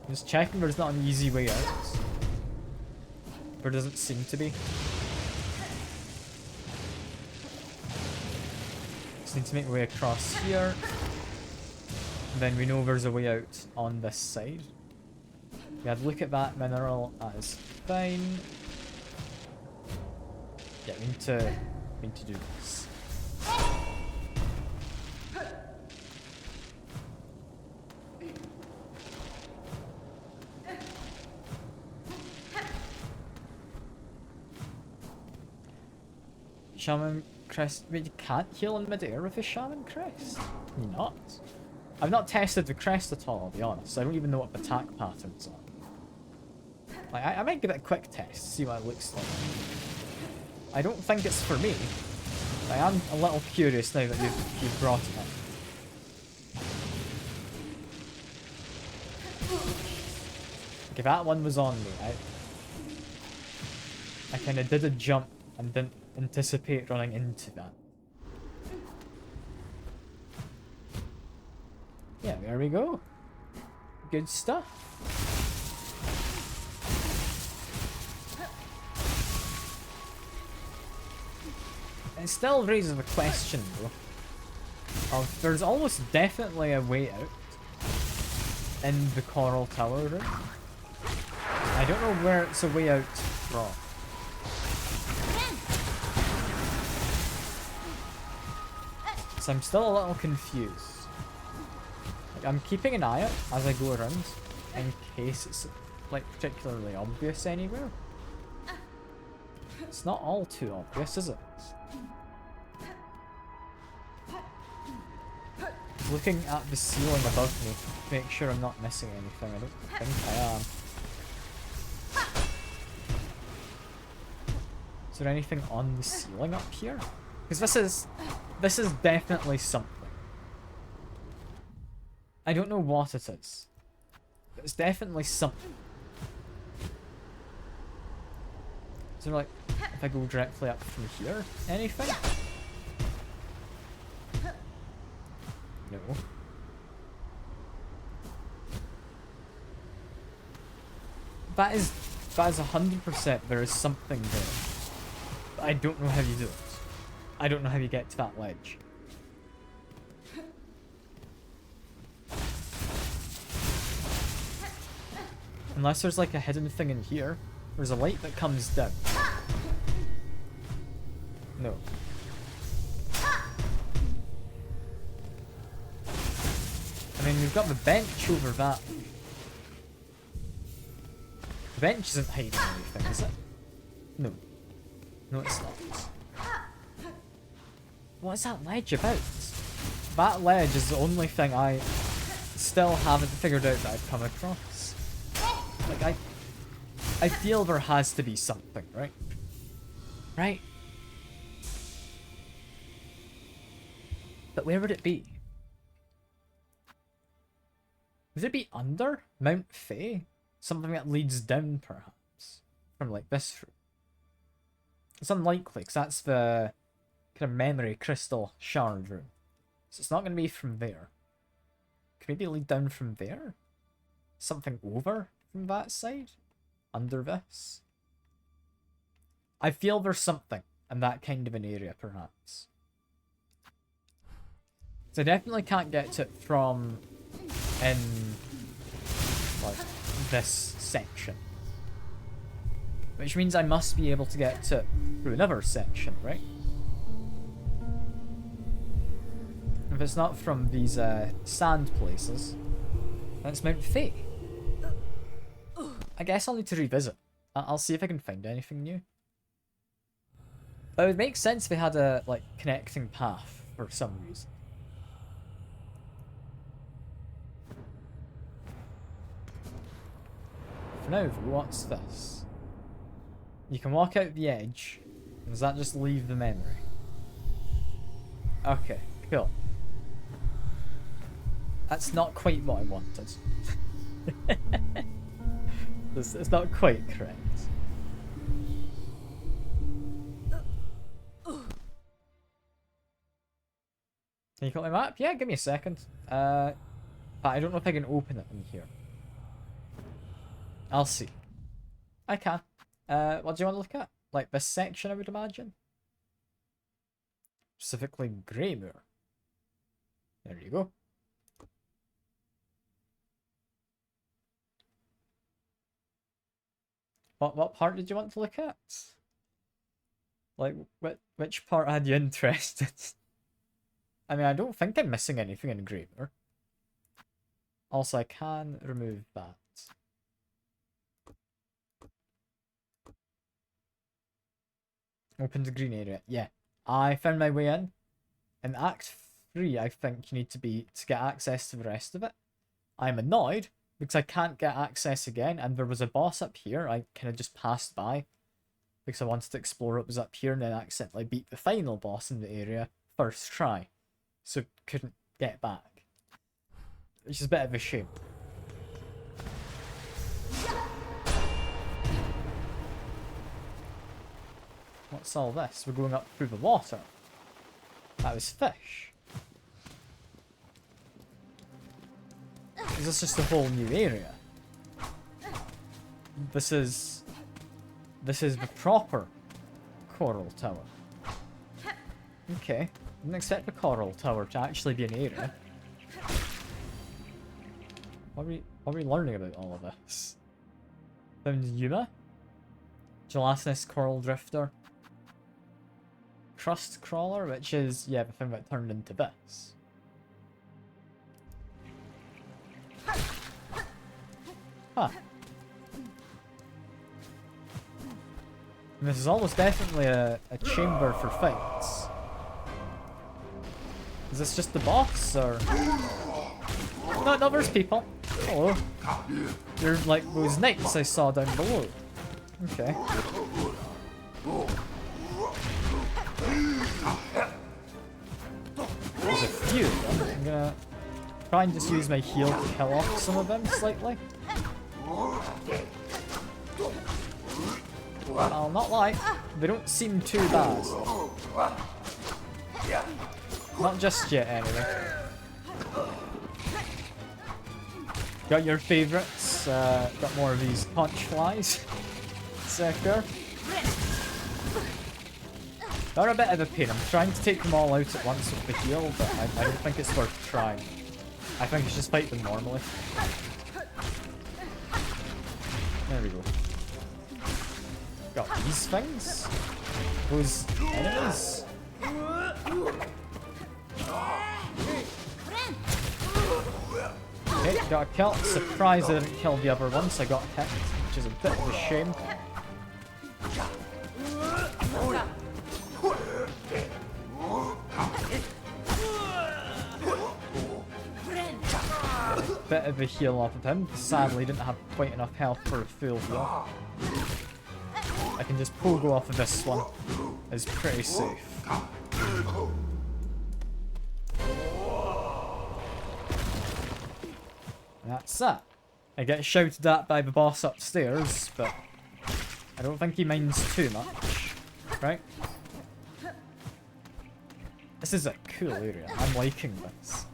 Just checking there's not an easy way out. There doesn't seem to be. Just need to make my way across here. And then we know there's a way out on this side. We had to look at that mineral, that is fine. Yeah, we need to do this. Shaman Crest. Wait, you can't heal in mid-air with a Shaman Crest? Can you not? I've not tested the crest at all, I'll be honest. I don't even know what attack patterns are. Like, I might give it a quick test, see what it looks like. I don't think it's for me. I am a little curious now that you've brought it up. Okay, that one was on me. I kind of did a jump and didn't anticipate running into that. Yeah, there we go. Good stuff. It still raises the question, though, of there's almost definitely a way out in the Coral Tower room. I don't know where it's a way out from. So I'm still a little confused. Like, I'm keeping an eye out as I go around in case it's like particularly obvious anywhere. It's not all too obvious, is it? Looking at the ceiling above me to make sure I'm not missing anything. I don't think I am. Is there anything on the ceiling up here? Because this is definitely something. I don't know what it is, but it's definitely something. Is there, like, if I go directly up from here, anything? No. That is 100% there is something there. But I don't know how you do it. I don't know how you get to that ledge. Unless there's like a hidden thing in here. There's a light that comes down. No. I mean, we've got the bench over that. The bench isn't hiding anything, is it? No. No, it's not. What is that ledge about? That ledge is the only thing I still haven't figured out that I've come across. Like, I feel there has to be something, right? Right? But where would it be? Would it be under Mount Fae? Something that leads down, perhaps? From, like, this room? It's unlikely, because that's the kind of memory crystal shard room. So it's not going to be from there. Could maybe lead down from there? Something over from that side? Under this? I feel there's something in that kind of an area, perhaps. So I definitely can't get to it from in, like, this section. Which means I must be able to get to it through another section, right? If if it's not from these sand places, then it's Mount Fae. I guess I'll need to revisit. I'll see if I can find anything new. But it would make sense if they had a like connecting path for some reason. For now, what's this? You can walk out the edge. Does that just leave the memory? Okay, cool. That's not quite what I wanted. It's not quite correct. Can you cut my map? Yeah, give me a second. But I don't know if I can open it in here. I'll see. I can. What do you want to look at? Like this section, I would imagine. Specifically Greymoor. There you go. What part did you want to look at? Like, which part had you interested? I mean, I don't think I'm missing anything in Greymoor. Also, I can remove that. Open the green area. Yeah, I found my way in. In Act 3, I think you need to get access to the rest of it. I'm annoyed because I can't get access again, and there was a boss up here I kind of just passed by because I wanted to explore what was up here and then accidentally beat the final boss in the area first try. So couldn't get back. Which is a bit of a shame. What's all this? We're going up through the water. That was fish. Is this just a whole new area? This is the proper coral tower. Okay. Didn't expect the coral tower to actually be an area. What are we learning about all of this? Found Yuma? Gelatinous coral drifter. Crust crawler, which is, yeah, the thing that turned into this. Huh. And this is almost definitely a chamber for fights. Is this just the boss, or...? No, there's people. Hello. You're like those knights I saw down below. Okay. There's a few of them. I'm gonna try and just use my heal to kill off some of them slightly. I'll not lie, they don't seem too bad. Not just yet, anyway. Got your favourites, got more of these punch flies. Sector. They're a bit of a pain. I'm trying to take them all out at once with the heal, but I don't think it's worth trying. I think it's just fight them normally. There we go. Got these things. Those enemies. Okay, got a kill. Surprised I didn't kill the other ones. I got hit, which is a bit of a shame. Bit of a heal off of him. Sadly, didn't have quite enough health for a full heal. I can just pogo off of this one. It's pretty safe. That's that. I get shouted at by the boss upstairs, but I don't think he minds too much. Right? This is a cool area. I'm liking this.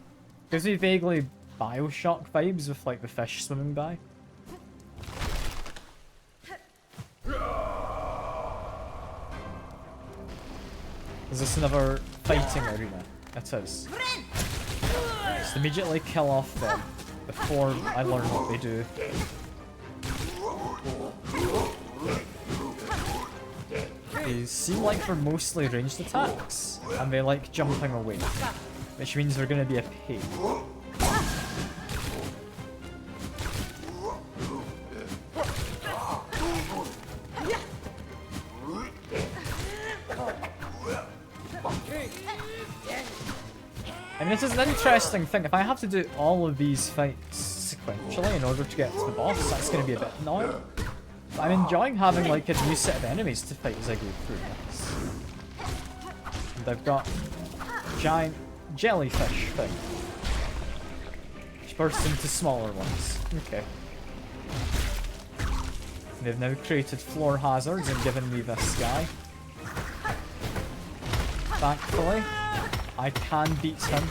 Gives me vaguely Bioshock vibes with like the fish swimming by. Is this another fighting arena? It is. Just immediately kill off them before I learn what they do. They seem like they're mostly ranged attacks, and they like jumping away. which means they're going to be a pain. I mean, this is an interesting thing. If I have to do all of these fights sequentially in order to get to the boss, that's going to be a bit annoying. But I'm enjoying having like a new set of enemies to fight as I go through this. And I've got a giant jellyfish thing, which bursts into smaller ones. Okay. They've now created floor hazards and given me this guy. Thankfully, I can beat him.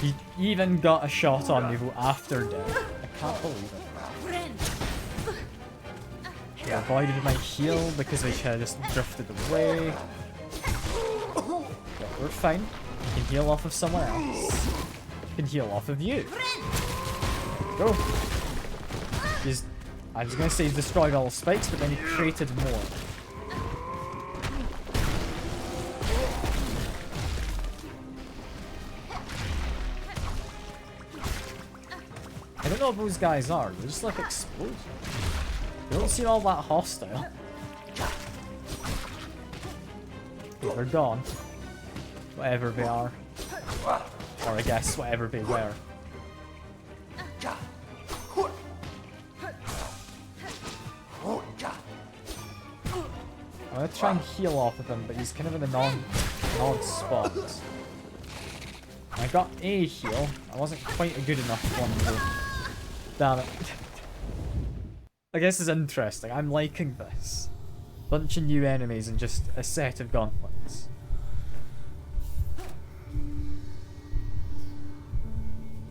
He even got a shot on me after death. I can't believe it. He avoided my heal because I should have just drifted away. But we're fine. You can heal off of someone else. You can heal off of you. Go. I was going to say he's destroyed all the spikes, but then he created more. I don't know what those guys are. They're just like explosions. They don't seem all that hostile. They're gone. Whatever they are. Or I guess whatever they were. I'm gonna try and heal off of him, but he's kind of in an odd spot. I got a heal. I wasn't quite a good enough one though. Damn it. I guess it's interesting. I'm liking this. Bunch of new enemies and just a set of gauntlets.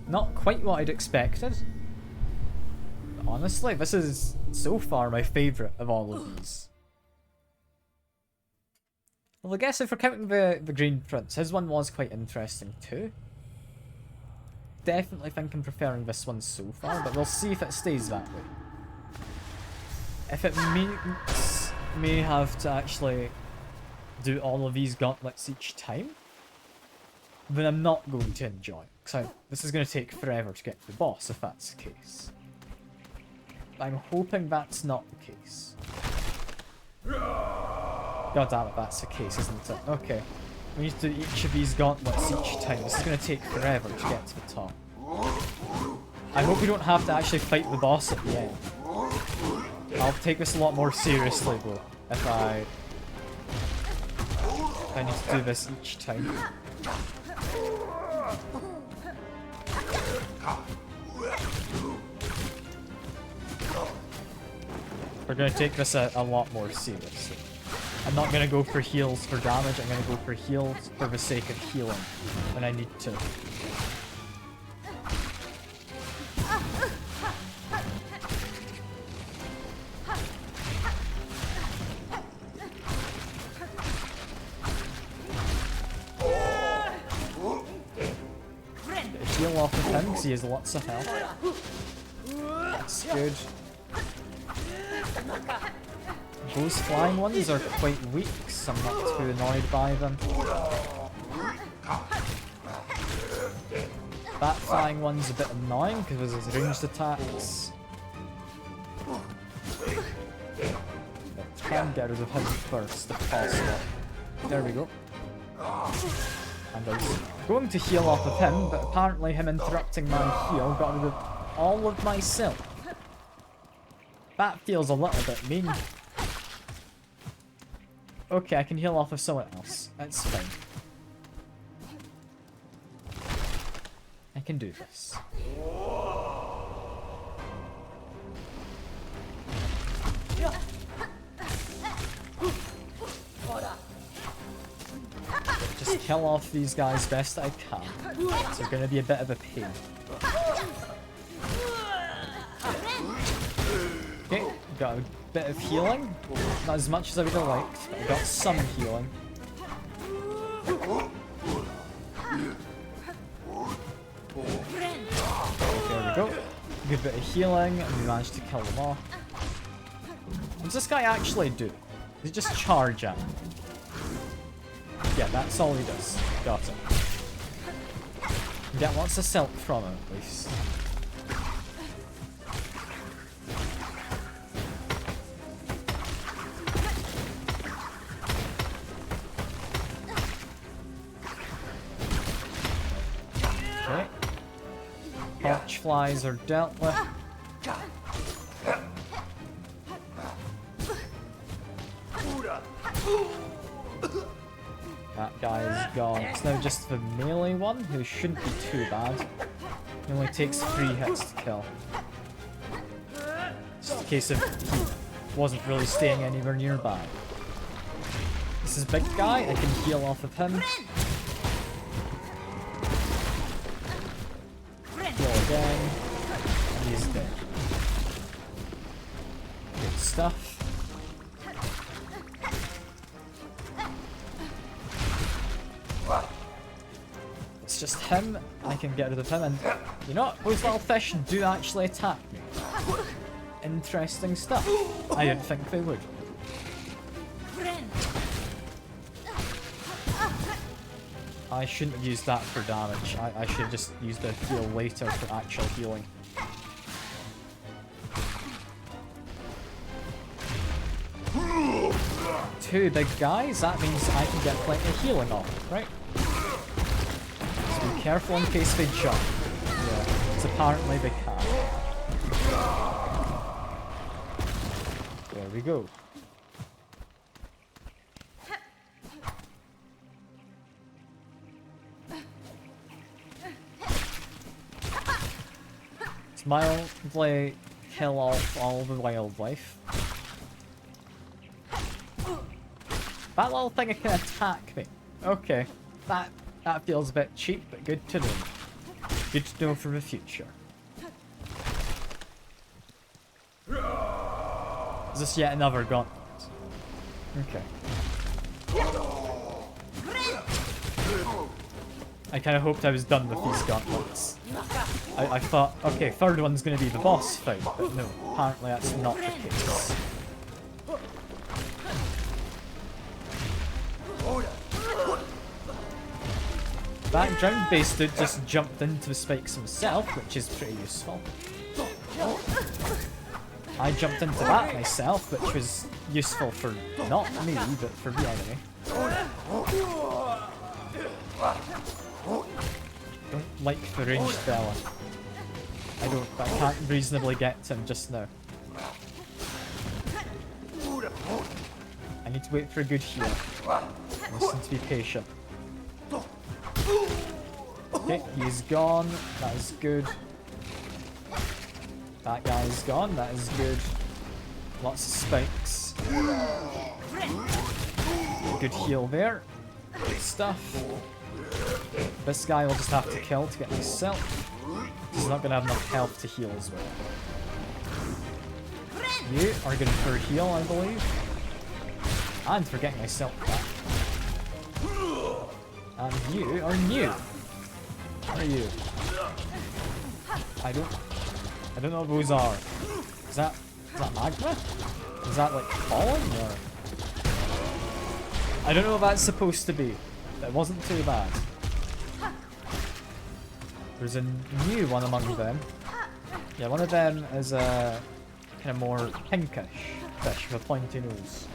Not quite what I'd expected. But honestly, this is so far my favourite of all of these. Well, I guess if we're counting the Green Prince, his one was quite interesting too. Definitely think I'm preferring this one so far, but we'll see if it stays that way. If it means may have to actually do all of these gauntlets each time, then I'm not going to enjoy it. Because this is going to take forever to get to the boss if that's the case. But I'm hoping that's not the case. God damn it, that's the case, isn't it? Okay. We need to do each of these gauntlets each time. This is going to take forever to get to the top. I hope we don't have to actually fight the boss at the end. I'll take this a lot more seriously though, if I need to do this each time. We're going to take this a lot more seriously. I'm not going to go for heals for damage, I'm going to go for heals for the sake of healing when I need to. Heal off of him because he has lots of health. That's good. Those flying ones are quite weak, so I'm not too annoyed by them. That flying one's a bit annoying because of his ranged attacks. But try and get rid of him first if possible. There we go. And I was going to heal off of him, but apparently him interrupting my heal got rid of all of my silk. That feels a little bit mean. Okay, I can heal off of someone else. That's fine. I can do this. Just kill off these guys best I can. So they're gonna be a bit of a pain. Okay, got a bit of healing. Not as much as I would have liked, but I got some healing. There we go. Good bit of healing, and we managed to kill them off. What does this guy actually do? Does he just charge at me? Yeah, that's all he does. Got it. Get lots of silk from him, at least. Okay. Porch flies are dealt with. That guy is gone. It's now just the melee one, who shouldn't be too bad. He only takes 3 hits to kill. Just a case of he wasn't really staying anywhere nearby. This is big guy, I can heal off of him. Heal again. And he's dead. Good stuff. It's just him. I can get rid of him, and you know what? Those little fish do actually attack me. Interesting stuff. I didn't think they would. I shouldn't have used that for damage. I should have just used the heal later for actual healing. Two big guys, that means I can get plenty of healing off, right? So be careful in case they jump. Yeah, it's apparently they can. There we go. Let's mildly kill off all the wildlife. That little thing can attack me. Okay, that feels a bit cheap, but good to know. Good to know for the future. Is this yet another gauntlet? Okay. I kind of hoped I was done with these gauntlets. I thought, okay, third one's going to be the boss fight, but no, apparently that's not the case. That ground-based dude just jumped into the spikes himself, which is pretty useful. I jumped into that myself, which was useful for not me, but for the enemy. Don't like the ranged fella. I can't reasonably get to him just now. I need to wait for a good heal. Listen to be patient. Okay, he's gone. That is good. That guy's gone. That is good. Lots of spikes. Good heal there. Good stuff. This guy will just have to kill to get himself. He's not going to have enough health to heal as well. You are good for a heal, I believe. And for getting myself back. And you are new. What are you? I don't know what those are. Is that magma? Is that like falling or? I don't know what that's supposed to be. It wasn't too bad. There's a new one among them. Yeah, one of them is a kind of more pinkish fish with a pointy nose.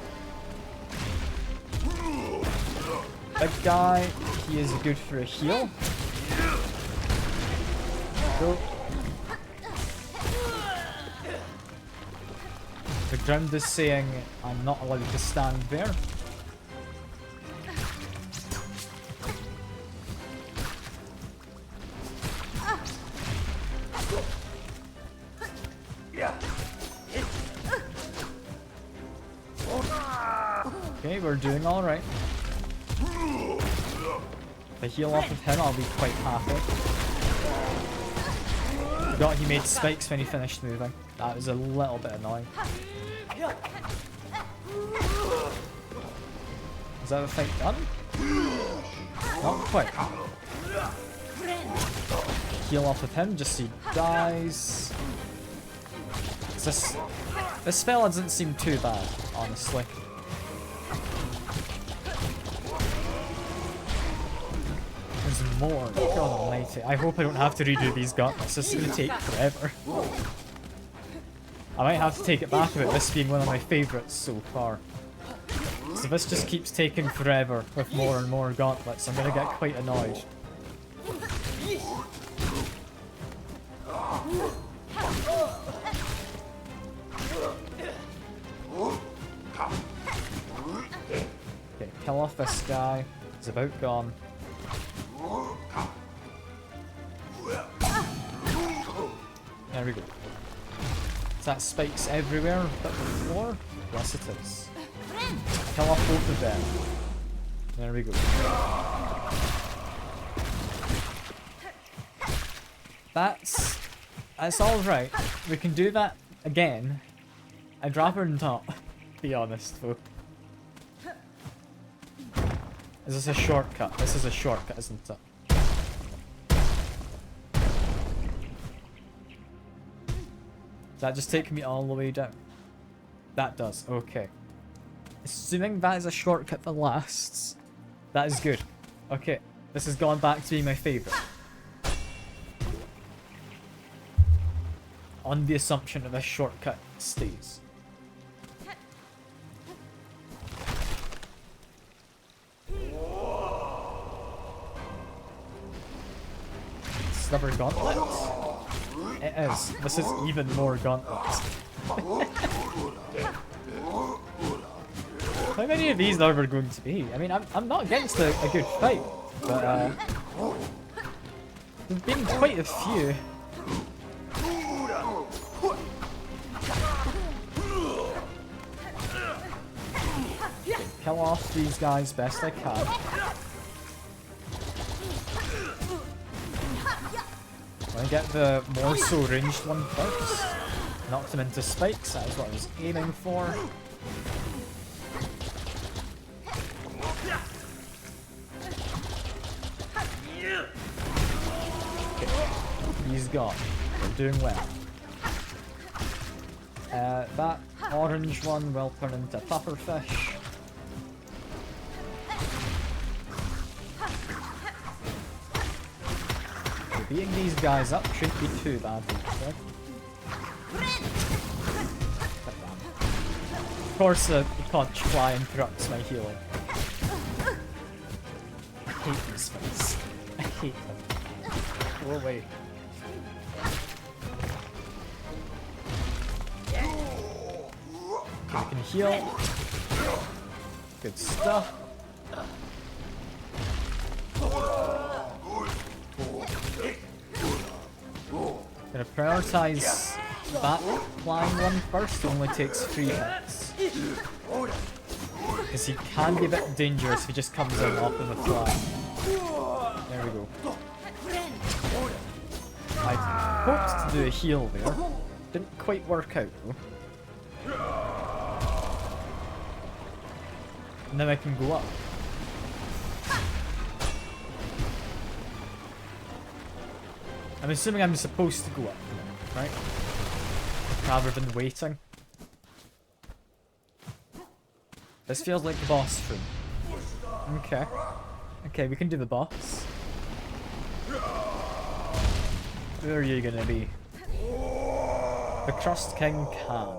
Big guy, he is good for a heal. Go. The ground is saying I'm not allowed to stand there. Okay, we're doing alright. If I heal off of him, I'll be quite happy. Forgot he made spikes when he finished moving. That was a little bit annoying. Is that the fight done? Not quite. Heal off of him just so he dies. This fella doesn't seem too bad, honestly. There's more. God almighty. I hope I don't have to redo these gauntlets. This is going to take forever. I might have to take it back about this being one of my favourites so far. So if this just keeps taking forever with more and more gauntlets, I'm going to get quite annoyed. Okay, kill off this guy. He's about gone. There we go. Is that spikes everywhere but the floor? Yes it is. Kill off both of them. There we go. That's alright. We can do that again. I'd rather not, to be honest though. Is this a shortcut? This is a shortcut, isn't it? Does that just take me all the way down? That does, okay. Assuming that is a shortcut that lasts, that is good. Okay, this has gone back to being my favourite. On the assumption that this shortcut stays. Rubber gauntlets? It is. This is even more gauntlets. How many of these are there going to be? I mean, I'm not against a good fight, but there's been quite a few. Kill off these guys best I can. I get the more so ranged one first. Knocked him into spikes, that is what I was aiming for. Okay. He's gone. We're doing well. That orange one will turn into pufferfish. Beating these guys up shouldn't be too bad. Of course, the punch fly interrupts my healing. I hate these fights. I hate them. Go away. Okay, we can heal. Good stuff. Gonna prioritize that flying one first, only takes 3 hits. Because he can be a bit dangerous if he just comes in off of the fly. There we go. I hoped to do a heal there. Didn't quite work out though. Now I can go up. I'm assuming I'm supposed to go up, right? Rather than waiting. This feels like the boss room. Okay. Okay, we can do the boss. Who are you gonna be? The Crust King Khan.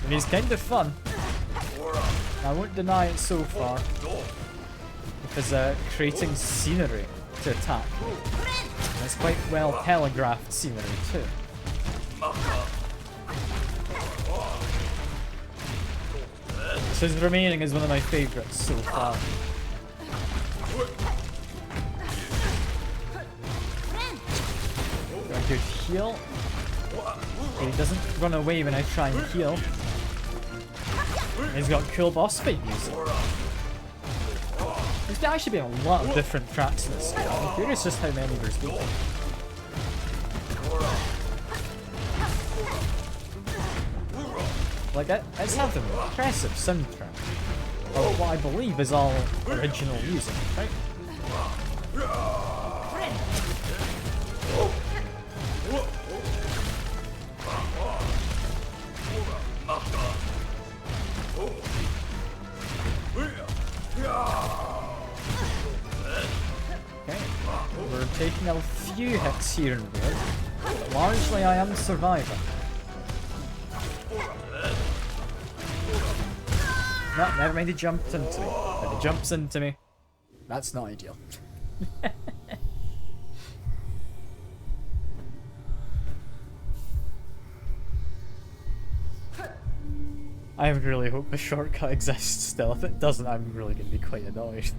And he's kind of fun. I won't deny it so far, because creating scenery to attack. And it's quite well telegraphed scenery too. So his remaining is one of my favourites so far. Got a good heal. He doesn't run away when I try and heal. He's got cool boss fight music. There's actually been a lot of different tracks in this game. I'm curious just how many there's been. Like, it's had an impressive soundtrack. Or what I believe is all original music, right? few hits here and there, but largely I am surviving. No, never mind, he jumped into me. If he jumps into me, that's not ideal. I really hope the shortcut exists still. If it doesn't, I'm really going to be quite annoyed.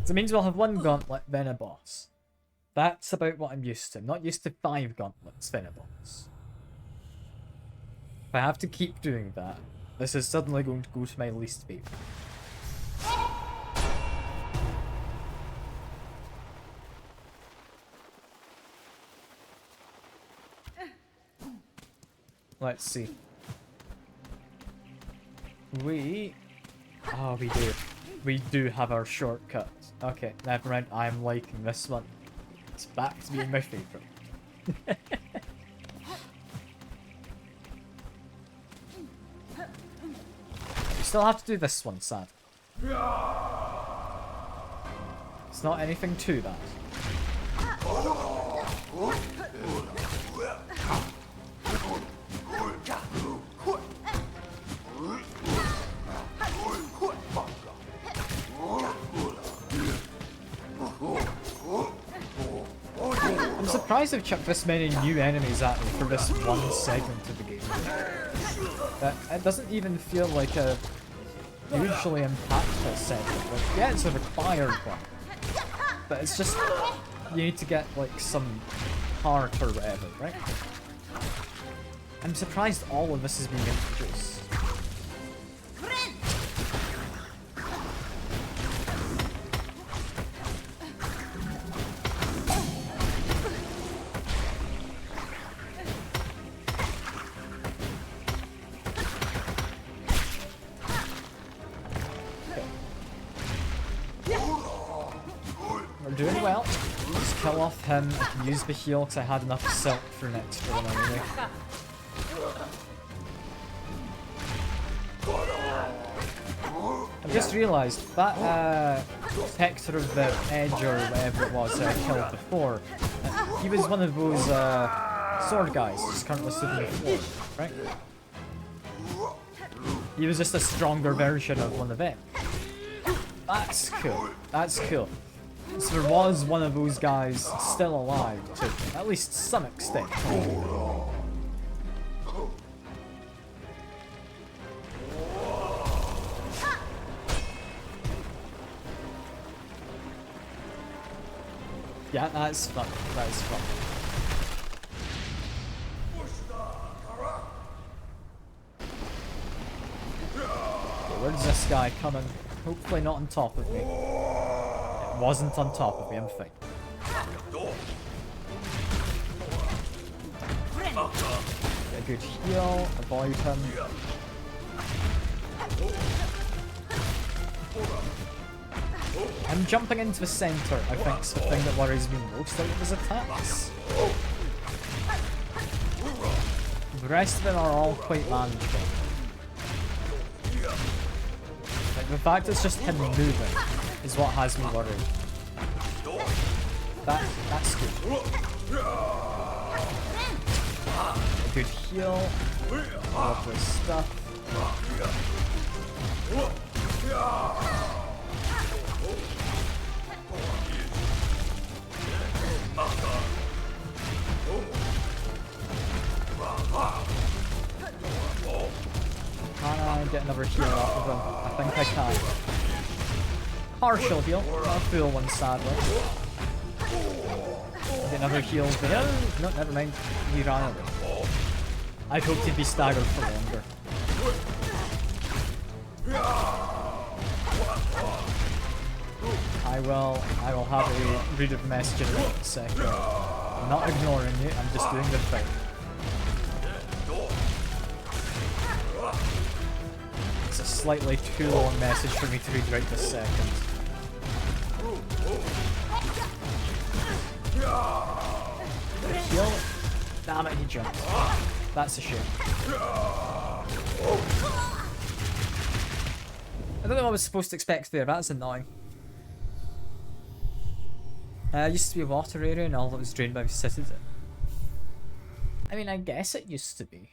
So it means we'll have one gauntlet, then a boss. That's about what I'm used to. I'm not used to 5 gauntlets, then a boss. If I have to keep doing that, this is suddenly going to go to my least favourite. Let's see. Oh, we do. We do have our shortcuts. Okay, never mind. I'm liking this one. It's back to being my favourite. We still have to do this one, sad. It's not anything to that. I'm surprised they've chucked this many new enemies at me for this one segment of the game. It doesn't even feel like a hugely impactful segment. Like, yeah, it's a required one. But it's just, you need to get like some heart or whatever, right? I'm surprised all of this is being introduced. Doing well. Just kill off him. I can use the heal because I had enough silk for an extra one anyway. I've just realised that Hector of the Edge or whatever it was that I killed before, he was one of those sword guys just currently stood on the floor, right? He was just a stronger version of one of them. That's cool. That's cool. So there was one of those guys still alive to at least some extent. Yeah, that's fun. That is fun. Okay, where's this guy coming? Hopefully not on top of me. Wasn't on top of me, I'm fine. Get a good heal, avoid him. I'm jumping into the centre, I think, is the thing that worries me most out of his attacks. The rest of them are all quite manageable. Like, the fact it's just him moving is what has me worried. That's good. A good heal. Lovely stuff. Can I get another heal off of him? I think I can. Partial heal, not a full one sadly. Get another heal there. No, never mind. He ran away. I'd hoped he'd be staggered for longer. I will have a read of the message in a second. I'm not ignoring you, I'm just doing the thing. It's a slightly too long message for me to read right this second. Heal. Damn it, he jumped. That's a shame. I don't know what I was supposed to expect there, that's annoying. It used to be a water area and all that was drained by the citizen. I mean, I guess it used to be.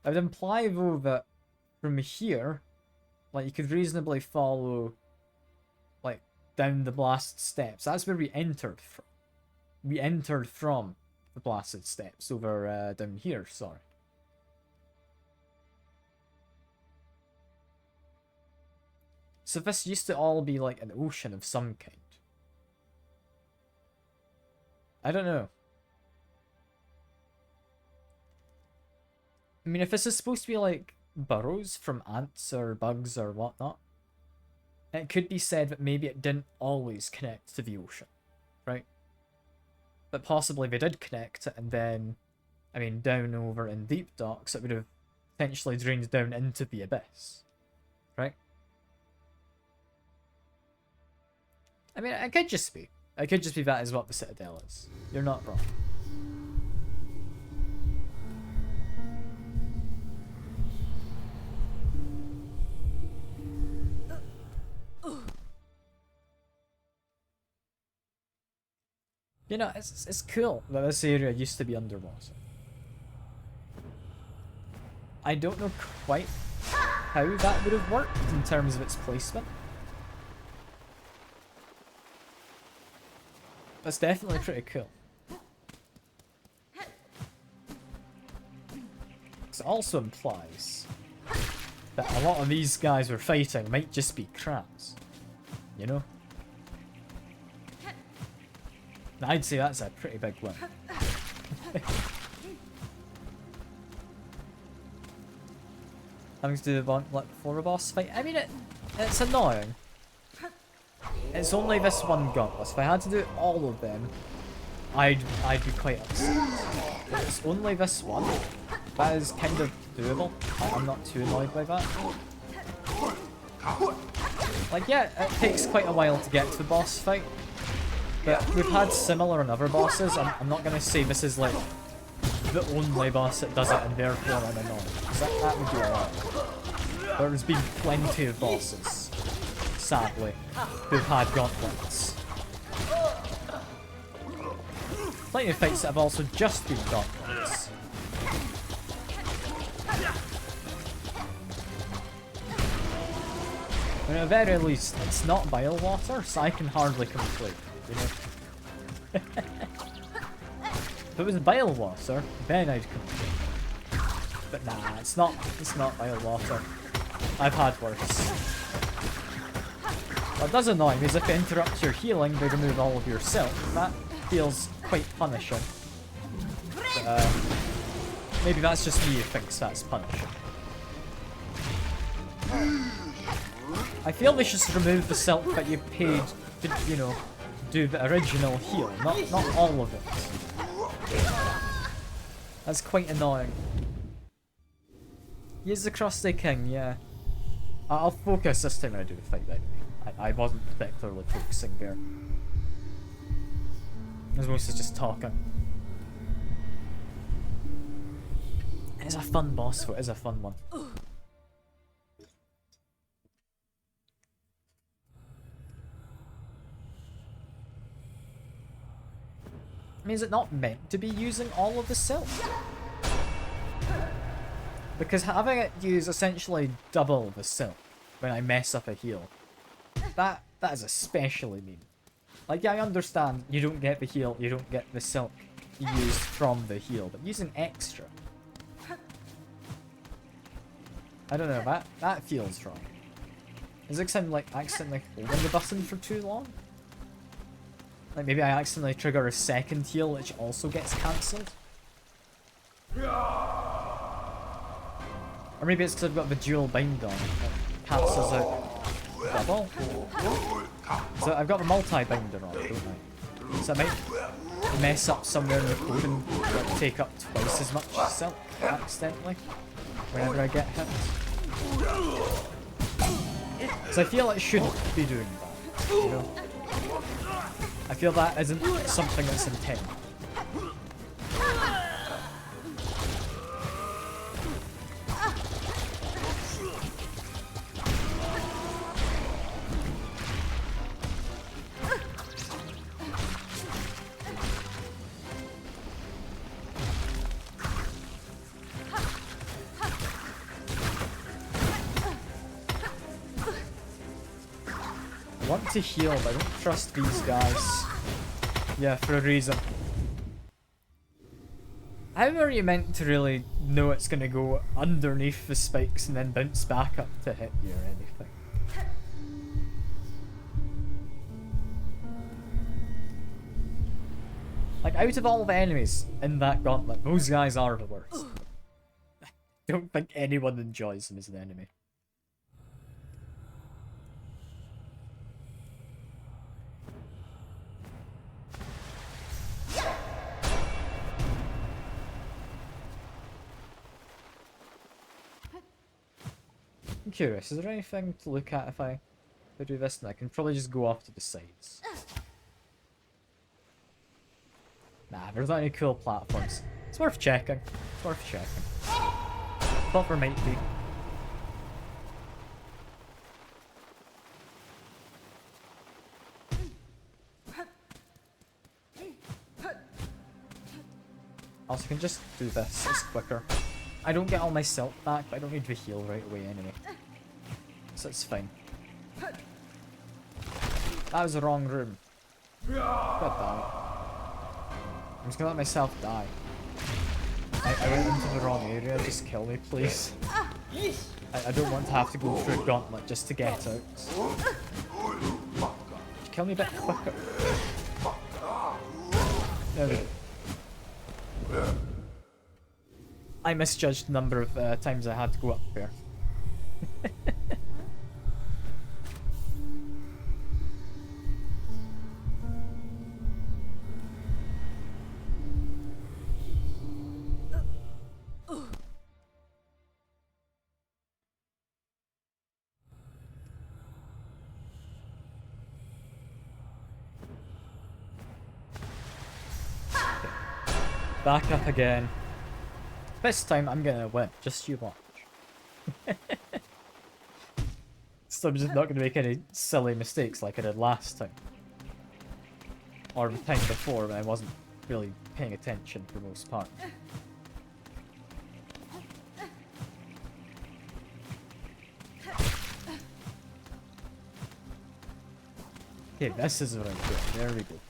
I would imply, though, that from here, like, you could reasonably follow, like, down the blasted steps. That's where we entered from. We entered from the blasted steps over down here, sorry. So this used to all be like an ocean of some kind. I don't know. I mean, if this is supposed to be like burrows from ants or bugs or whatnot, it could be said that maybe it didn't always connect to the ocean, right? But possibly they did connect it, and then, I mean, down over in deep docks, it would have potentially drained down into the abyss, right? I mean, it could just be. It could just be that is what the Citadel is. You're not wrong. You know, it's cool that this area used to be underwater. I don't know quite how that would have worked in terms of its placement. That's definitely pretty cool. It also implies that a lot of these guys we're fighting might just be crabs. You know? I'd say that's a pretty big win. Having to do the gauntlet before a boss fight. I mean, it's annoying. It's only this one gauntlet. If I had to do all of them, I'd be quite upset. But it's only this one. That is kind of doable. I'm not too annoyed by that. Like, yeah, it takes quite a while to get to the boss fight. But we've had similar on other bosses. I'm not going to say this is like the only boss that does it and therefore I'm annoyed. Because that would be alright. There's been plenty of bosses, sadly, who've had gauntlets. Plenty of fights that have also just been gauntlets. And at the very least, it's not bile water, so I can hardly complain. You know? If it was bile water, then I'd complain. But nah, it's not bile water. I've had worse. What does annoy me is if it interrupts your healing, they remove all of your silk. That feels quite punishing. But, maybe that's just me who thinks that's punishing. I feel they should just remove the silk that you paid to, you know, do the original heal, not all of it. That's quite annoying. Use the Crusty King, yeah. I'll focus this time when I do the fight, by the way. I wasn't particularly focusing there. I was mostly just talking. It's a fun boss fight, it's a fun one. I mean, is it not meant to be using all of the silk? Because having it use essentially double the silk when I mess up a heal, that is especially mean. Like, yeah, I understand you don't get the heal, you don't get the silk used from the heal, but using extra, I don't know, that feels wrong. Is it because I'm like accidentally holding the button for too long? Like, maybe I accidentally trigger a second heal, which also gets cancelled? Or maybe it's because I've got the dual bind on. It cancels out double? So I've got the multi-binder on, don't I? So I might mess up somewhere in the code and like, take up twice as much silk accidentally whenever I get hit. So I feel it shouldn't be doing that, you know? I feel that isn't something that's intended. to heal, but I don't trust these guys. Yeah, for a reason. How are you meant to really know it's going to go underneath the spikes and then bounce back up to hit you or anything? Like, out of all the enemies in that gauntlet, those guys are the worst. I don't think anyone enjoys them as an enemy. I'm curious, is there anything to look at if I do this? And I can probably just go off to the sides. Nah, there's not any cool platforms. It's worth checking. It's worth checking. Thought there might be. Also, I can just do this. It's quicker. I don't get all my silk back, but I don't need to heal right away anyway. So it's fine. That was the wrong room. God damn it. I'm just gonna let myself die. I went into the wrong area, just kill me, please. I don't want to have to go through a gauntlet just to get out. Kill me a bit quicker. There we go. I misjudged the number of times I had to go up there. Back up again. This time I'm gonna win, just you watch. So I'm just not gonna make any silly mistakes like I did last time. Or the time before when I wasn't really paying attention for the most part. Okay, this is what I'm doing. There we go.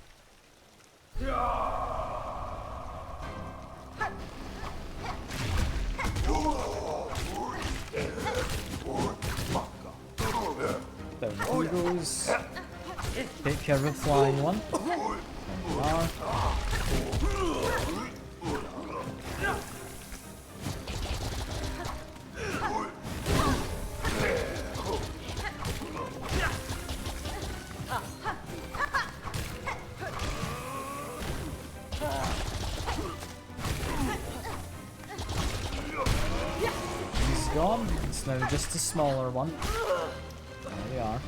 Down he goes. Take care of the flying one. There we are. He's gone. It's now just a smaller one. There we are.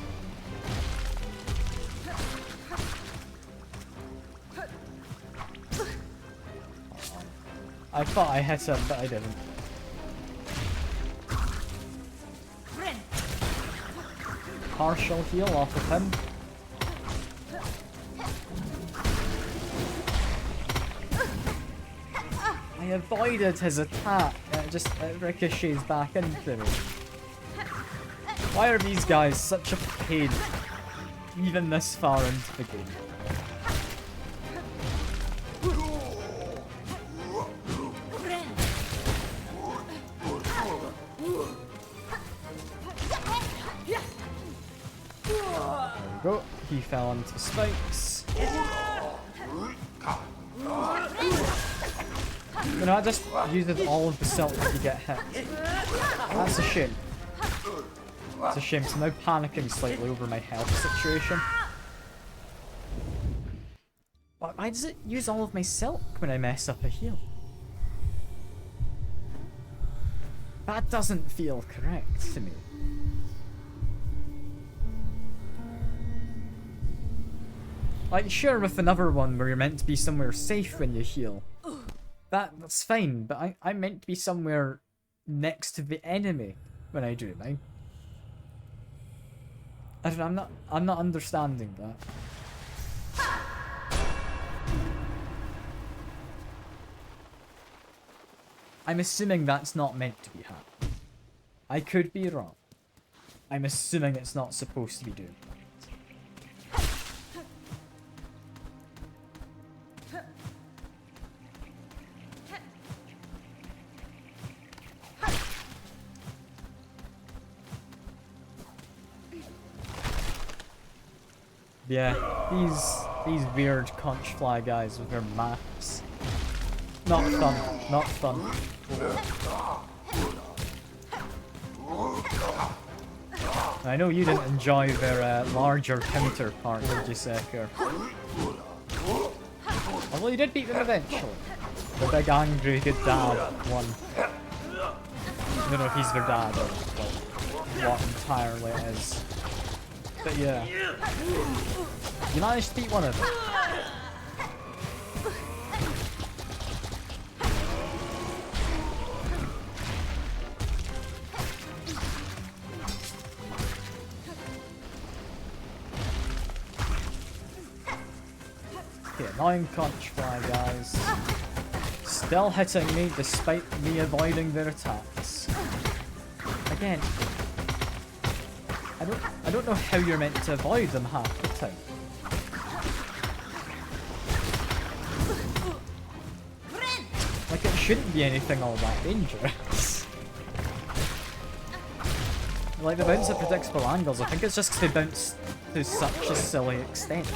I thought I hit him, but I didn't. Partial heal off of him. I avoided his attack, and it ricochets back into me. Why are these guys such a pain, even this far into the game? Go. He fell into spikes. You know, I just used all of the silk to get hit. That's a shame. It's a shame, so I'm now panicking slightly over my health situation. But why does it use all of my silk when I mess up a heal? That doesn't feel correct to me. Like, sure, with another one where you're meant to be somewhere safe when you heal. That's fine, but I'm meant to be somewhere next to the enemy when I do mine. I don't know, I'm not understanding that. I'm assuming that's not meant to be happening. I could be wrong. I'm assuming it's not supposed to be doing that. Yeah, these weird conch fly guys with their maps. Not fun. Not fun. I know you didn't enjoy their larger counterpart, did you, Seeker? Although you did beat them eventually. The big angry good dad one. I don't know if he's their dad or what entirely it is. But yeah. You managed to beat one of them. Okay, annoying conch fly guys. Still hitting me despite me avoiding their attacks. Again, I don't know how you're meant to avoid them half the time. Like, it shouldn't be anything all that dangerous. Like, the bounce at predictable angles, I think it's just because they bounce to such a silly extent.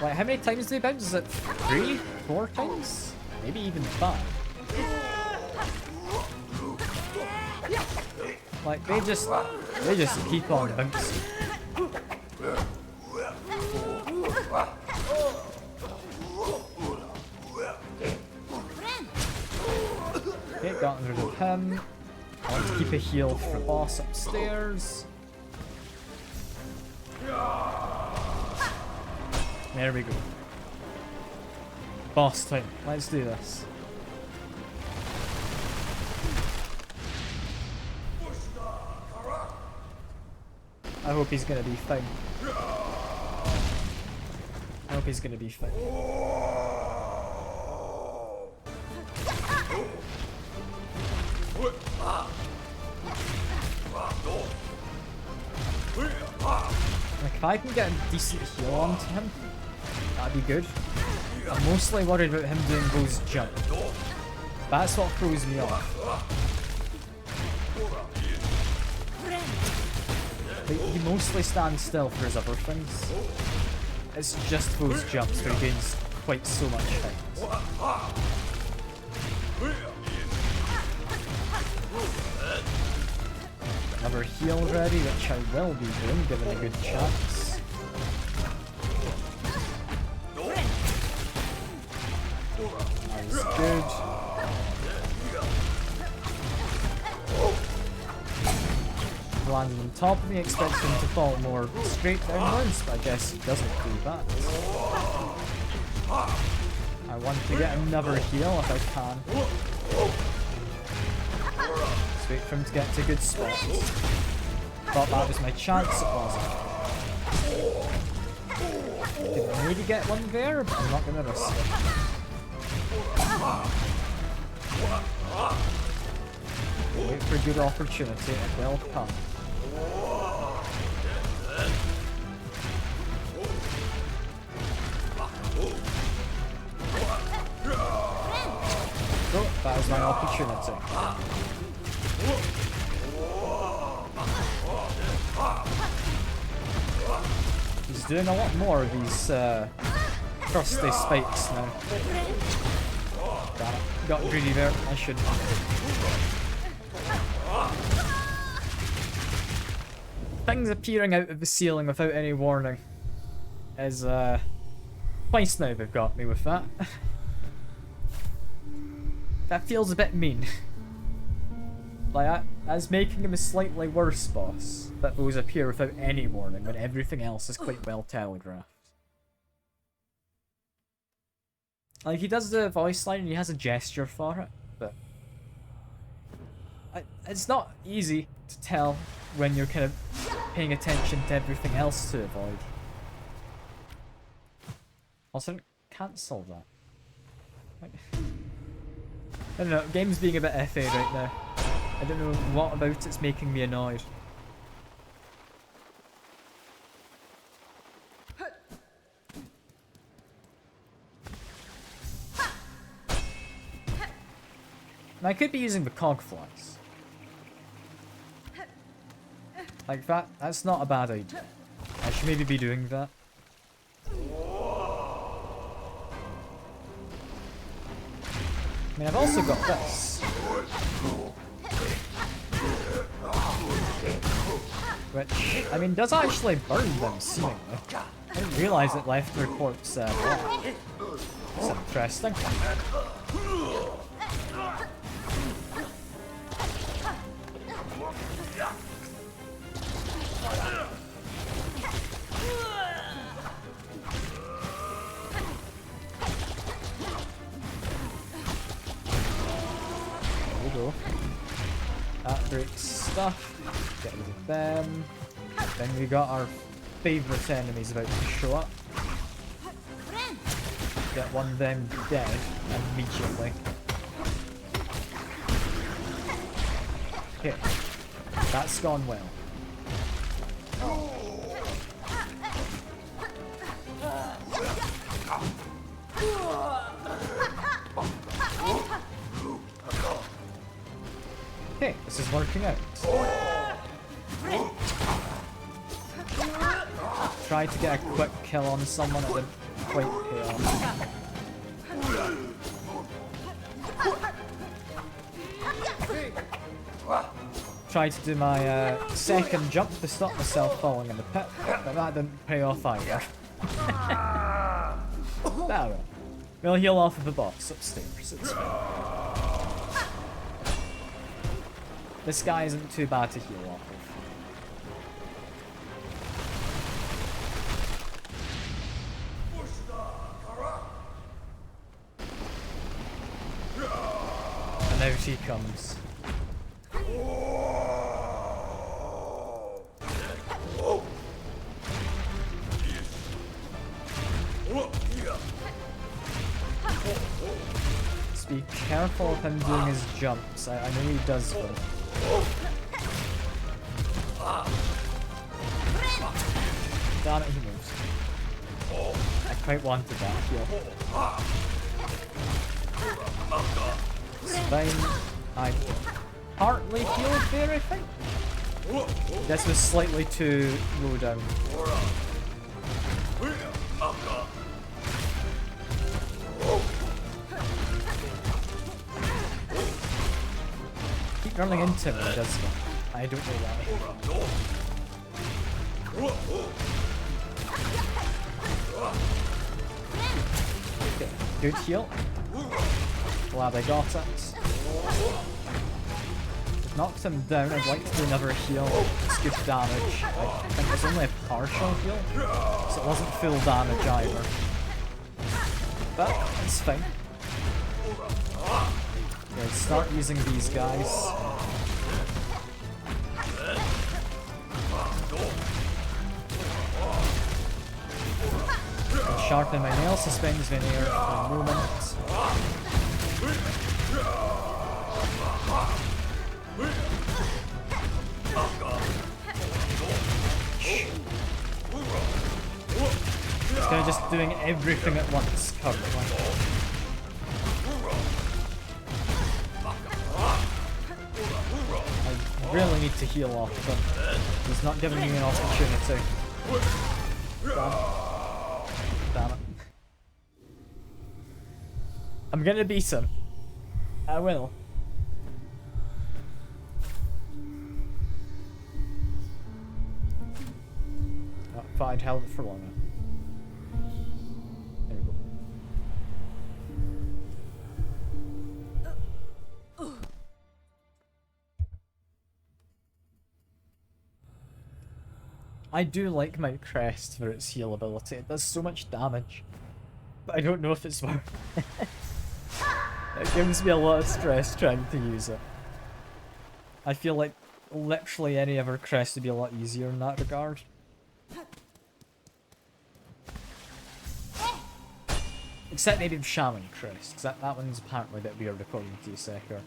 Like, how many times do they bounce? Is it 3? 4 times? Maybe even 5. Like, they just keep on bouncing. Okay, got rid of him. I want to keep a heal for the boss upstairs. There we go. Boss time. Let's do this. I hope he's gonna be fine. I hope he's gonna be fine. Like, if I can get a decent heal onto him, that'd be good. I'm mostly worried about him doing those jumps. That's what throws me off. Like, he mostly stands still for his other things. It's just those jumps where he gains quite so much height. Another heal ready, which I will be doing, given a good chance. That was good. Landing on top of me, expects him to fall more straight downwards, but I guess he doesn't do that. I want to get another heal if I can. Just wait for him to get to good spots. Thought that was my chance, it wasn't. Could maybe get one there, but I'm not going to risk it. Wait for a good opportunity, it will come. Oh, that was my opportunity. He's doing a lot more of these crusty spikes now. Damn it. Got greedy there. I shouldn't. Things appearing out of the ceiling without any warning is twice now they've got me with that. That feels a bit mean. Like, that's making him a slightly worse boss, that those appear without any warning when everything else is quite well telegraphed. Like, he does the voice line and he has a gesture for it, but it's not easy to tell when you're kind of paying attention to everything else to avoid. Also, cancel that. Like, I don't know, game's being a bit iffy right now. I don't know what about it's making me annoyed. And I could be using the cog flies. Like that's not a bad idea. I should maybe be doing that. I mean, I've also got this. Which, I mean, does actually burn them, seemingly. I didn't realise it left their corpse black. That's interesting. There we go. That breaks stuff. Get rid of them. Then we got our favourite enemies about to show up. Get one of them dead immediately. Okay, that's gone well. Okay, this is working out. Tried to get a quick kill on someone, it didn't quite pay off. Tried to do my second jump to stop myself falling in the pit, but that didn't pay off either. There we go. We'll heal off of the boss upstairs, it's fine. This guy isn't too bad to heal off of. And out he comes. Just be careful of him doing his jumps. I know he does them. Damn it, he moves. I quite wanted that heal. It's fine. I partly healed there, I think. This was slightly too low down. Keep running into him when he does that. I don't know why. Okay, good heal. Glad I got it. Knocked him down. I'd like to do another heal. It's good damage. I think it was only a partial heal, so it wasn't full damage either. But it's fine. Okay, start using these guys. I'll sharpen my nail, suspends veneer for a moment. It's kind of just doing everything at once currently. I really need to heal off of him. He's not giving me an opportunity. Damn it. I'm gonna beat him. I will. Oh, thought I'd held it for longer. There we go. I do like my crest for its heal ability. It does so much damage. But I don't know if it's worth it. It gives me a lot of stress trying to use it. I feel like literally any other crest would be a lot easier in that regard. Except maybe the Shaman crest, because that one's apparently a bit weird according to Seeker.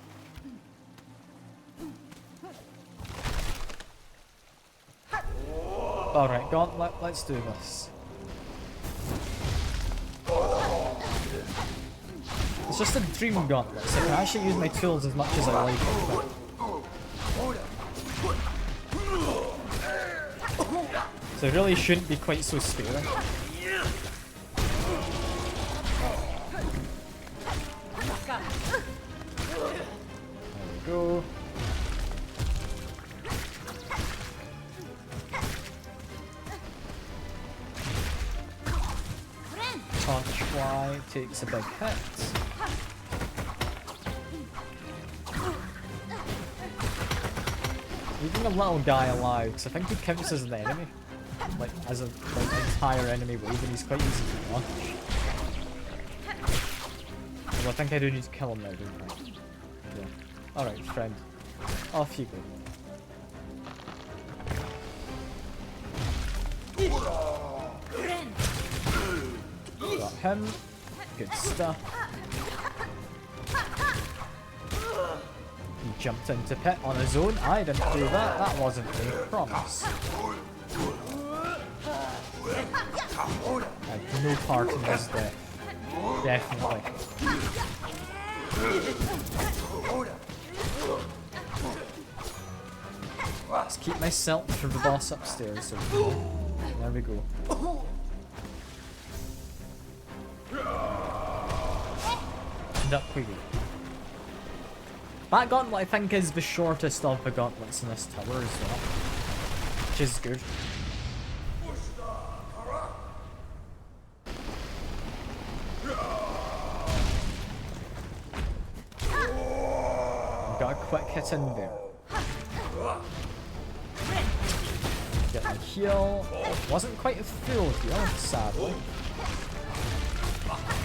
Alright, Gauntlet, let's do this. It's just a dream gauntlet, so I can actually use my tools as much as I like it. So So it really shouldn't be quite so sparing. There we go. Punch fly takes a big hit. Leaving a little guy alive, because I think he counts as an enemy. Like, as a entire enemy wave, and he's quite easy to launch. Well, I think I do need to kill him now, don't I? Yeah. Alright, friend. Off you go. Got him. Good stuff. He jumped into pit on his own. I didn't do that. That wasn't me. Promise. I had no part in his death. Definitely. Let's keep myself from the boss upstairs. So there we go. And up we go. That gauntlet, I think, is the shortest of the gauntlets in this tower as well. Which is good. Got a quick hit in there. Get my heal. Wasn't quite a full heal, sadly.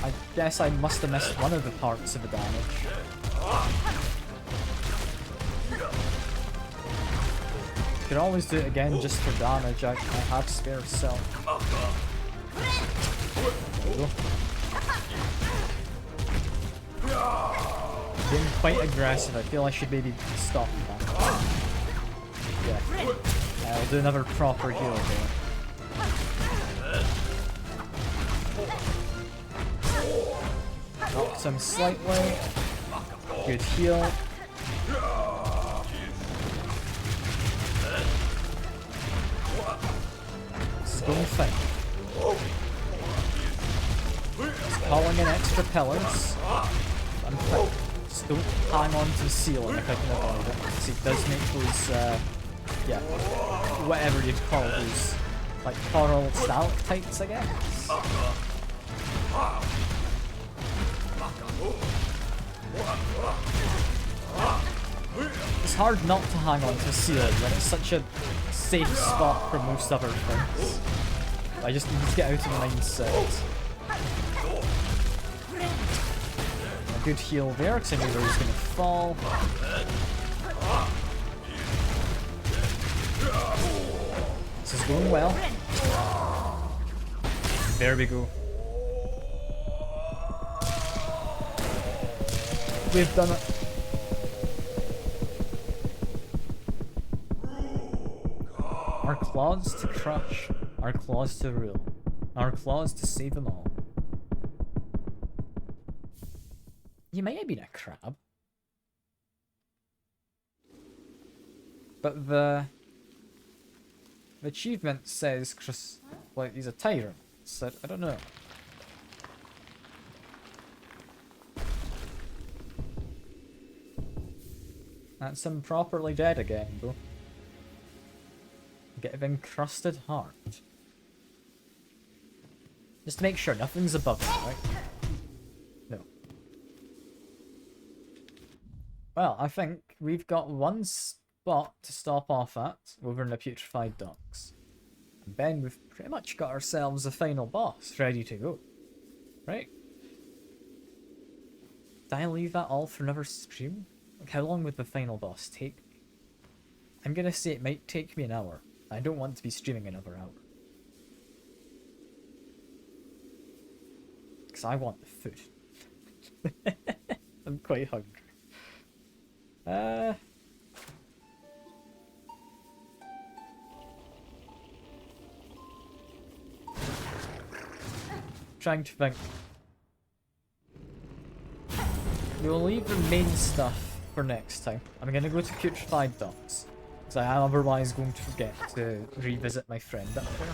I guess I must have missed one of the parts of the damage. Could always do it again just for damage. I have spare cell. Being quite aggressive. I feel I should maybe stop that. Yeah. I'll do another proper heal there. Knocked him slightly. Good heal. It's going fine. It's calling in extra pillars. I'm fine. Just don't hang on to the ceiling if I can avoid it. Because it does make those, yeah, whatever you'd call those, like coral stalactites, I guess. It's hard not to hang on to the ceiling when it's such a safe spot for most other things. I just need to get out of the mindset. A good heal there, because I knew where he was going to fall. This is going well. There we go. We've done it. Our claws to crush, our claws to rule, our claws to save them all. You might have been a crab. But the achievement says Chris, like, he's a tyrant, so I don't know. That's him properly dead again, though. Get an encrusted heart. Just to make sure nothing's above it, right? No. Well, I think we've got one spot to stop off at over in the Putrefied Docks. And then we've pretty much got ourselves a final boss ready to go. Right? Did I leave that all for another stream? Like, how long would the final boss take me? I'm gonna say it might take me an hour. I don't want to be streaming another hour. Because I want the food. I'm quite hungry. Trying to think. We'll leave the main stuff for next time. I'm gonna go to Putrefied Docks. because I am otherwise going to forget to revisit my friend up there.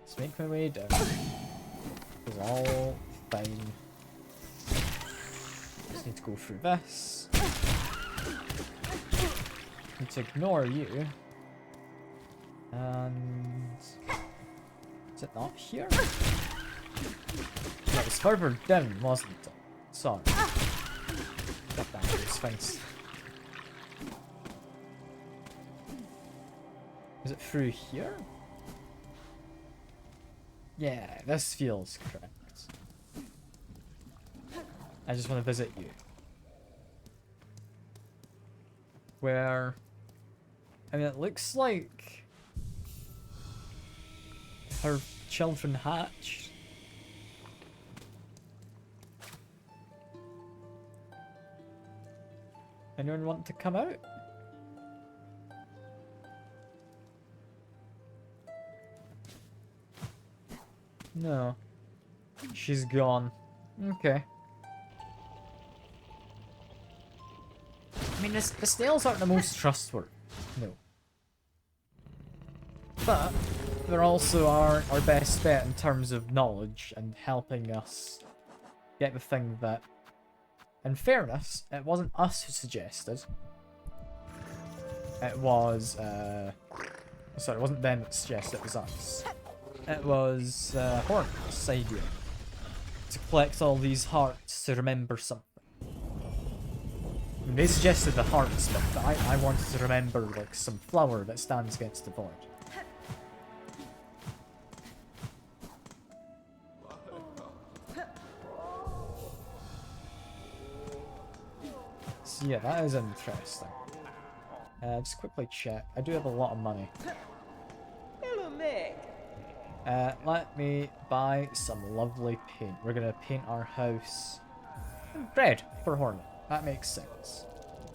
Let's make my way down. It's all fine. Just need to go through this. Need to ignore you. And... is it not here? No, it was further down, wasn't it? Sorry. God damn it, it's fine. Is it through here? Yeah, this feels correct. I just want to visit you. Where... I mean, it looks like... her children hatched. Anyone want to come out? No. She's gone. Okay. I mean, the snails aren't the most trustworthy. No. But they're also our best bet in terms of knowledge and helping us get the thing that... in fairness, it wasn't us who suggested. It was... sorry, it wasn't them that suggested, it was us. It was Hornet's idea. To collect all these hearts to remember something. I mean, they suggested the hearts bit, but I wanted to remember, like, some flower that stands against the void. So yeah, that is interesting. Just quickly check. I do have a lot of money. Hello, Meg. Let me buy some lovely paint. We're gonna paint our house red for Hornet. That makes sense.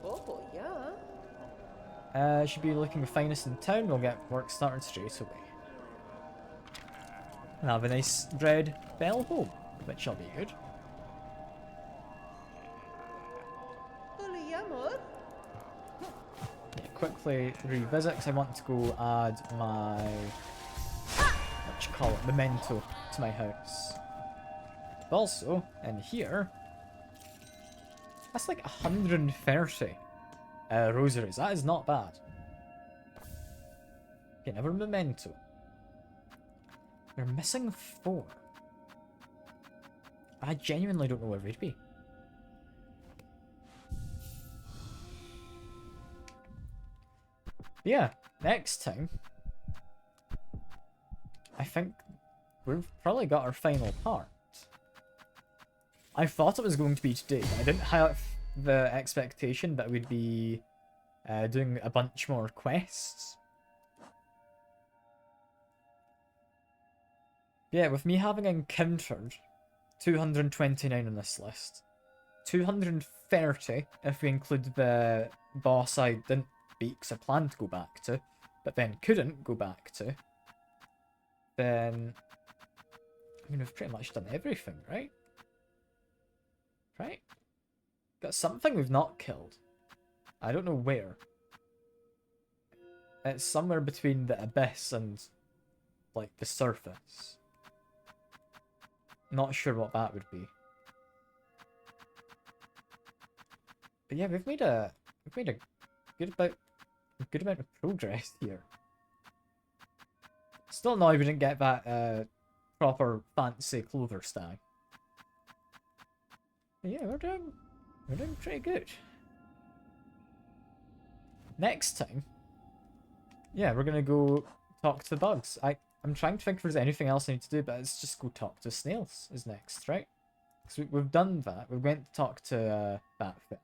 Oh, yeah. Should be looking the finest in town. We'll get work started straight away. And have a nice red bell home, which shall be good. Yeah, quickly revisit because I want to go add my... what you call it? Memento to my house. But also, in here... that's like 130 rosaries. That is not bad. Okay, another memento. We're missing 4. I genuinely don't know where they'd be. But yeah, next time, I think we've probably got our final part. I thought it was going to be today, but I didn't have the expectation that we'd be doing a bunch more quests. Yeah, with me having encountered 229 on this list, 230 if we include the boss I didn't beat because I planned to go back to, but then couldn't go back to, then, I mean, we've pretty much done everything, right? Right? Got something we've not killed. I don't know where. It's somewhere between the abyss and, like, the surface. Not sure what that would be. But yeah, we've made a good amount of progress here. Still annoyed we didn't get that proper fancy clover stag. But yeah, we're doing pretty good. Next time, yeah, we're gonna go talk to the bugs. I'm trying to think if there's anything else I need to do, but let's just go talk to snails is next, right? Because we've done that. We went to talk to that thing.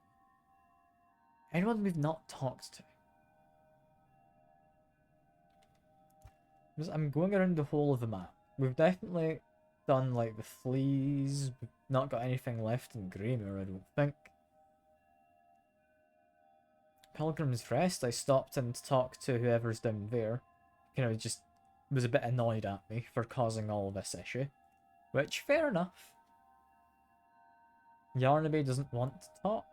Anyone we've not talked to? I'm going around the whole of the map. We've definitely done, like, the fleas. We've not got anything left in Greymere, I don't think. Pilgrim's Rest, I stopped in to talk to whoever's down there. You know, just was a bit annoyed at me for causing all this issue. Which, fair enough. Yarnaby doesn't want to talk.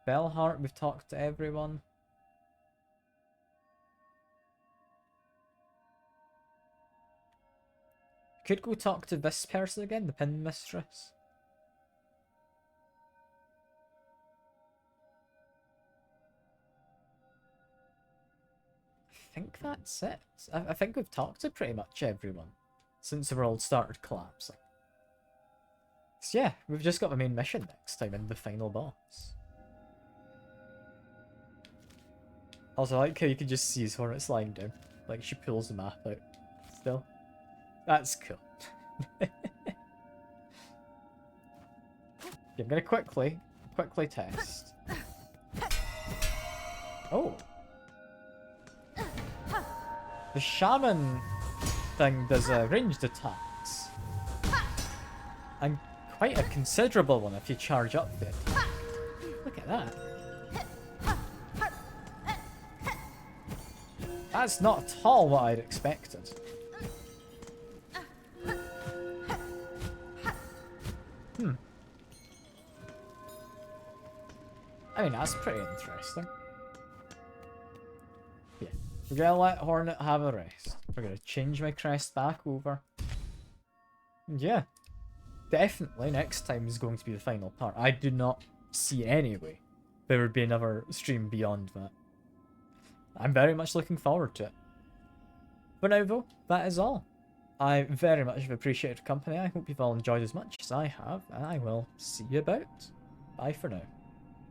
Bellheart, we've talked to everyone. Could go talk to this person again, the Pin Mistress. I think that's it. I think we've talked to pretty much everyone since the world started collapsing. So yeah, we've just got the main mission next time and the final boss. Also, I like how you can just see his Hornet's lying down. Like, she pulls the map out still. That's cool. I'm gonna quickly test. Oh. The shaman thing does ranged attacks. And quite a considerable one if you charge up the attack. Look at that. That's not at all what I'd expected. I mean, that's pretty interesting. Yeah. We're gonna let Hornet have a rest. We're gonna change my crest back over. And yeah. Definitely next time is going to be the final part. I do not see any way there would be another stream beyond that. I'm very much looking forward to it. For now though, that is all. I very much have appreciated your company. I hope you've all enjoyed as much as I have, and I will see you about. Bye for now.